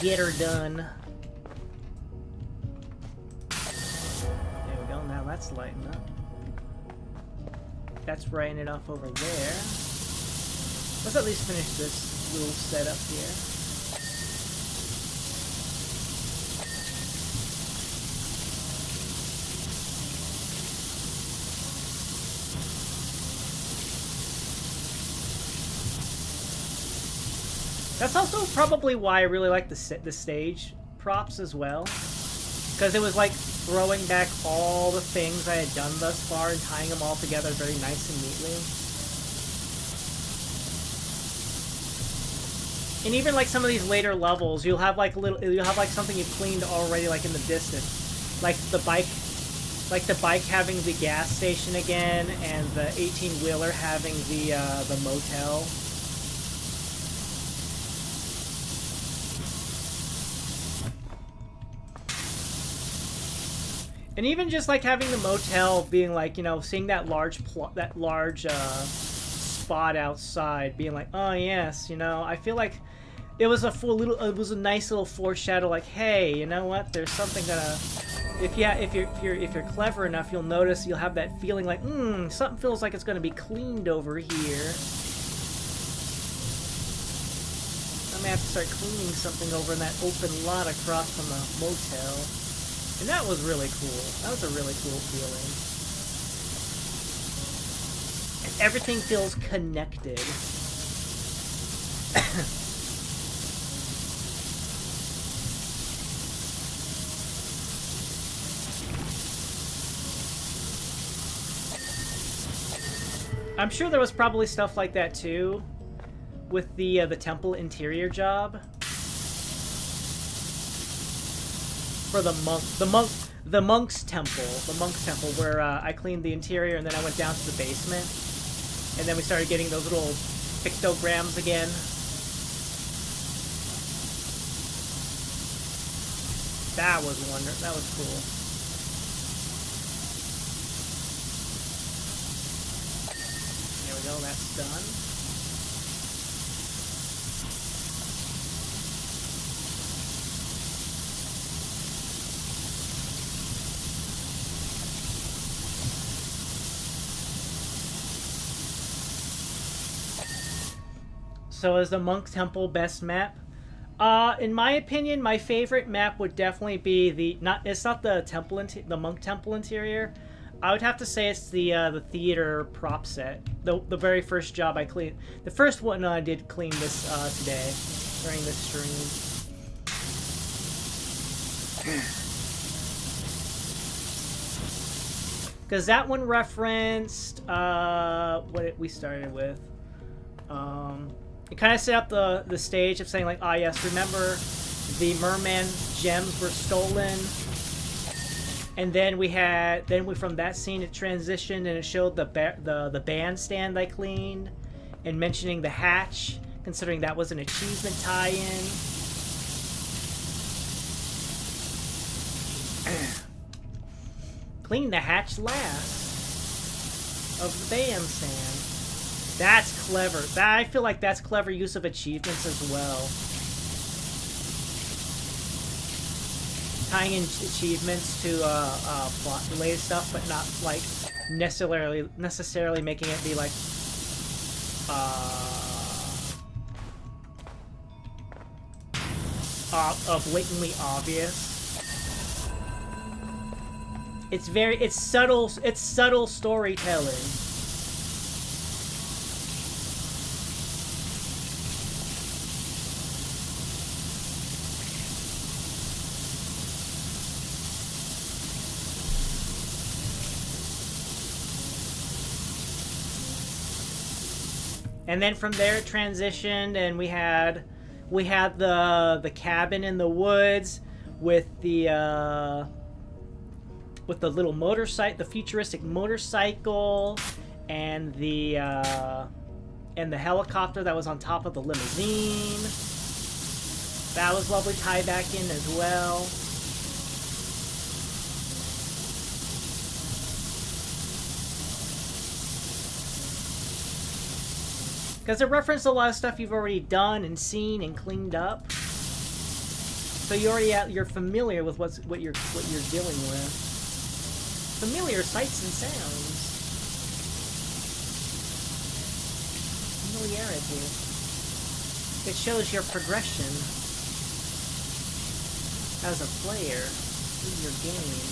Get her done. There we go, now that's lighting up. That's writing it off over there. Let's at least finish this little setup here. That's also probably why I really like the stage props as well, because it was like throwing back all the things I had done thus far and tying them all together very nice and neatly. And even like some of these later levels, you'll have like something you've cleaned already, like in the distance, like the bike having the gas station again, and the 18-wheeler having the motel. And even just like having the motel being like, you know, seeing that large spot outside, being like, oh yes, you know, I feel like it was a nice little foreshadow, like, hey, you know what? There's something gonna, if you're clever enough, you'll notice, you'll have that feeling like, something feels like it's gonna be cleaned over here. I may have to start cleaning something over in that open lot across from the motel. And that was really cool. That was a really cool feeling. And everything feels connected. I'm sure there was probably stuff like that too with the temple interior job. For the monk's temple where I cleaned the interior and then I went down to the basement, and then we started getting those little pictograms again. That was wonderful. That was cool. There we go. That's done. So is the Monk Temple best map? In my opinion, my favorite map would definitely be it's not the temple, the Monk Temple interior. I would have to say it's the theater prop set. The very first job I cleaned, the first one I did clean this today during this stream. Because that one referenced what we started with. It kind of set up the stage of saying like, ah yes, remember the merman gems were stolen, and then from that scene it transitioned and it showed the bandstand I cleaned, and mentioning the hatch, considering that was an achievement tie-in. Clean the hatch last of the bandstand. That's clever. I feel like that's clever use of achievements as well. Tying in achievements to plot-related stuff, but not like necessarily making it be like blatantly obvious. It's subtle storytelling. And then from there it transitioned, and we had the cabin in the woods with the little motorcycle, the futuristic motorcycle, and the helicopter that was on top of the limousine. That was lovely tie back in as well. Because it referenced a lot of stuff you've already done and seen and cleaned up, so you're familiar with what you're dealing with. Familiar sights and sounds. Familiarity. It shows your progression as a player through your game.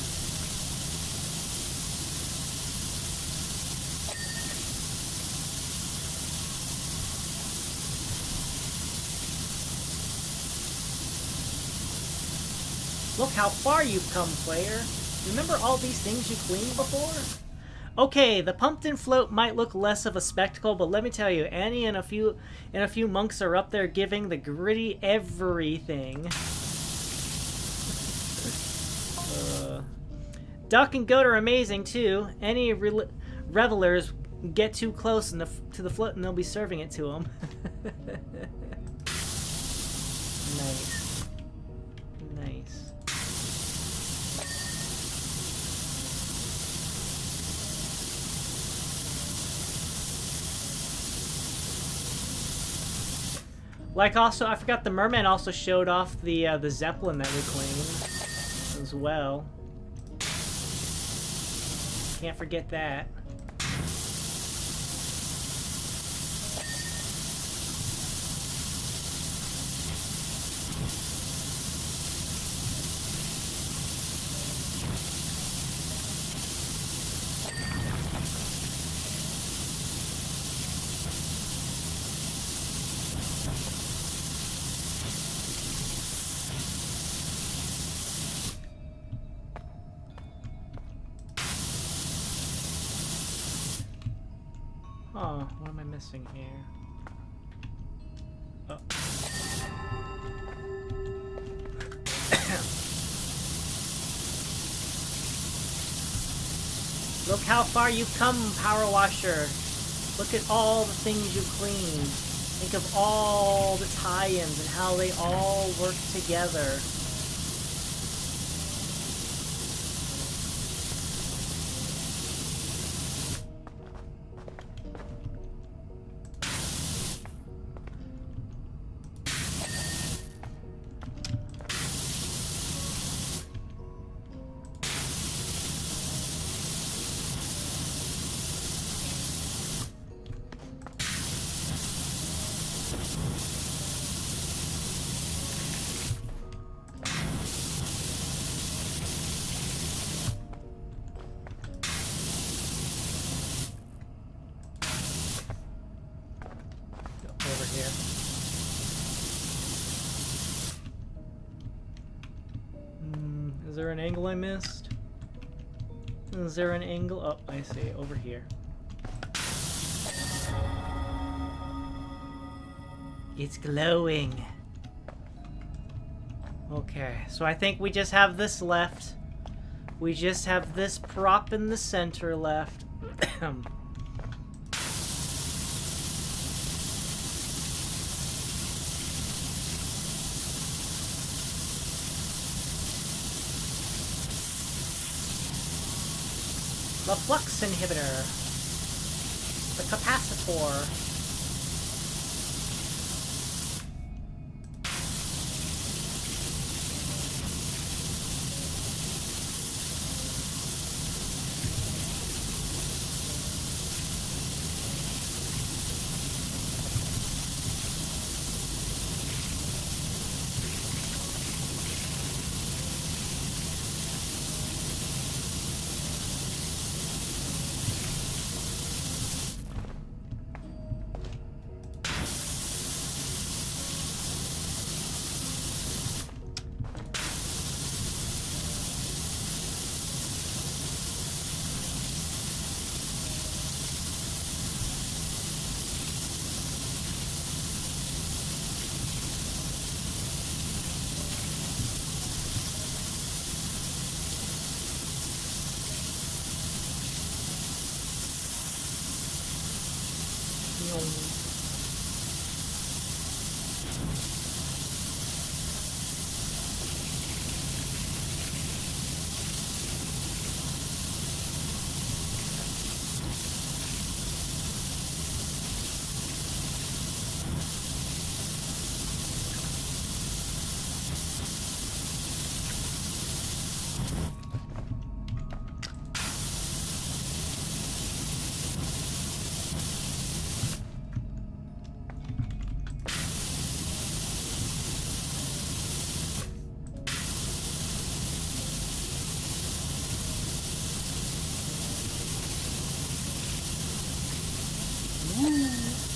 Look how far you've come, player. Remember all these things you cleaned before? Okay, the pumpkin float might look less of a spectacle, but let me tell you, Annie and a few monks are up there giving the gritty everything. Duck and goat are amazing too. Any revelers get too close to the float and they'll be serving it to them. Nice. Nice. Like, also, I forgot the merman also showed off the Zeppelin that we cleaned as well. Can't forget that. Oh, what am I missing here? Oh. Look how far you've come, Power Washer. Look at all the things you've cleaned. Think of all the tie-ins and how they all work together. Over here. Is there an angle I missed? Is there an angle? Oh, I see. Over here. It's glowing. Okay, so I think we just have this left. We just have this prop in the center left. The flux inhibitor. The capacitor.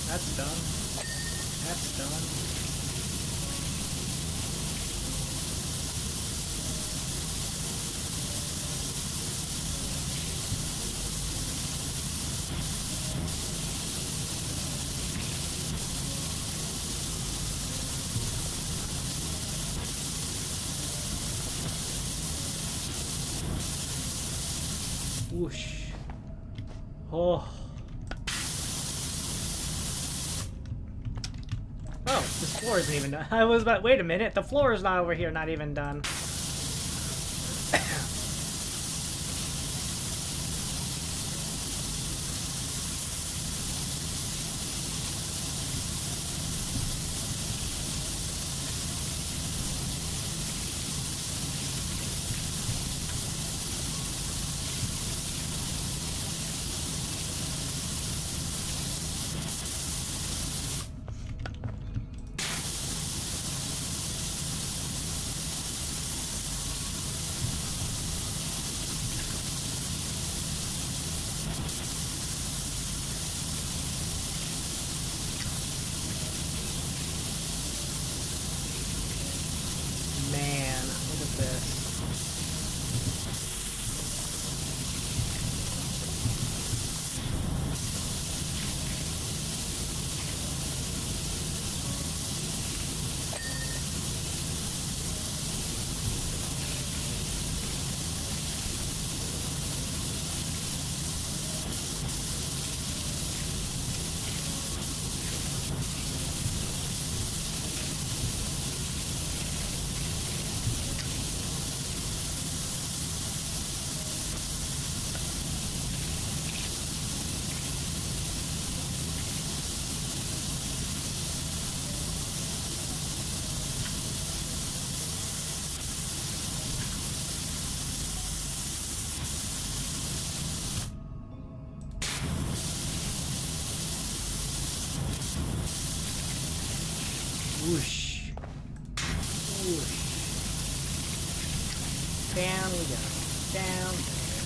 That's done. That's done. Whoosh. Oh. Oh, this floor isn't even done. I was about, wait a minute, the floor is not over here, not even done. Man, look at this. Whoosh. Whoosh. Down we go. Down there.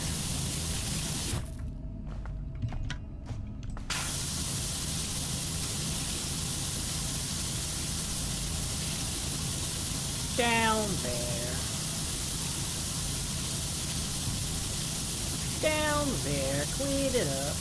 Down there. Down there. Clean it up.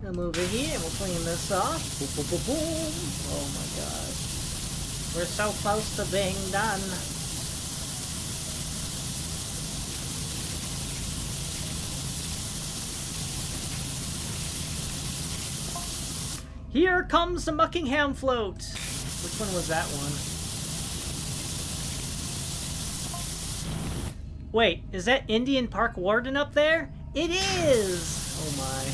Come over here and we'll clean this off. Boom, boom, boom, boom. Oh my gosh. We're so close to being done. Here comes the Muckinghaw float. Which one was that one? Wait, is that Indian Park Warden up there? It is! Oh my.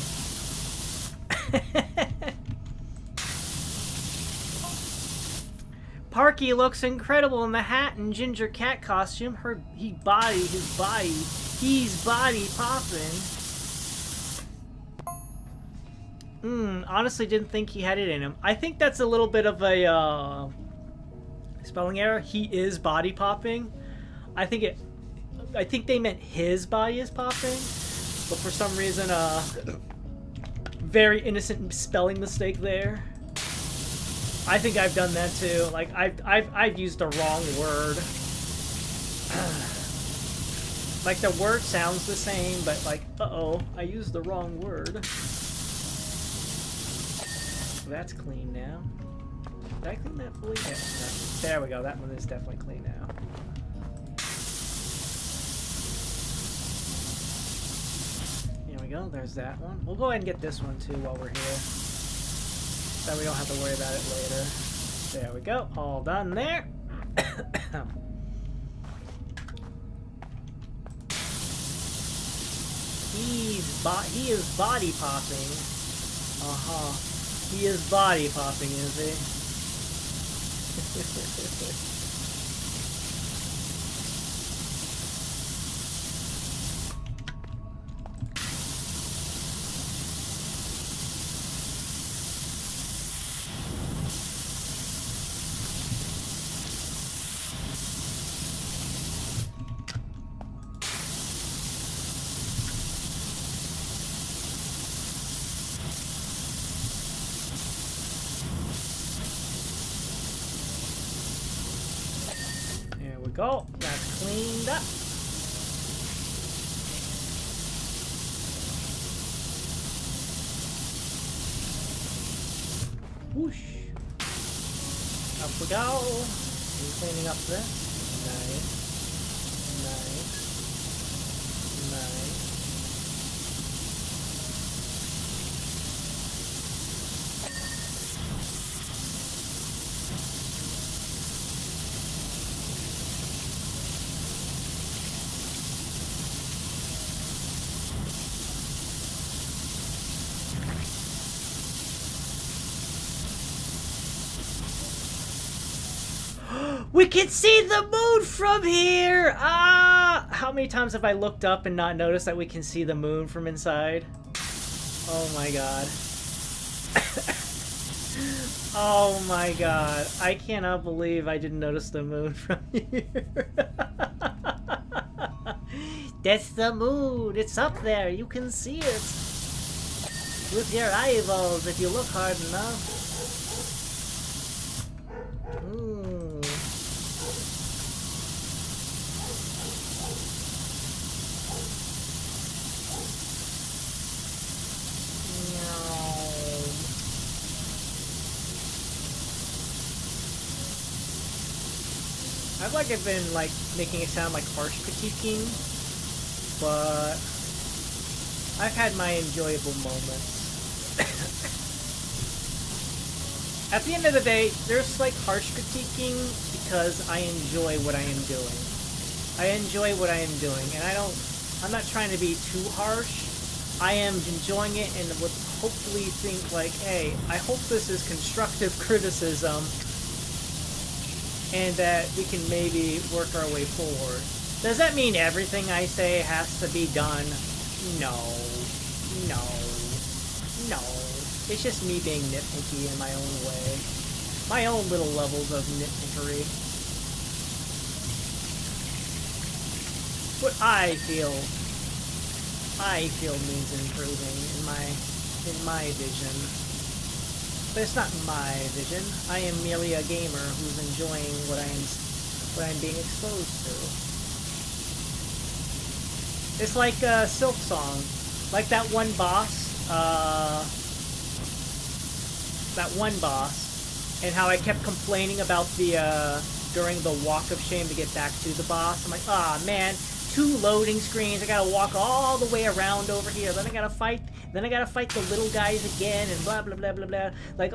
Parky looks incredible in the hat and ginger cat costume. He's body popping. Honestly didn't think he had it in him. I think that's a little bit of a Spelling error. He is body popping. I think they meant his body is popping, but for some reason, very innocent spelling mistake there. I think I've done that too. Like I've used the wrong word. Like the word sounds the same, but like, uh-oh, I used the wrong word. That's clean now. Did I clean that fully? Yeah, no. There we go. That one is definitely clean now. Here we go. There's that one. We'll go ahead and get this one too while we're here. So we don't have to worry about it later. There we go. All done there. He is body popping. He is body popping, is he? Go. That's cleaned up. Whoosh. Up we go. We're cleaning up this. Nice. Nice. Nice. We can see the moon from here! Ah! How many times have I looked up and not noticed that we can see the moon from inside? Oh my god. Oh my god. I cannot believe I didn't notice the moon from here. That's the moon! It's up there! You can see it! With your eyeballs if you look hard enough. I've been like making it sound like harsh critiquing, but I've had my enjoyable moments. At the end of the day, there's like harsh critiquing because I enjoy what I am doing. I enjoy what I am doing, and I'm not trying to be too harsh. I am enjoying it and would hopefully think like, hey, I hope this is constructive criticism and that we can maybe work our way forward. Does that mean everything I say has to be done? No. No. No. It's just me being nitpicky in my own way. My own little levels of nitpickery. What I feel means improving in my vision. But it's not my vision. I am merely a gamer who's enjoying what I'm being exposed to. It's like a Silk Song. Like that one boss, and how I kept complaining about the, during the walk of shame to get back to the boss. I'm like, ah, man, 2 loading screens, I gotta walk all the way around over here, then I gotta fight the little guys again, and blah, blah, blah, blah, blah. Like,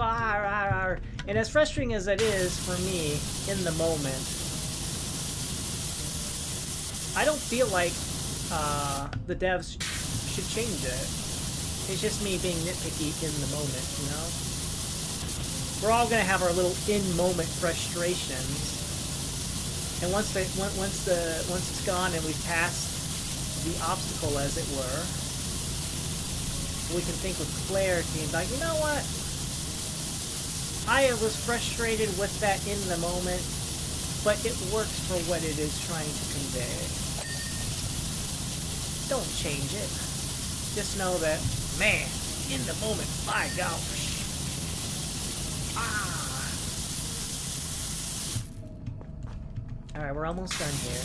and as frustrating as it is for me in the moment, I don't feel like, the devs should change it. It's just me being nitpicky in the moment, you know? We're all gonna have our little in-moment frustrations. And once it's gone and we've passed the obstacle, as it were, we can think with clarity and be like, you know what? I was frustrated with that in the moment, but it works for what it is trying to convey. Don't change it. Just know that, man, in the moment, my gosh. Ah. Alright, we're almost done here.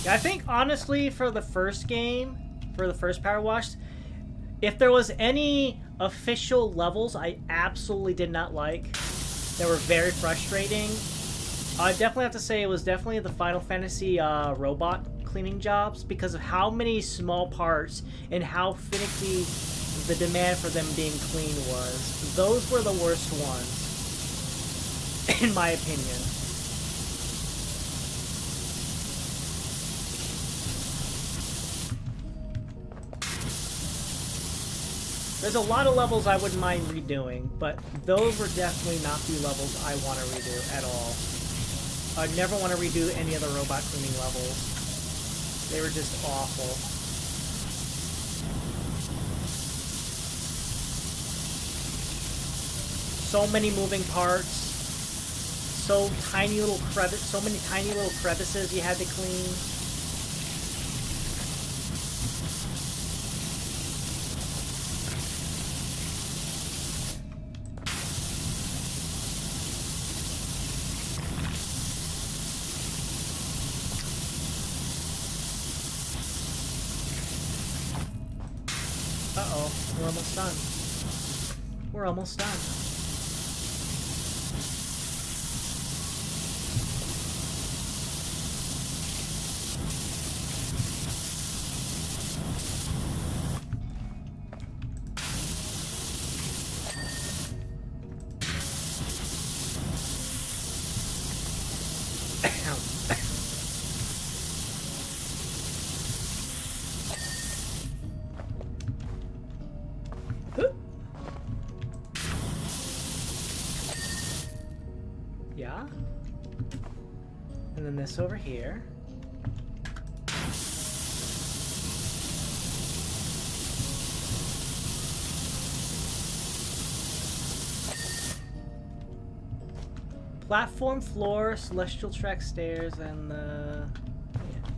I think, honestly, for the first game, for the first Powerwash, if there was any official levels I absolutely did not like, that were very frustrating, I definitely have to say it was definitely the Final Fantasy robot cleaning jobs, because of how many small parts and how finicky the demand for them being clean was. Those were the worst ones, in my opinion. There's a lot of levels I wouldn't mind redoing, but those were definitely not the levels I want to redo at all. I'd never want to redo any of the robot cleaning levels. They were just awful. So many moving parts, so many tiny little crevices you had to clean. Uh-oh, we're almost done. We're almost done. Yeah. And then this over here. Platform, floor, celestial track, stairs, and the... Yeah.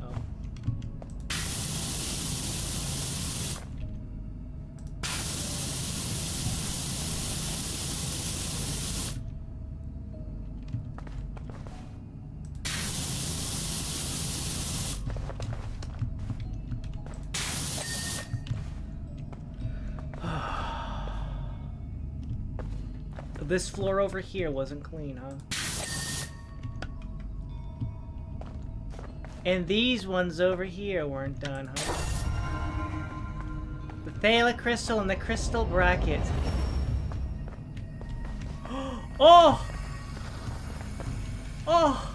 Oh. This floor over here wasn't clean, huh? And these ones over here weren't done, huh? The Thala crystal and the crystal bracket. Oh! Oh!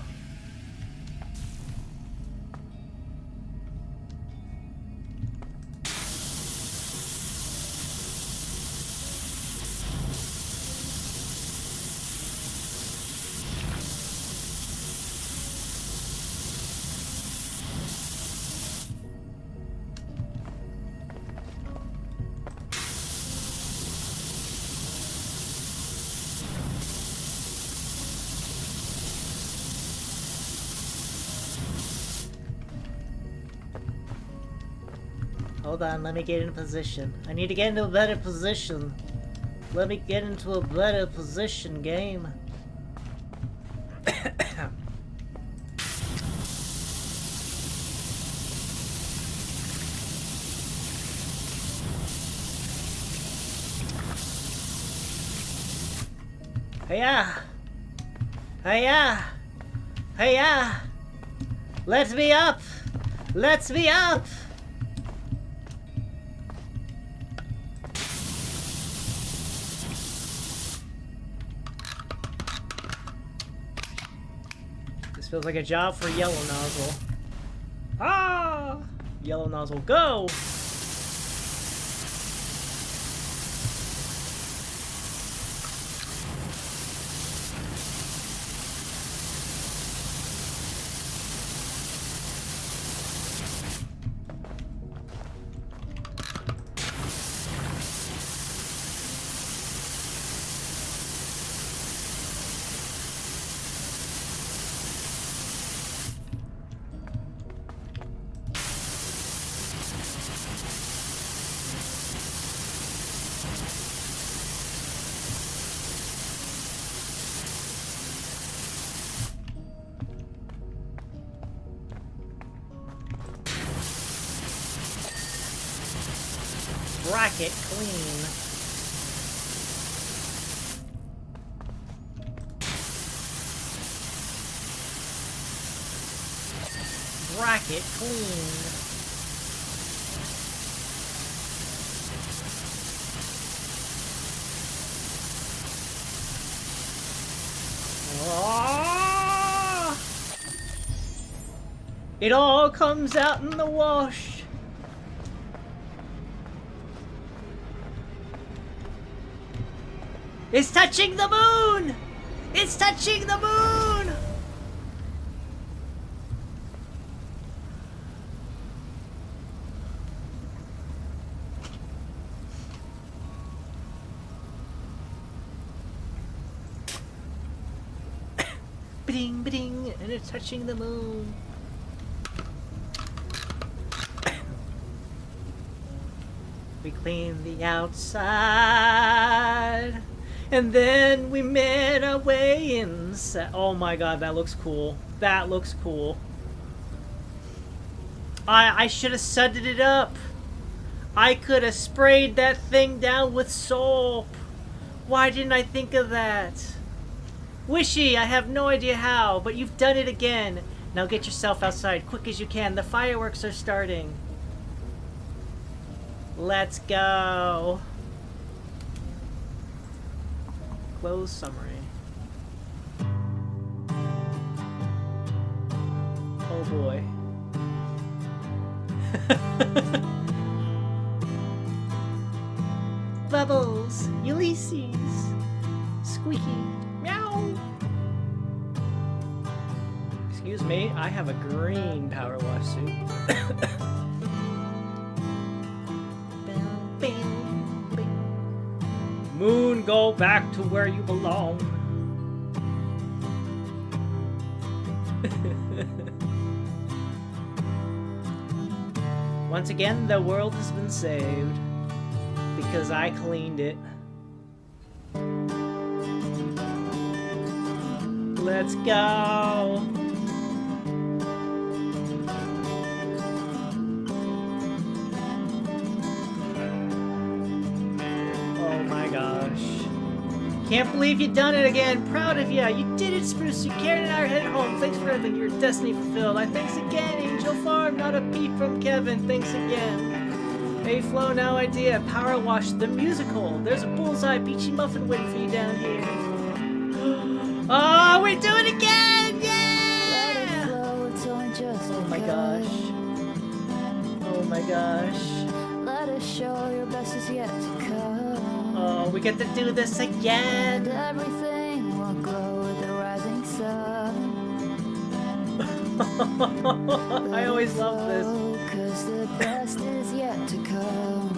Hold on, let me get in position. I need to get into a better position. Let me get into a better position, game. Hey-ya! Hey-ya! Hey-ya! Let me up! Let me up! feels like a job for Yellow Nozzle. Ah! Yellow Nozzle, go! Bracket clean. Bracket clean. Ah! It all comes out in the wash. It's touching the moon! It's touching the moon! Ba-ding, ba-ding, and it's touching the moon. We clean the outside. And then we made our way inside. Oh my god, that looks cool. That looks cool. I should have sudded it up. I could have sprayed that thing down with soap. Why didn't I think of that? Wishy, I have no idea how, but you've done it again. Now get yourself outside, quick as you can. The fireworks are starting. Let's go. Close summary. Oh boy. Bubbles, Ulysses, Squeaky, meow. Excuse me, I have a green Powerwash suit. Moon, go back to where you belong. Once again, the world has been saved because I cleaned it. Let's go. Can't believe you done it again. Proud of ya. You did it, Spruce. You carried our head home. Thanks for everything. Your destiny fulfilled. Thanks again, Angel Farm. Not a peep from Kevin. Thanks again. Hey, Flo, no idea. Powerwash the musical. There's a bullseye peachy muffin waiting for you down here. Oh, we do it again! Yeah! Oh my gosh. Oh my gosh. Let us show your best is yet to come. Oh, we get to do this again. And everything will glow with the rising sun. I always love this. 'Cause the best is yet to come.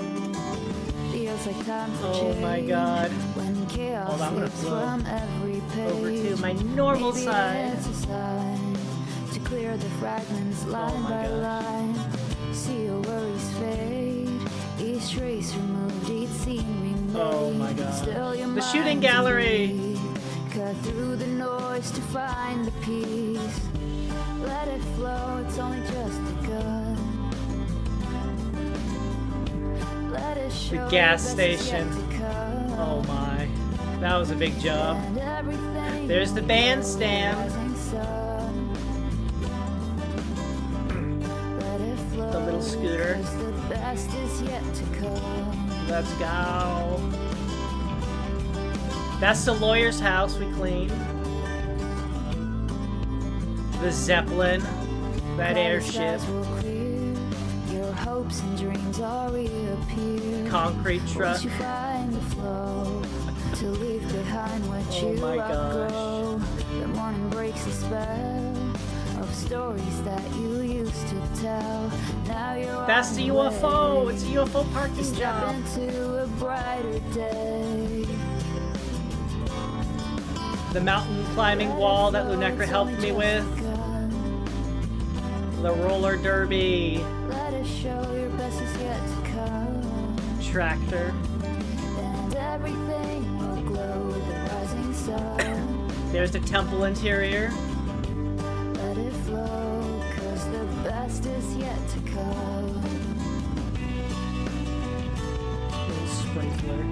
Feels like time for change. Oh my god. When chaos Hold on, I'm gonna slips flow from every page. over to my normal Maybe side. it's a sign to clear the fragments line my by gosh. line. See your worries fade. Each trace removed, each scene remade. Oh my god. Still your The shooting mind gallery. to lead. Cut through the noise to find the peace. Let it flow, it's only just begun. Let it show The gas the best is station. yet to come. Oh my. That was a big job. And everything There's the bandstand. rising sun. Let it flow, The little scooter. 'cause the best is yet to come. Let's go. That's the lawyer's house we cleaned. The Zeppelin. That Cloudy airship. skies will clear, your hopes and dreams all reappear. Concrete truck. Once you find the flow to leave behind what Oh you my outgrow. The morning breaks the spell of stories that you used to tell. Now you're That's on the your UFO. way. It's a UFO parking Step job. into a brighter day. The mountain climbing wall that Lunecra helped me with. The roller derby. Let us show your best is yet to come. Tractor. And everything will glow with the rising sun. There's the temple interior. Let it flow, 'cause the best is yet to come. Little sprinkler.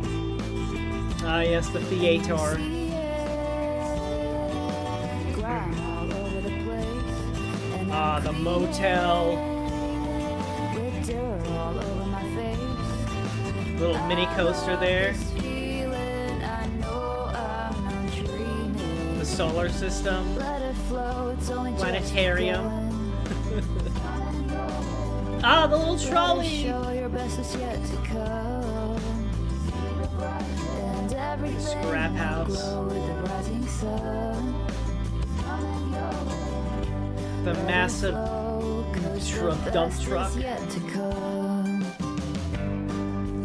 Ah, yes, the theater. Grime all over the place. And Ah, the motel. with dirt all over my face. Little mini coaster there. This feeling, I know I'm not dreaming. The solar system. Let it flow, it's only just Planetarium. begun. Ah, the little Let it trolley. show your best is yet to come. And everything Scrap will house. glow with the rising sun. The massive dump truck. Yet to come.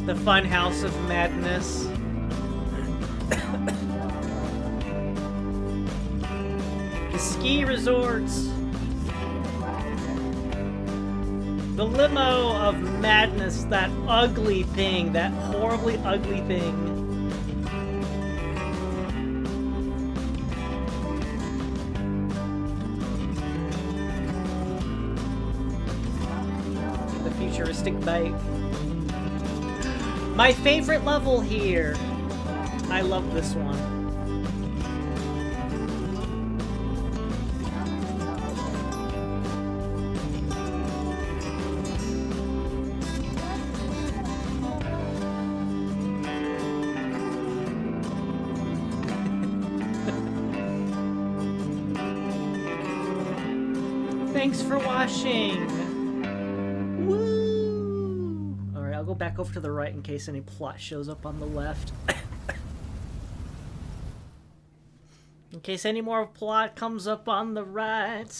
The fun house of madness. The ski resorts. The limo of madness, that ugly thing, that horribly ugly thing. The futuristic bike. My favorite level here. I love this one. Thanks for watching. Woo! Alright, I'll go back over to the right in case any plot shows up on the left. In case any more plot comes up on the right.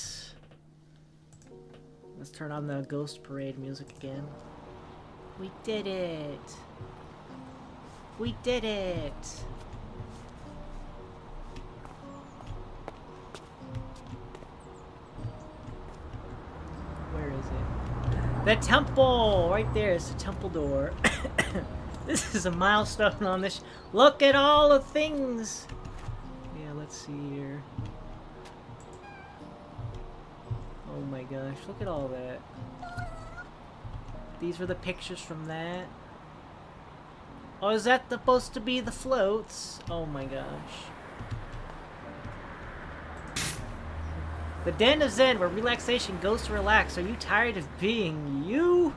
Let's turn on the Ghost Parade music again. We did it! We did it! Where is it? The temple! Right there is the temple door. This is a milestone on this. Look at all the things! Yeah, let's see here. Oh my gosh, look at all that. These were the pictures from that. Oh, is that supposed to be the floats? Oh my gosh. The Den of Zen, where relaxation goes to relax. Are you tired of being you?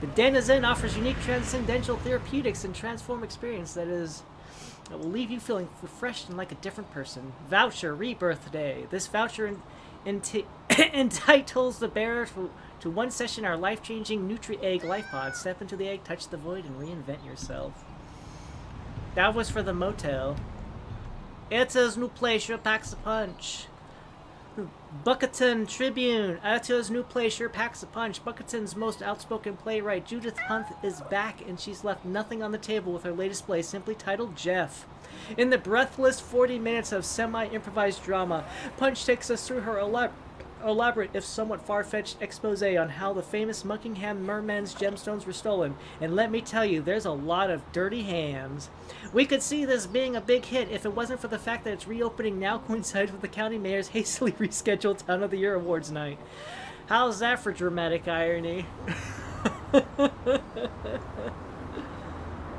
The Den of Zen offers unique transcendental therapeutics and transform experience that will leave you feeling refreshed and like a different person. Voucher Rebirth Day. This voucher entitles the bearer to one session our life-changing Nutri-Egg Life Pod. Step into the egg, touch the void, and reinvent yourself. That was for the motel. It's his new place, sure packs a punch. Bucketon Tribune. Atto's new play sure packs a punch. Bucketon's most outspoken playwright, Judith Hunt, is back, and she's left nothing on the table with her latest play, simply titled Jeff. In the breathless 40 minutes of semi-improvised drama, Punch takes us through her elaborate, if somewhat far-fetched, expose on how the famous Muckinghaw merman's gemstones were stolen. And let me tell you, there's a lot of dirty hands. We could see this being a big hit if it wasn't for the fact that its reopening now coincides with the county mayor's hastily rescheduled Town of the Year Awards night. How's that for dramatic irony?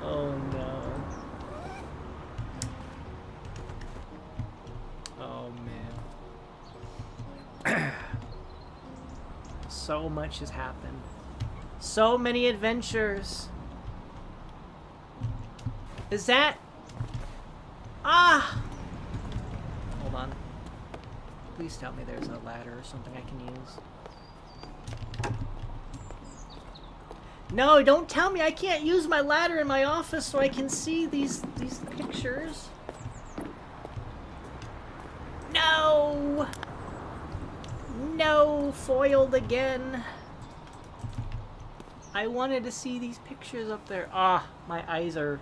Oh no. Oh man. So much has happened. So many adventures. Is that... Ah! Hold on. Please tell me there's a ladder or something I can use. No, don't tell me I can't use my ladder in my office so I can see these pictures. No! No! Foiled again. I wanted to see these pictures up there. Ah, my eyes are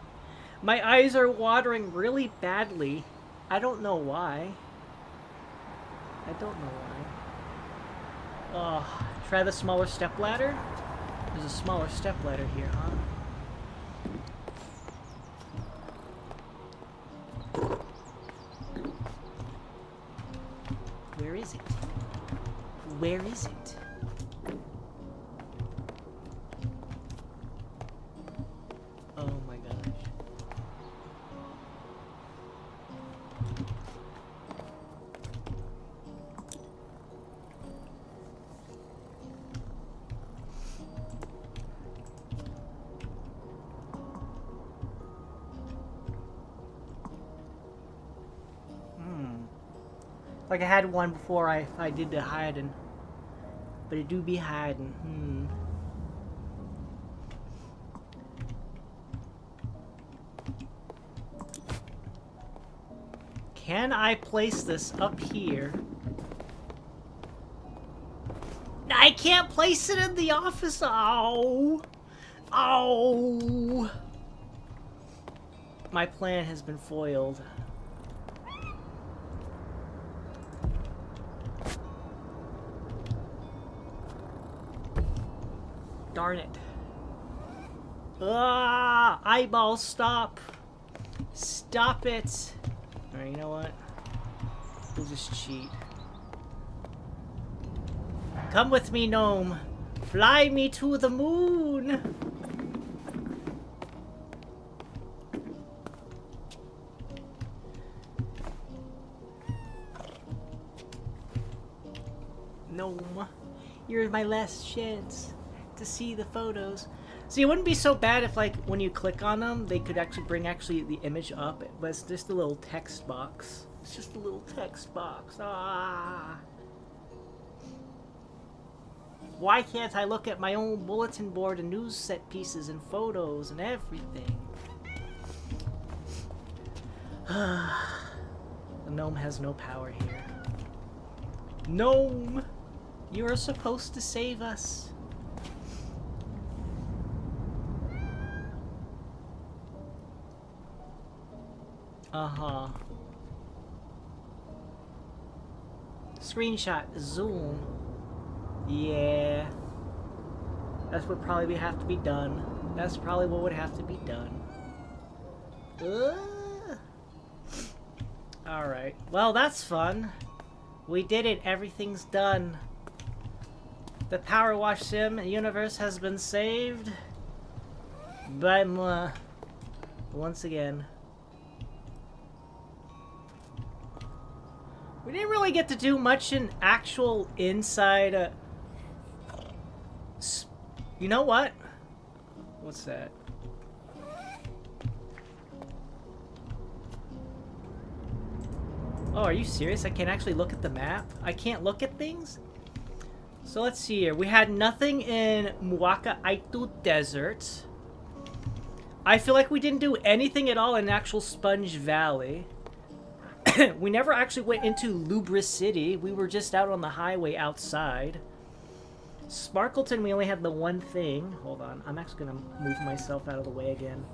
watering really badly. I don't know why. I don't know why. Oh, try the smaller step ladder? There's a smaller step ladder here, huh? Where is it? Where is it? Oh my gosh. Like I had one before I did the hiding. But it do be hiding. Can I place this up here? I can't place it in the office. Oh. Oh. My plan has been foiled. Darn it. Ah, eyeball, stop. Stop it. Alright, you know what? We'll just cheat. Come with me, gnome. Fly me to the moon. Gnome, you're my last chance to see the photos. See, it wouldn't be so bad if, like, when you click on them, they could actually bring the image up, but it's just a little text box. It's just a little text box. Ah. Why can't I look at my own bulletin board and news set pieces and photos and everything? The gnome has no power here. Gnome! You are supposed to save us. Uh-huh. Screenshot. Zoom. Yeah. That's what probably have to be done. That's probably what would have to be done. Alright. Well, that's fun. We did it. Everything's done. The Powerwash Sim universe has been saved. By once again. We didn't really get to do much in actual inside. You know what? What's that? Oh, are you serious? I can't actually look at the map? I can't look at things? So let's see here. We had nothing in Muckinghaw Desert. I feel like we didn't do anything at all in actual Sponge Valley. We never actually went into Lubris City. We were just out on the highway outside. Sparkleton, we only had the one thing. Hold on. I'm actually going to move myself out of the way again.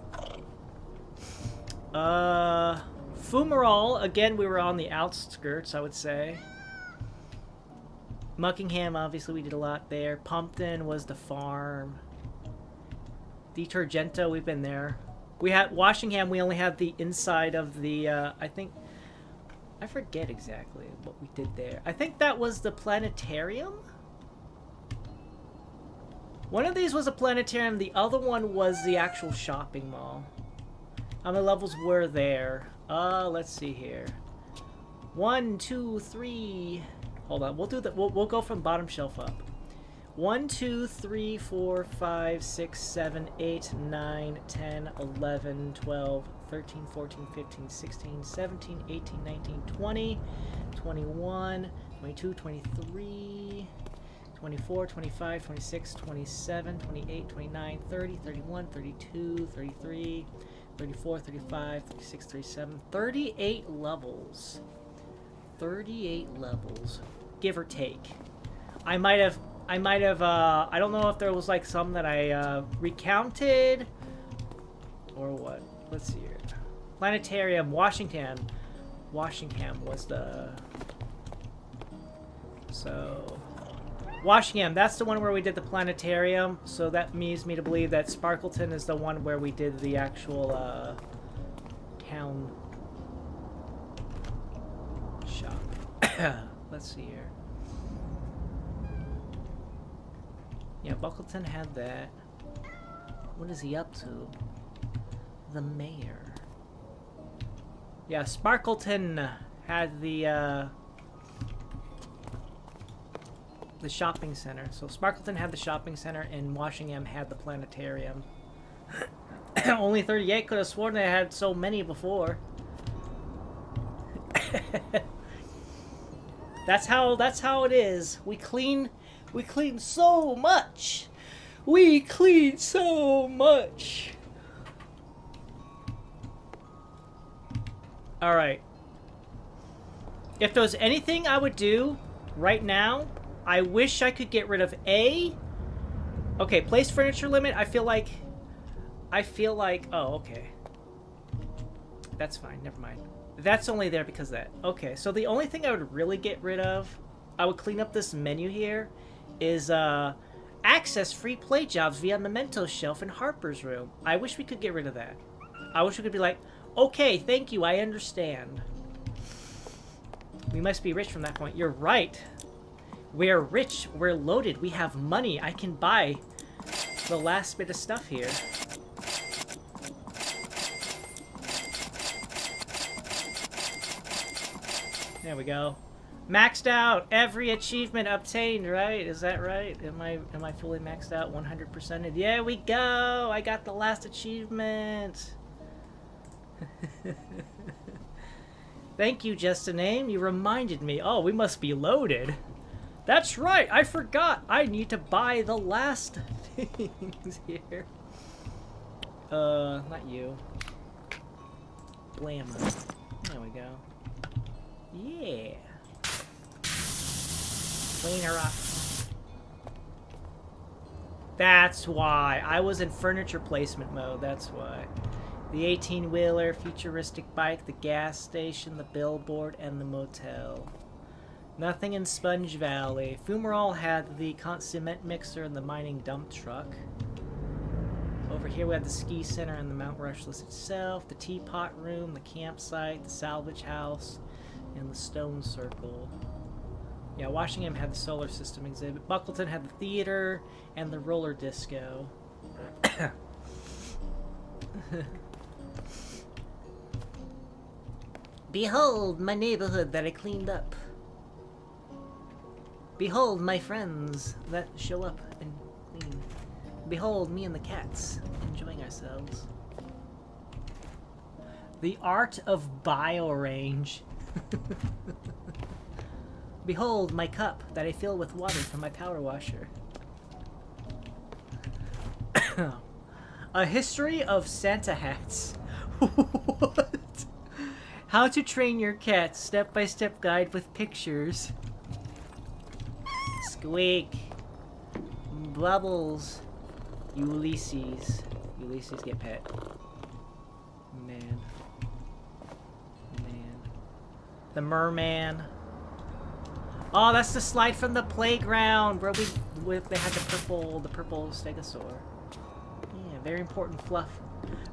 Fumarole, again, we were on the outskirts, I would say. Muckingham, obviously, we did a lot there. Pumpton was the farm. Detergento, we've been there. We had Washingham, we only had the inside of the, I forget exactly what we did there. I think that was the planetarium? One of these was a planetarium, the other one was the actual shopping mall. How many levels were there? Let's see here. 1, 2, 3. Hold on, we'll do that. We'll go from bottom shelf up. 1, 2, 3, 4, 5, 6, 7, 8, 9, 10, 11, 12, 13, 14, 15, 16, 17, 18, 19, 20, 21, 22, 23, 24, 25, 26, 27, 28, 29, 30, 31, 32, 33, 34, 35, 36, 37, 38 levels. 38 levels, give or take. I might have, I don't know if there was like some that I recounted or what. Let's see here. Planetarium, Washington. Washington was the... So... Washington, that's the one where we did the planetarium. So that leads me to believe that Sparkleton is the one where we did the actual town shop. Let's see here. Yeah, Buckleton had that. What is he up to? The mayor. Yeah, Sparkleton had the shopping center. So Sparkleton had the shopping center and Washington had the planetarium. Only 38, could have sworn they had so many before. That's how it is. We clean so much. We clean so much. All right. If there was anything I would do right now, I wish I could get rid of A. Okay, place furniture limit. I feel like, oh, okay. That's fine, never mind. That's only there because of that. Okay, so the only thing I would really get rid of, I would clean up this menu here, is access free play jobs via Memento Shelf in Harper's room. I wish we could get rid of that. I wish we could be like, okay, thank you, I understand. We must be rich from that point. You're right. We're rich, we're loaded, we have money. I can buy the last bit of stuff here. There we go. Maxed out. Every achievement obtained, right? Is that right? Am I fully maxed out? 100%? There we go. I got the last achievement. Thank you, Just a Name. You reminded me. Oh, we must be loaded. That's right. I forgot. I need to buy the last things here. Not you. Blam. There we go. Yeah. Clean her up. That's why. I was in furniture placement mode. That's why. The 18-wheeler, futuristic bike, the gas station, the billboard, and the motel. Nothing in Sponge Valley. Fumarole had the cement mixer and the mining dump truck. Over here we have the ski center and the Mount Rushless itself, the teapot room, the campsite, the salvage house, and the stone circle. Yeah, Washington had the solar system exhibit. Buckleton had the theater and the roller disco. Behold my neighborhood that I cleaned up. Behold my friends that show up and clean. Behold me and the cats enjoying ourselves. The art of biorange. Behold my cup that I fill with water from my power washer. A history of Santa hats. What? How to train your cat, step-by-step guide with pictures. Squeak. Bubbles. Ulysses. Ulysses get pet. Man. The merman. Oh, that's the slide from the playground where they had the purple stegosaur. Yeah, very important fluff.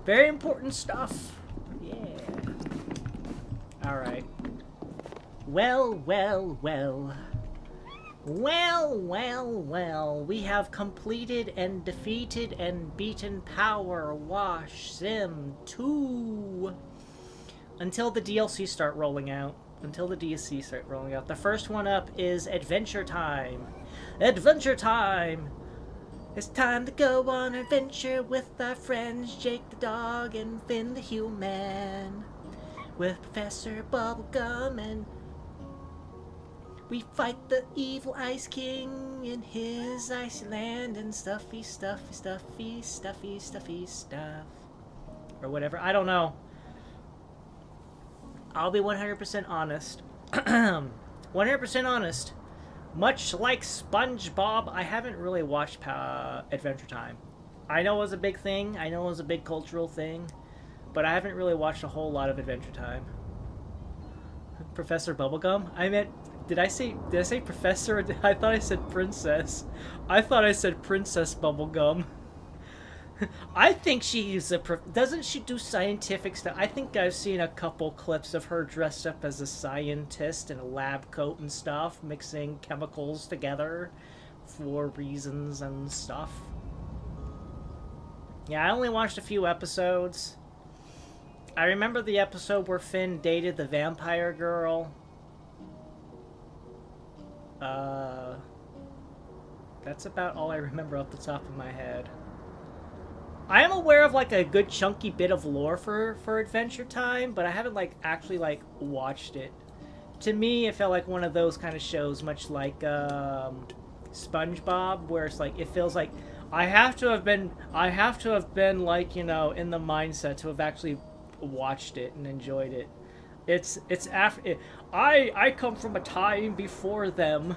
Very important stuff. Yeah. Alright. Well. We have completed and defeated and beaten Powerwash Sim 2. Until the DLCs start rolling out. until the DLC start rolling out. The first one up is Adventure Time. Adventure Time! It's time to go on an adventure with our friends Jake the dog and Finn the human. With Professor Bubblegum, and we fight the evil Ice King in his icy land and stuffy stuff. Or whatever. I don't know. I'll be 100% honest. 100% honest. Much like SpongeBob, I haven't really watched Adventure Time. I know it was a big thing. I know it was a big cultural thing. But I haven't really watched a whole lot of Adventure Time. Professor Bubblegum? I meant... Did I say Professor? I thought I said Princess. I thought I said Princess Bubblegum. I think she's a... Doesn't she do scientific stuff? I think I've seen a couple clips of her dressed up as a scientist in a lab coat and stuff, mixing chemicals together for reasons and stuff. Yeah, I only watched a few episodes. I remember the episode where Finn dated the vampire girl. That's about all I remember off the top of my head. I am aware of like a good chunky bit of lore for Adventure Time, but I haven't like actually like watched it. To me, it felt like one of those kind of shows, much like SpongeBob, where it's like it feels like I have to have been like, you know, in the mindset to have actually watched it and enjoyed it. I come from a time before them.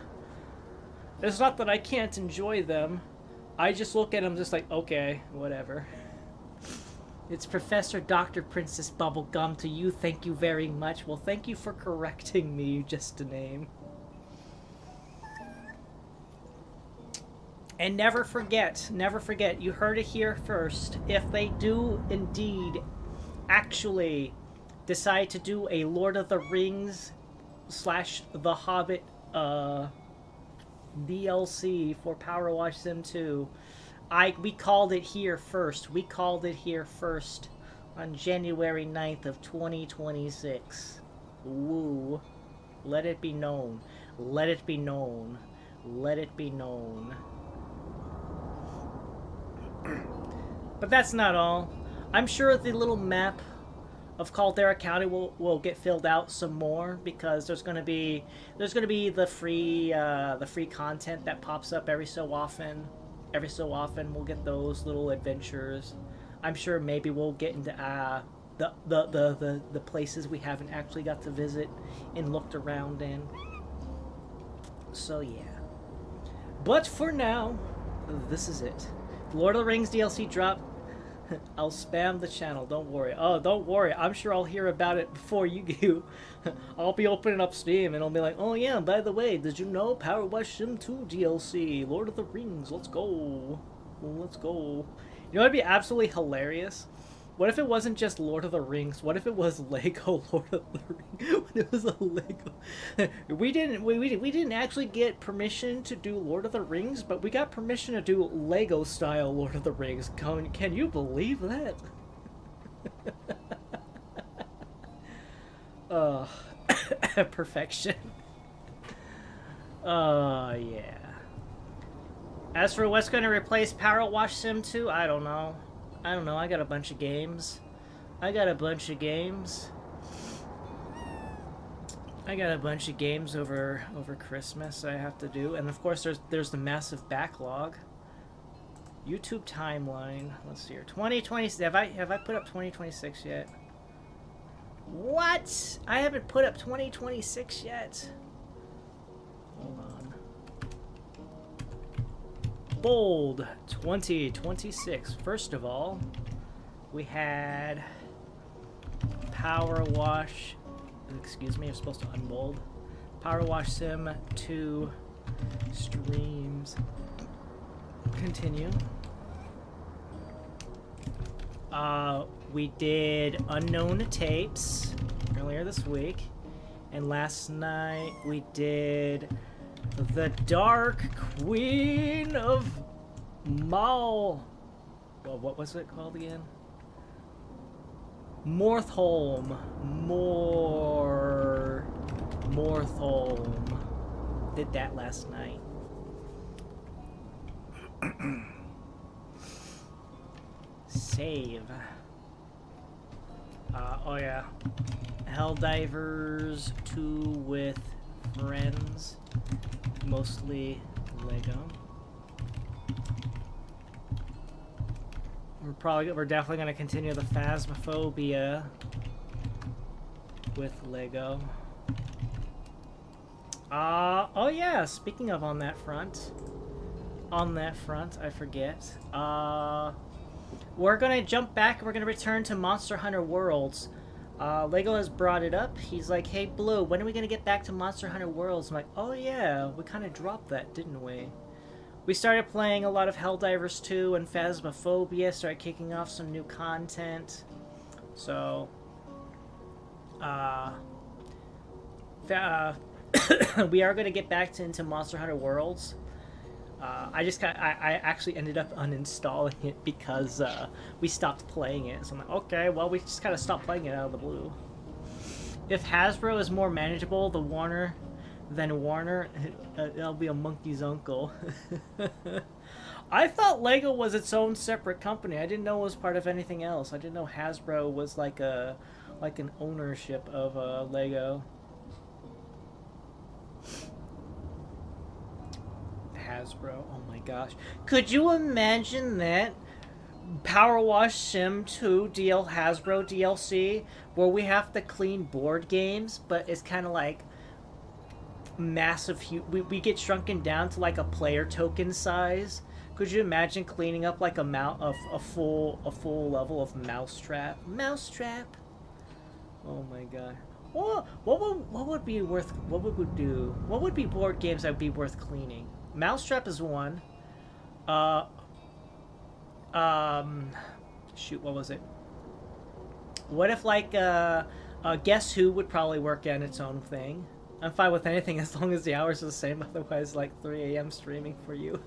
It's not that I can't enjoy them. I just look at them just like, okay, whatever. It's Professor Dr. Princess Bubblegum to you. Thank you very much. Well, thank you for correcting me, just a name. And never forget, you heard it here first. If they do indeed actually decide to do a Lord of the Rings / The Hobbit DLC for Powerwash Sim 2, we called it here first. We called it here first on January 9th of 2026. Woo. Let it be known. Let it be known. Let it be known. But that's not all. I'm sure the little map of Caldera County will get filled out some more, because there's gonna be the free content that pops up every so often. Every so often we'll get those little adventures. I'm sure maybe we'll get into the places we haven't actually got to visit and looked around in. So yeah. But for now, this is it. Lord of the Rings DLC drop. I'll spam the channel, don't worry. Oh, don't worry. I'm sure I'll hear about it before you do. I'll be opening up Steam and I'll be like, oh yeah, by the way, did you know Powerwash Sim 2 DLC? Lord of the Rings, let's go. Let's go. You know what would be absolutely hilarious? What if it wasn't just Lord of the Rings? What if it was Lego Lord of the Rings? What if it was a Lego? We didn't actually get permission to do Lord of the Rings, but we got permission to do Lego style Lord of the Rings. Can you believe that? Perfection. Yeah. As for what's going to replace Powerwash Sim 2, I don't know. I got a bunch of games. I got a bunch of games over Christmas I have to do, and of course there's the massive backlog. YouTube timeline. Let's see here. 2020. Have I put up 2026 yet? What? I haven't put up 2026 yet. Hold on. Bold 2026. First of all, we had Powerwash. Excuse me, I'm supposed to unbold. Powerwash Sim 2 streams. Continue. We did Unknown Tapes earlier this week, and last night we did The Dark Queen of Mal. Well, what was it called again? Morthholm. Northolm. Did that last night. Save. Oh yeah. Helldivers 2 with friends. Mostly Lego. We're definitely gonna continue the Phasmophobia with Lego. Oh yeah, speaking of on that front, I forget. We're gonna jump back, we're gonna return to Monster Hunter Worlds. Lego has brought it up. He's like, hey Blue, when are we gonna get back to Monster Hunter Worlds? I'm like, oh yeah, we kinda dropped that, didn't we? We started playing a lot of Helldivers 2 and Phasmophobia, started kicking off some new content. So, we are going to get back into Monster Hunter Worlds. I actually ended up uninstalling it because we stopped playing it. So I'm like, okay, well, we just kind of stopped playing it out of the blue. If Hasbro is more manageable than Warner, it'll be a monkey's uncle. I thought Lego was its own separate company. I didn't know it was part of anything else. I didn't know Hasbro was like an ownership of Lego. Hasbro, oh my gosh. Could you imagine that? Powerwash Sim 2 Hasbro DLC, where we have to clean board games, but it's kind of like massive. We get shrunken down to like a player token size. Could you imagine cleaning up like a full level of Mousetrap? Mousetrap. Oh my god. What would be worth? What would we do? What would be board games that would be worth cleaning? Mousetrap is one. Shoot, what was it? What if like Guess Who would probably work on its own thing. I'm fine with anything as long as the hours are the same. Otherwise, like 3 a.m. streaming for you.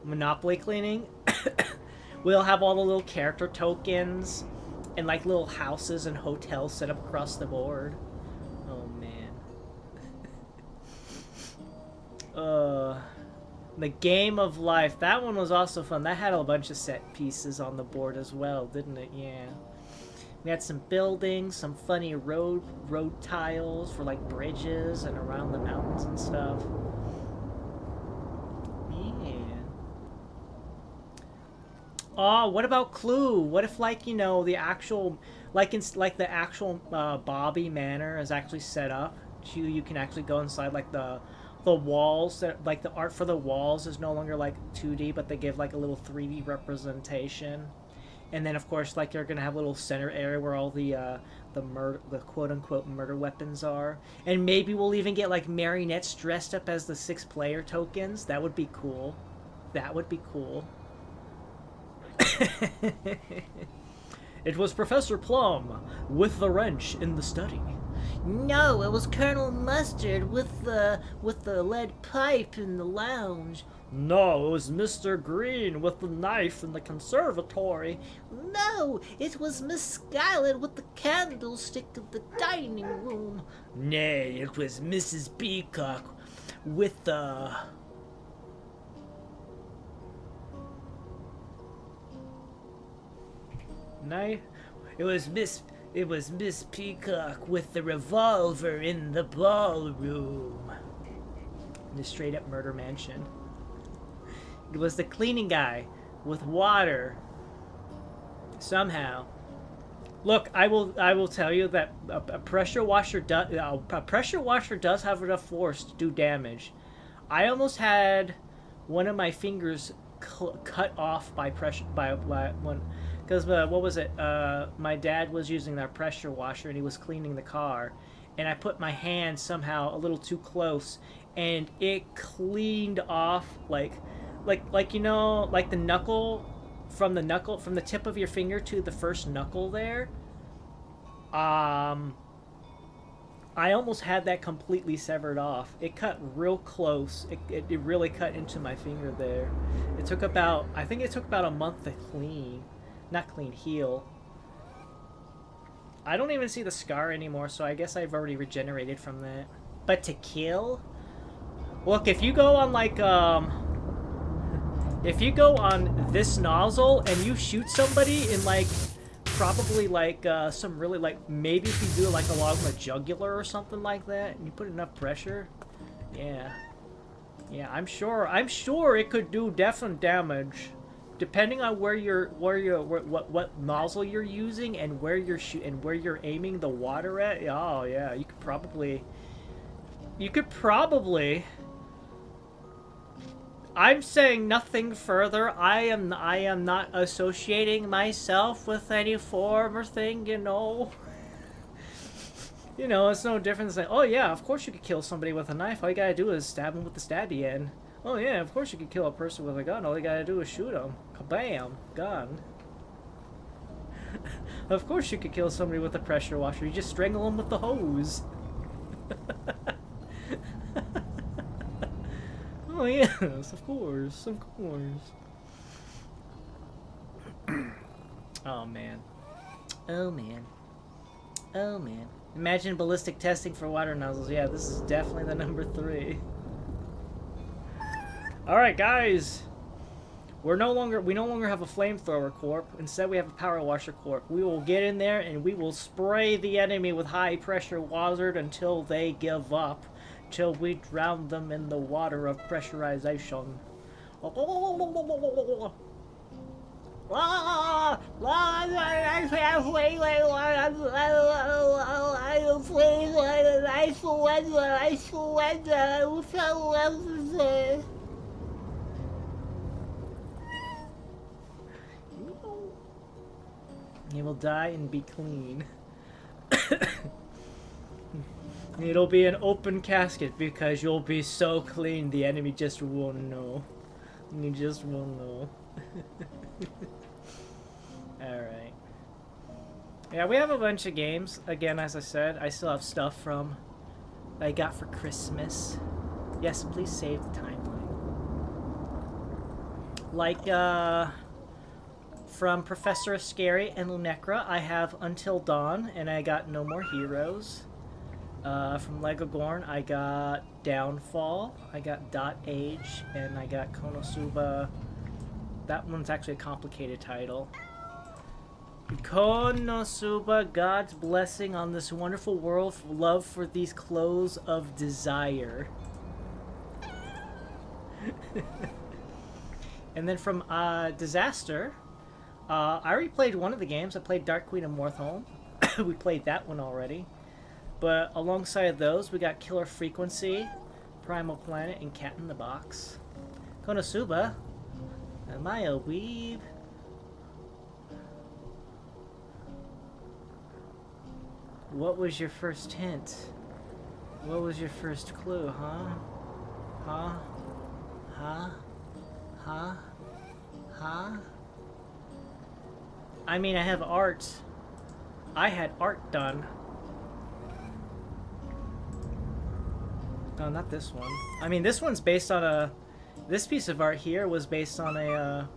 Monopoly cleaning. We'll have all the little character tokens and like little houses and hotels set up across the board. Oh man. The Game of Life. That one was also fun. That had a bunch of set pieces on the board as well, didn't it? Yeah. We had some buildings, some funny road tiles for like bridges and around the mountains and stuff. Yeah. Oh, what about Clue? What if like, you know, the actual the actual Bobby Manor is actually set up? You can actually go inside like the walls, that like the art for the walls is no longer like 2D, but they give like a little 3D representation. And then, of course, like you're gonna have a little center area where all the quote-unquote murder weapons are. And maybe we'll even get like marionettes dressed up as the 6-player tokens. That would be cool. That would be cool. It was Professor Plum with the wrench in the study. No, it was Colonel Mustard with the lead pipe in the lounge. No, it was Mr. Green with the knife in the conservatory. No, it was Miss Scarlet with the candlestick in the dining room. Nay, it was Mrs. Peacock with the... knife? It was Miss Peacock with the revolver in the ballroom. The straight up murder mansion. It was the cleaning guy with water. Somehow. Look, I will tell you that a pressure washer does have enough force to do damage. I almost had one of my fingers cut off by one. Because, what was it? My dad was using that pressure washer and he was cleaning the car. And I put my hand somehow a little too close. And it cleaned off, like you know, like the knuckle, from the tip of your finger to the first knuckle there. I almost had that completely severed off. It cut real close. It really cut into my finger there. It took about, I think it took about a month to clean. Not clean, heal. I don't even see the scar anymore, so I guess I've already regenerated from that. But to kill? Look, if you go on, like, if you go on this nozzle and you shoot somebody in, like, probably, like, some really, like, maybe if you do it, like, along the jugular or something like that, and you put enough pressure, yeah. Yeah, I'm sure it could do definite damage. Depending on what nozzle you're using and where you're aiming the water at. Oh yeah, you could probably. I'm saying nothing further. I am not associating myself with any form or thing, you know. You know, it's no different than saying, oh yeah, of course you could kill somebody with a knife. All you gotta do is stab them with the stabby end. Oh yeah, of course you could kill a person with a gun. All you gotta do is shoot them. Kabam! Gun. Of course you could kill somebody with a pressure washer. You just strangle them with the hose. Oh yes, of course, of course. Oh man. Oh man. Oh man. Imagine ballistic testing for water nozzles. Yeah, this is definitely the number 3. Alright guys, we no longer have a flamethrower corp. Instead we have a power washer corp. We will get in there and we will spray the enemy with high pressure water until they give up, till we drown them in the water of pressurization. You will die and be clean. It'll be an open casket because you'll be so clean the enemy just won't know. You just won't know. Alright. Yeah, we have a bunch of games. Again, as I said, I still have stuff from I got for Christmas. Yes, please save the timeline. Like, from Professor Scary and Lunecra, I have Until Dawn, and I got No More Heroes. From Lego Gorn, I got Downfall, I got Dot Age, and I got Konosuba. That one's actually a complicated title. Konosuba, God's blessing on this wonderful world for love for these clothes of desire. And then from Disaster, I already played one of the games. I played Dark Queen of Morthholm. We played that one already. But alongside those, we got Killer Frequency, Primal Planet, and Cat in the Box. Konosuba, am I a weeb? What was your first hint? What was your first clue, huh? Huh? Huh? Huh? Huh? I mean, I have art. I had art done. No, not this one. I mean, this one's based on a... This piece of art here was based on a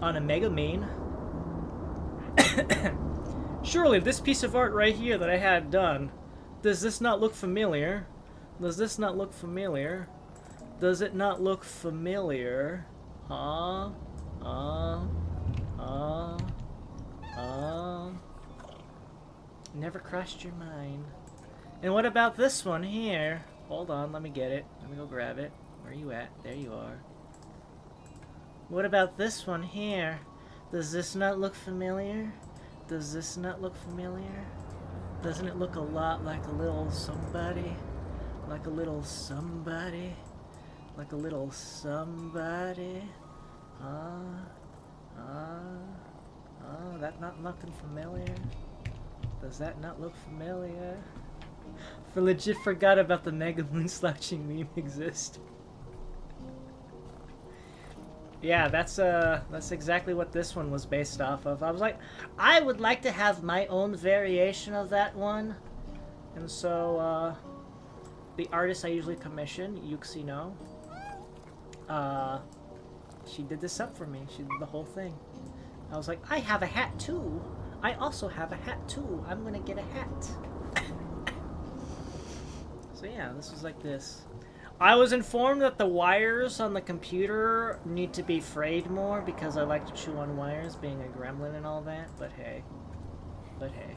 Megamine. Surely, this piece of art right here that I had done, does this not look familiar? Does this not look familiar? Does it not look familiar? Never crossed your mind. And what about this one here? Hold on, let me get it. Let me go grab it. Where are you at? There you are. What about this one here? Does this not look familiar? Does this not look familiar? Doesn't it look a lot like a little somebody? Like a little somebody? Like a little somebody? That not looking familiar? Does that not look familiar? I legit forgot about the Mega Moon slouching meme exist. Yeah, that's exactly what this one was based off of. I was like, I would like to have my own variation of that one. And so, the artist I usually commission, Yuxino, she did this up for me. She did the whole thing. I was like, I have a hat too. I also have a hat too. I'm gonna get a hat. So yeah, this was like this. I was informed that the wires on the computer need to be frayed more because I like to chew on wires, being a gremlin and all that, but hey. But hey.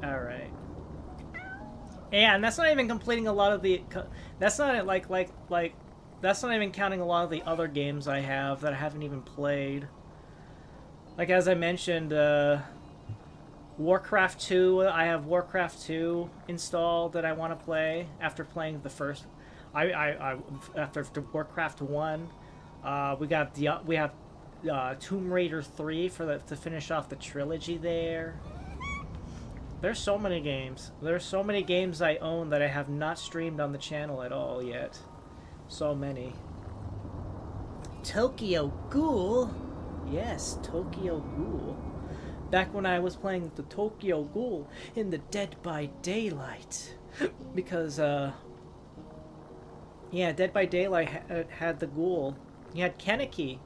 Alright. And that's not even completing a lot of the... That's not that's not even counting a lot of the other games I have that I haven't even played. Like, as I mentioned, Warcraft 2, I have Warcraft 2 installed that I want to play after playing the first... after Warcraft 1. We have Tomb Raider 3 to finish off the trilogy there. There's so many games. There's so many games I own that I have not streamed on the channel at all yet. So many. Tokyo Ghoul? Yes, Tokyo Ghoul. Back when I was playing the Tokyo Ghoul in the Dead by Daylight. Because, yeah, Dead by Daylight had the ghoul. You had Kaneki.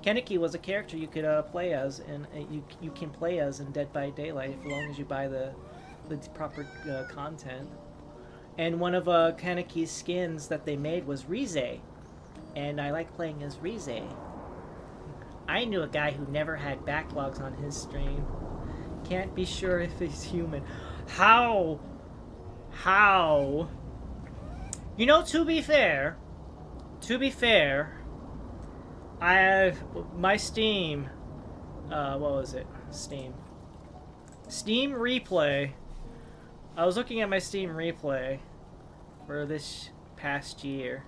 Kaneki was a character you could play as, and you can play as in Dead by Daylight as long as you buy the proper content. And one of Kaneki's skins that they made was Rize, and I like playing as Rize. I knew a guy who never had backlogs on his stream. Can't be sure if he's human. How? You know, to be fair, I have my Steam, what was it? Steam replay. I was looking at my Steam replay for this past year.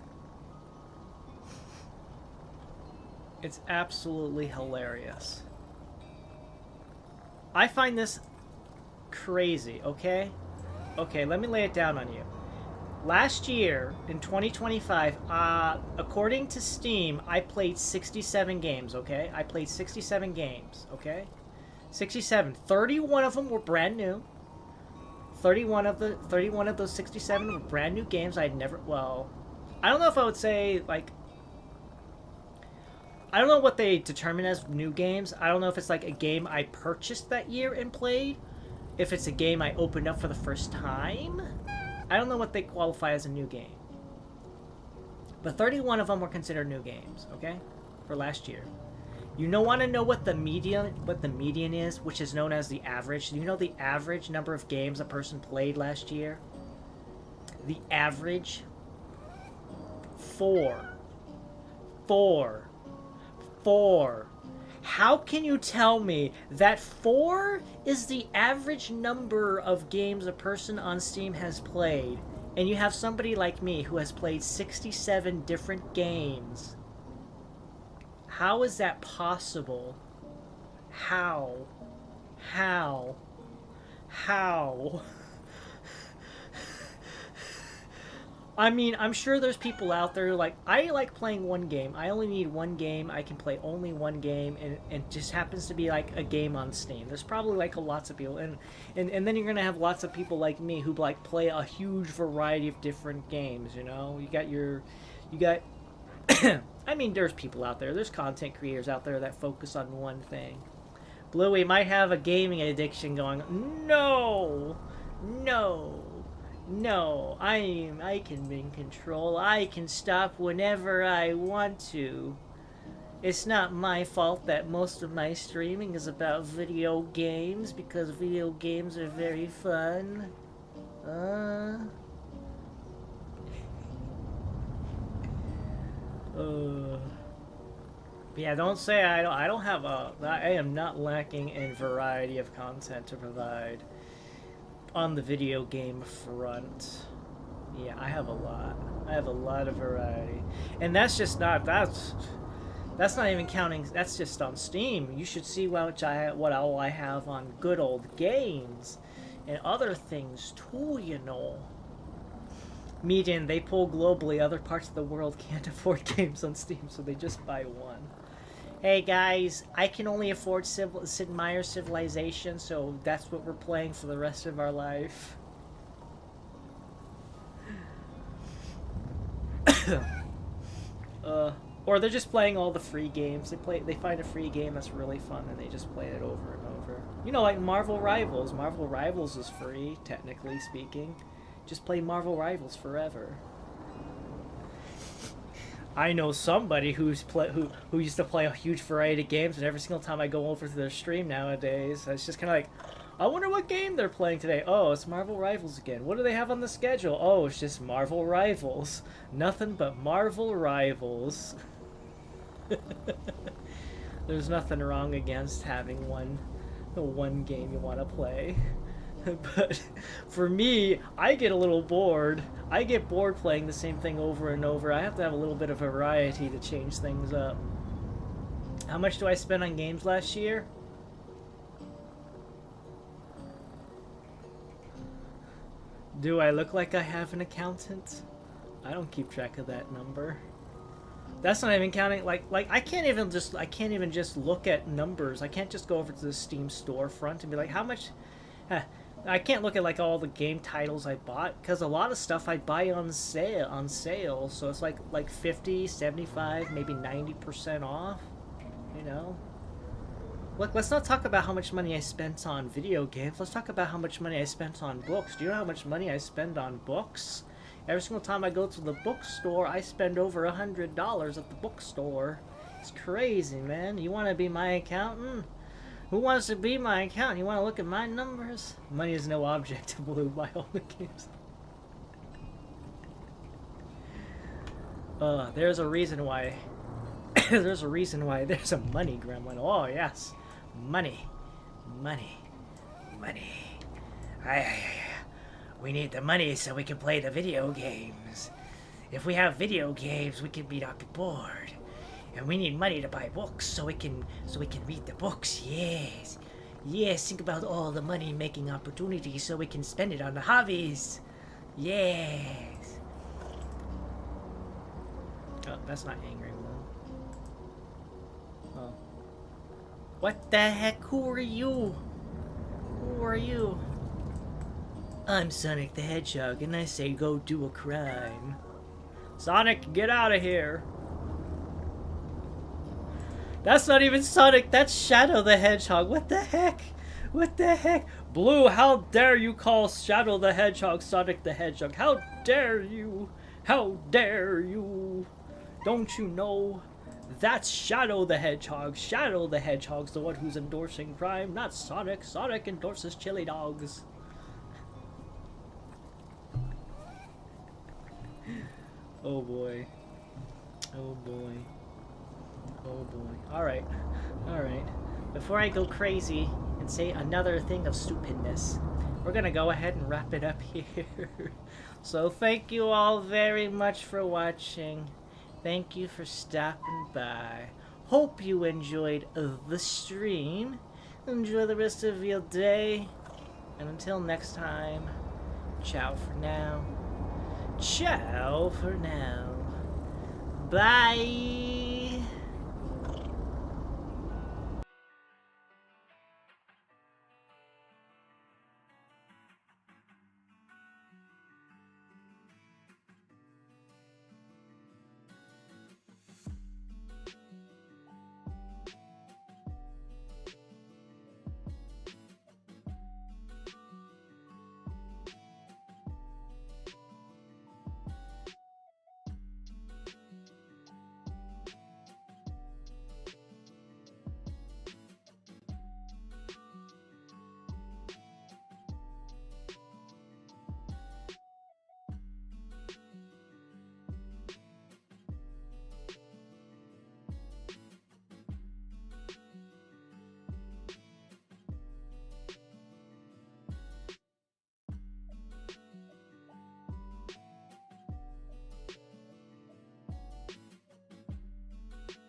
It's absolutely hilarious. I find this crazy, okay? Okay, let me lay it down on you. Last year, in 2025, according to Steam, I played 67 games, okay? I played 67 games, okay? 67. 31 of them were brand new. 31 of those 67 were brand new games I'd never... Well, I don't know if I would say, like... I don't know what they determine as new games. I don't know if it's like a game I purchased that year and played. If it's a game I opened up for the first time. I don't know what they qualify as a new game. But 31 of them were considered new games, okay? For last year. You want to know what the median is, which is known as the average? Do you know the average number of games a person played last year? The average? 4. How can you tell me that 4 is the average number of games a person on Steam has played, and you have somebody like me who has played 67 different games? How is that possible? How? I mean, I'm sure there's people out there like, I like playing one game. I only need one game. I can play only one game, and it just happens to be like a game on Steam. There's probably like lots of people, and then you're gonna have lots of people like me who like play a huge variety of different games. You know, you got. I mean, there's people out there. There's content creators out there that focus on one thing. Bluey might have a gaming addiction going. No. I can be in control. I can stop whenever I want to. It's not my fault that most of my streaming is about video games, because video games are very fun. Yeah, don't say I don't have I am not lacking in variety of content to provide on the video game front. Yeah, I have a lot. I have a lot of variety. And that's not even counting, that's just on Steam. You should see what all I have on good old games and other things too, you know. Median, they pull globally. Other parts of the world can't afford games on Steam, so they just buy one. Hey guys, I can only afford Sid Meier's Civilization, so that's what we're playing for the rest of our life. Or they're just playing all the free games. They find a free game that's really fun and they just play it over and over. You know, like Marvel Rivals. Marvel Rivals is free, technically speaking. Just play Marvel Rivals forever. I know somebody who used to play a huge variety of games, and every single time I go over to their stream nowadays, it's just kind of like, I wonder what game they're playing today. Oh, it's Marvel Rivals again. What do they have on the schedule? Oh, it's just Marvel Rivals. Nothing but Marvel Rivals. There's nothing wrong against having one game you want to play. But for me, I get a little bored. I get bored playing the same thing over and over. I have to have a little bit of variety to change things up. How much do I spend on games last year? Do I look like I have an accountant? I don't keep track of that number. That's not even counting, like I can't even just look at numbers. I can't just go over to the Steam storefront and be like, how much? I can't look at like all the game titles I bought, because a lot of stuff I buy on sale, so it's like 50, 75, maybe 90% off, you know? Look, let's not talk about how much money I spent on video games. Let's talk about how much money I spent on books. Do you know how much money I spend on books? Every single time I go to the bookstore, I spend over $100 at the bookstore. It's crazy, man. You want to be my accountant? Who wants to be my accountant? You want to look at my numbers? Money is no object to Blue by all the games. There's a reason why. There's a reason why there's a money gremlin. Oh, yes. Money. Money. Money. We need the money so we can play the video games. If we have video games, we can not be bored. And we need money to buy books so we can read the books. Yes. Yes, think about all the money making opportunities so we can spend it on the hobbies. Yes. Oh, that's not Angry Moon. Oh. What the heck? Who are you? Who are you? I'm Sonic the Hedgehog, and I say go do a crime. Sonic, get out of here. That's not even Sonic, that's Shadow the Hedgehog. What the heck? What the heck? Blue, how dare you call Shadow the Hedgehog Sonic the Hedgehog? How dare you? How dare you? Don't you know? That's Shadow the Hedgehog. Shadow the Hedgehog's the one who's endorsing crime, not Sonic. Sonic endorses chili dogs. Oh boy. Oh boy. Oh boy. Alright. Alright. Before I go crazy and say another thing of stupidness, we're gonna go ahead and wrap it up here. So thank you all very much for watching. Thank you for stopping by. Hope you enjoyed the stream. Enjoy the rest of your day. And until next time, ciao for now. Ciao for now. Bye.